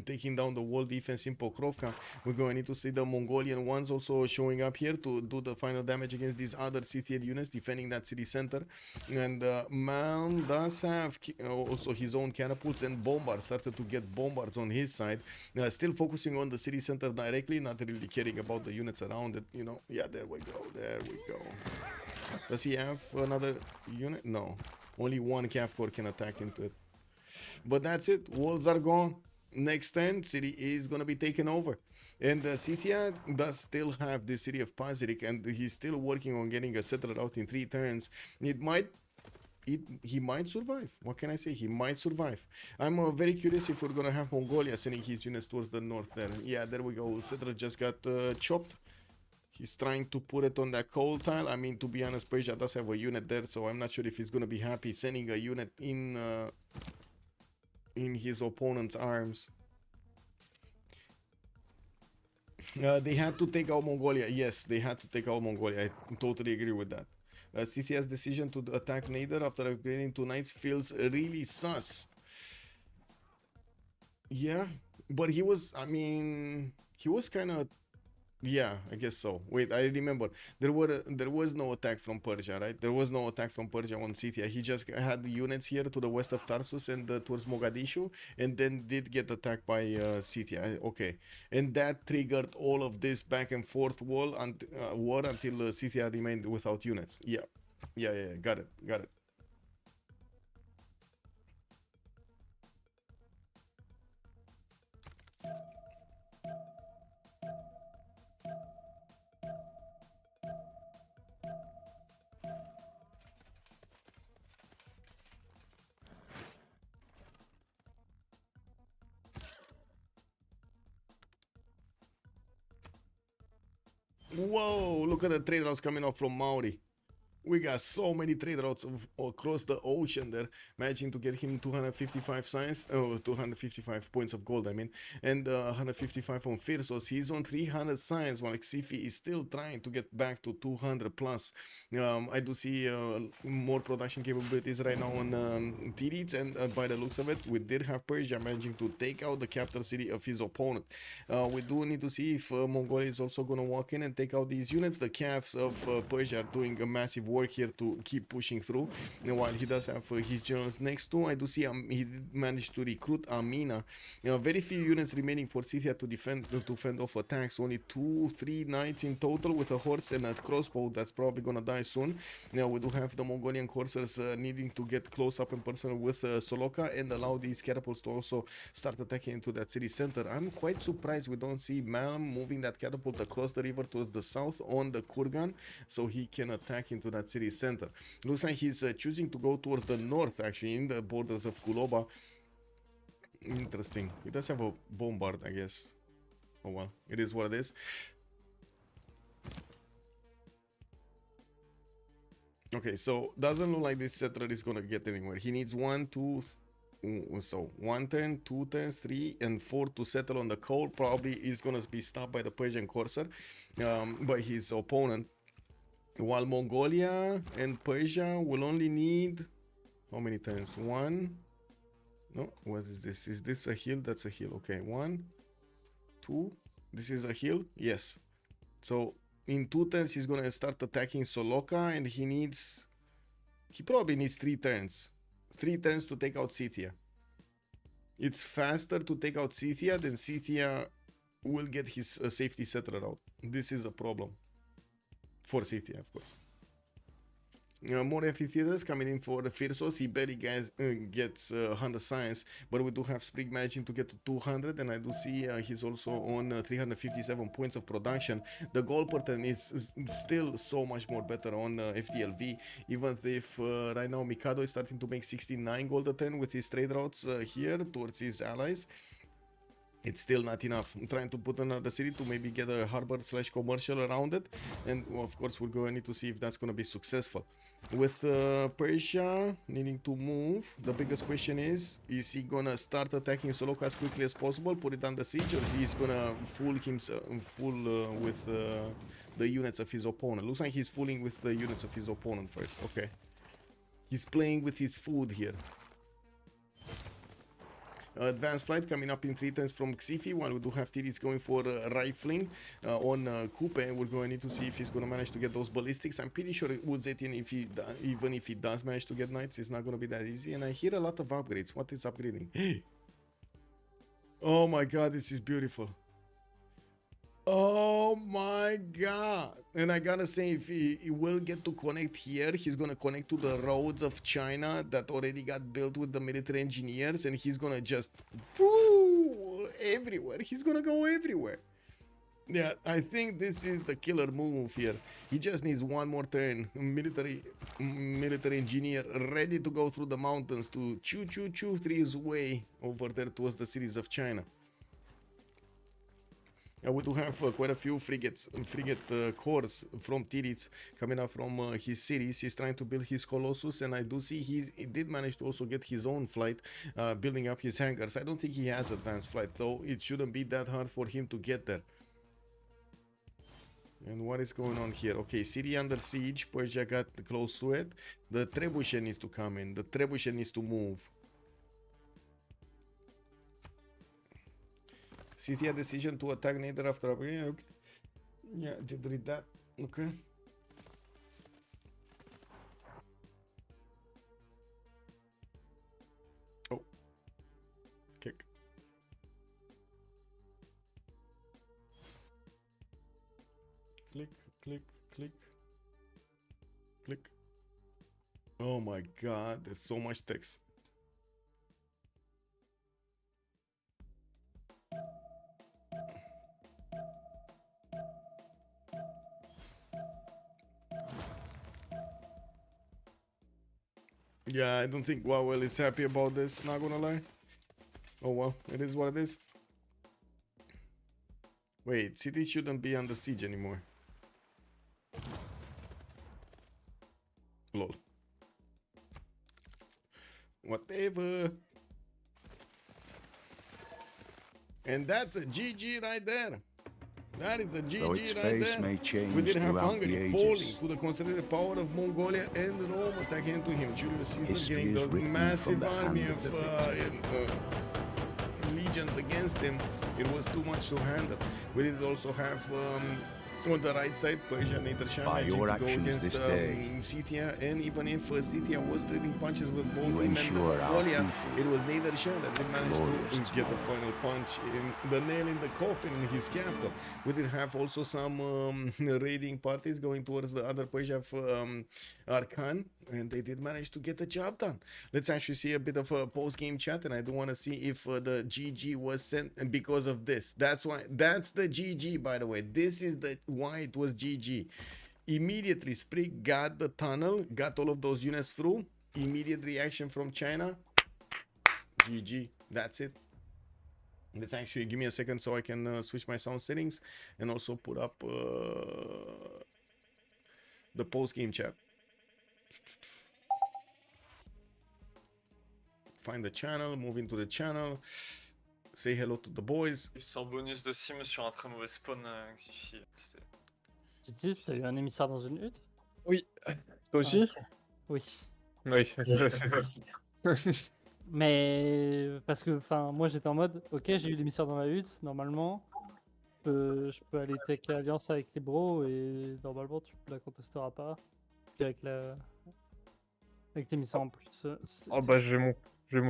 taking down the wall defense in Pokrovka. We're going to need to see the Mongolian ones also showing up here to do the final damage against these other Scythian units defending that city center. And Malm does have also his own catapults and bombards, started to get bombards on his side. Still focusing on the city center directly, not really caring about the units around it, you know. Yeah, there we go, there we go. Does he have another unit? No, only one Cav Corps can attack into it. But that's it, walls are gone. Next turn, city is going to be taken over. And Scythia does still have the city of Pazyryk, and he's still working on getting a settler out in 3 turns. He might survive. What can I say? He might survive. I'm very curious if we're going to have Mongolia sending his units towards the north there. Yeah, there we go. Settler just got chopped. He's trying to put it on that coal tile. I mean, to be honest, Persia does have a unit there, so I'm not sure if he's going to be happy sending a unit in his opponent's arms. They had to take out Mongolia. Yes, they had to take out Mongolia. I totally agree with that. Scythia's decision to attack Nader after upgrading to knights feels really sus. Yeah, but he was, I mean, he was kind of, yeah, I guess so. Wait, I remember. There was no attack from Persia, right? There was no attack from Persia on Scythia. He just had units here to the west of Tarsus and towards Mogadishu, and then did get attacked by Scythia. Okay, and that triggered all of this back and forth war until Scythia remained without units. Yeah, got it. Whoa, look at the trade routes coming off from Maori. We got so many trade routes across the ocean there, managing to get him 255 science, 255 points of gold, I mean, and 155 on Firsos. He's on 300 science, while Xifi is still trying to get back to 200 plus. I do see more production capabilities right now on Tirits, and by the looks of it, we did have Persia managing to take out the capital city of his opponent. We do need to see if Mongolia is also going to walk in and take out these units. The Cavs of Persia are doing a massive work here to keep pushing through, and while he does have his generals next to, I do see he did manage to recruit Amina. Very few units remaining for Scythia to fend off attacks. Only 2-3 knights in total with a horse and a crossbow that's probably gonna die soon. Now we do have the Mongolian coursers needing to get close up and personal with Soloka and allow these catapults to also start attacking into that city center. I'm quite surprised we don't see Malm moving that catapult across the river towards the south on the Kurgan, so he can attack into that city center. Looks like he's choosing to go towards the north, actually, in the borders of Kuloba. Interesting. He does have a bombard, I guess. Oh well, it is what it is. Okay, so doesn't look like this settler is gonna get anywhere. He needs 1 turn, 2 turns, 3 and 4 to settle on the coal. Probably is gonna be stopped by the Persian courser, by his opponent. While Mongolia and Persia will only need how many turns? 1. No, what is this? Is this a hill? That's a hill. Okay, 1, 2. This is a hill. Yes. So in 2 turns he's gonna start attacking Soloka, and he probably needs 3 turns. 3 turns to take out Scythia. It's faster to take out Scythia than Scythia will get his safety settler out. This is a problem for City, of course. More amphitheaters coming in for the Freritos. He barely gets 100 science, but we do have Sprig managing to get to 200, and I do see he's also on 357 points of production. The goal per turn is still so much more better on FDLV, even if right now Mikado is starting to make 69 gold a turn with his trade routes here towards his allies. It's still not enough. I'm trying to put another city to maybe get a harbor / commercial around it, and of course we're going to need to see if that's going to be successful. With Persia needing to move, the biggest question is he going to start attacking Soloka as quickly as possible, put it under siege, or he's going to fool himself with the units of his opponent? Looks like he's fooling with the units of his opponent first. Okay, he's playing with his food here. Advanced flight coming up in 3 turns from Xifi, while we do have TDs going for rifling on Coupe. We're going to need to see if he's going to manage to get those ballistics. I'm pretty sure with Zetian, even if he does manage to get knights, it's not going to be that easy. And I hear a lot of upgrades. What is upgrading? Oh my god, this is beautiful. Oh my god. And I gotta say, if he will get to connect here, he's gonna connect to the roads of China that already got built with the military engineers, and he's gonna just everywhere. He's gonna go everywhere. Yeah, I think this is the killer move here. He just needs one more turn. Military engineer ready to go through the mountains to choo through his way over there towards the cities of China. We do have quite a few frigate cores from Tirits coming up from his cities. He's trying to build his Colossus, and I do see he did manage to also get his own flight, building up his hangars. I don't think he has advanced flight, though. It shouldn't be that hard for him to get there. And what is going on here? Okay, city under siege. Persia got close to it. The trebuchet needs to come in. The trebuchet needs to move. City had decision to attack Nether after upgrade. Okay. Yeah, did read that. Okay. Oh. Kick. Click, click, click. Click. Oh my god, there's so much text. Yeah, I don't think Wowell is happy about this, not gonna lie. Oh well, it is what it is. Wait, city shouldn't be under siege anymore. Lol. Whatever. And that's a GG right there. That is a GG right there. We did have Hungary falling to the concentrated power of Mongolia and Rome attacking into him. Julius Caesar getting the massive army of legions against him. It was too much to handle. We did also have on the right side, Persia and Nedershan managing to go against Scythia, and even if Scythia was trading punches with both him and Mongolia, it was Nedershan that did manage to get the final punch, in the nail in the coffin in his capital. We did have also some raiding parties going towards the other Persia of Arcanes, and they did manage to get the job done. Let's actually see a bit of a post-game chat, and I do want to see if the GG was sent because of this. That's why, that's the GG, by the way. This is the why it was GG. Immediately Sprig got the tunnel, got all of those units through. Immediate reaction from China. GG. That's it. Let's actually give me a second so I can switch my sound settings and also put up the post-game chat. Find the channel, move into the channel, say hello to the boys.
Sans bonus de sim sur un très mauvais spawn, Xifi.
Titi, t'as eu un émissaire dans une hutte?
Oui. Toi aussi?
Ok. Oui.
Oui.
Mais parce que, enfin, moi j'étais en mode, ok, j'ai eu l'émissaire dans la hutte, normalement, je peux aller tech alliance avec les bros et normalement tu la contesteras pas. Puis avec l'émissaire en plus.
Ah bah j'ai mon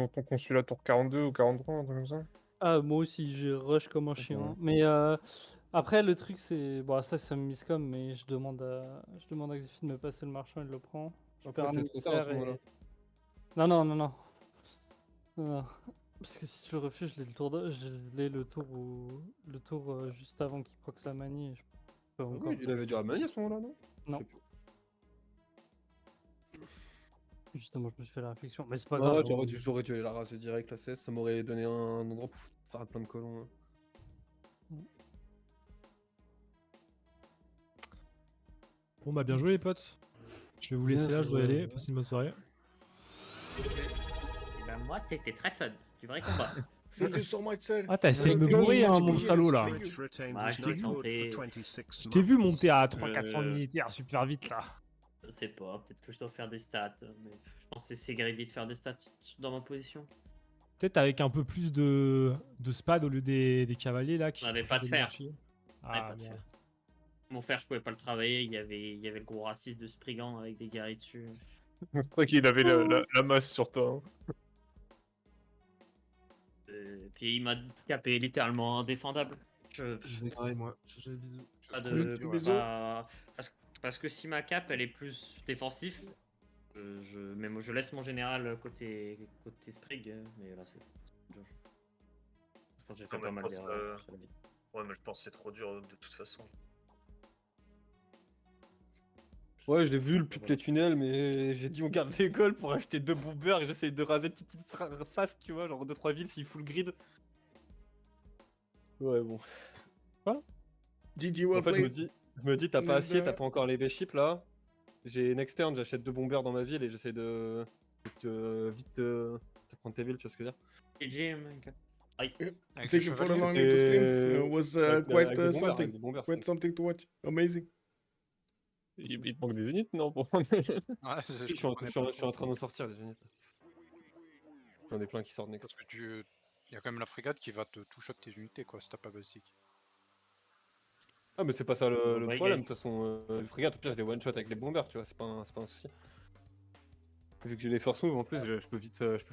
ton consulat tour 42 ou 43, un truc comme ça.
Ah, moi aussi, j'ai rush comme un chien. Mais après, le truc, c'est. Bon, ça me miscom, mais je demande à Xifid de me passer le marchand, il le prend. Je
Après,
perds un
c'est trop tard à ce
émissaire
moment-là.
et. Non, non, non, non. Non, non. Parce que si tu le refuses, je l'ai le tour le tour juste avant qu'il proc sa manie. Et je peux
Ah
encore.
oui, il avait déjà Mani à ce moment-là, non?
Non.
Je sais plus.
Justement, je me suis fait la réflexion. Mais c'est pas
Non,
grave.
j'aurais dû aller la raser direct, la CS, ça m'aurait donné un endroit pour faire plein de colons. Hein.
Bon bah bien joué les potes. Je vais vous laisser là, je dois y aller. Passez une bonne soirée.
Ben moi, c'était très fun. Du vrai combat.
Thank you so much, sir.
Ah t'as essayé de me
Thank you
bourrer
very
hein,
much.
mon salaud là.
Thank you.
Switch retained
Bah,
his
je t'ai
knighthood
tenté.
for 26
Je t'ai vu
months.
monter à 300-400
Euh.
militaires super vite là.
Je sais pas, peut-être que je dois faire des stats. Mais je pense que c'est greedy de faire des stats dans ma position.
Peut-être avec un peu plus de spad au lieu des cavaliers là. Qui
On avait
font
pas de
des
fer.
archers.
On avait
Ah,
pas de
merde.
fer. Mon fer, je pouvais pas le travailler. Il y avait le gros raciste de Spriggan avec des guerriers dessus.
Je crois qu'il avait la masse sur toi. Hein.
Puis il m'a capé littéralement indéfendable.
Je vais grailler moi. GG, bisous.
Pas
Je
de.
Bisous.
pas- Parce que si ma cape elle est plus défensif, mais moi je laisse mon général côté Sprig, mais là c'est dur. Je pense que j'ai fait
Ouais,
pas
mais
mal
je pense,
d'erreurs. sur la vie.
Ouais, mais je pense que c'est trop dur de toute façon.
Ouais, je l'ai vu le pipe les tunnels, mais j'ai dit on garde l'école pour acheter 2 bombers et j'essaye de raser petite face, tu vois, genre 2-3 villes s'il full grid. Ouais, bon.
GG,
En
well
fait,
played.
je me dis, t'as pas acier,
Bah.
t'as pas encore les V-ships là. J'ai next turn, j'achète 2 bombers dans ma ville et j'essaie de vite te prendre tes villes, tu vois ce que je veux dire.
GG, mec. Aïe.
Thank you for allowing me to stream. It was quite
avec des bombers,
something.
avec des bombers,
Quite something to watch. Amazing.
Il te manque des unités, non? Pour...
Ouais,
je suis en train d'en sortir des unités. J'en ai plein qui sortent next.
Parce que il y a quand même la frégate qui va te two-shot tes unités quoi, si t'as pas basique.
Ah, mais c'est pas ça le
Ouais,
problème,
gars.
de toute façon, les frégates, au pire, je les one-shot avec les bombers, tu vois, c'est pas un souci. Vu que j'ai les first move en plus, je peux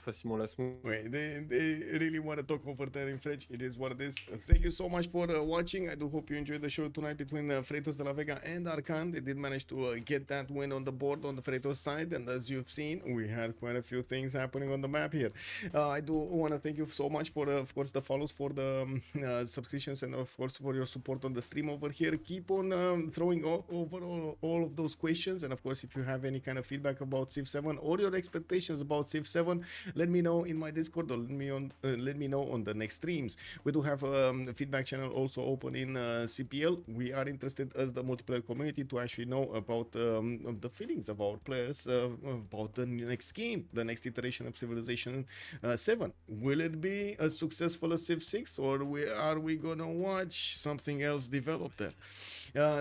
facilement la smooth.
Wait, they really want to talk over there in French. It is what it is. Thank you so much for watching. I do hope you enjoyed the show tonight between Freritos de la Vega and Arcanes. They did manage to get that win on the board on the Freritos side, and as you've seen, we had quite a few things happening on the map here. I do want to thank you so much for, of course, the follows, for the subscriptions, and of course for your support on the stream over here. Keep on throwing over all of those questions, and of course, if you have any kind of feedback about Civ7 or your expectations about Civ7, let me know in my Discord or let me know on the next streams. We do have a feedback channel also open in CPL. We are interested as the multiplayer community to actually know about the feelings of our players about the next game, the next iteration of Civilization 7. Will it be as successful as Civ6, or are we gonna watch something else develop there?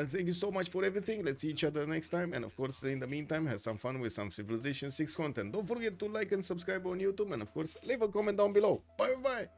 Thank you so much for everything. Let's see each other next time, and of course in the meantime, have some fun with some Civilization 6 content. Don't forget to like and subscribe on YouTube, and of course leave a comment down below. Bye bye.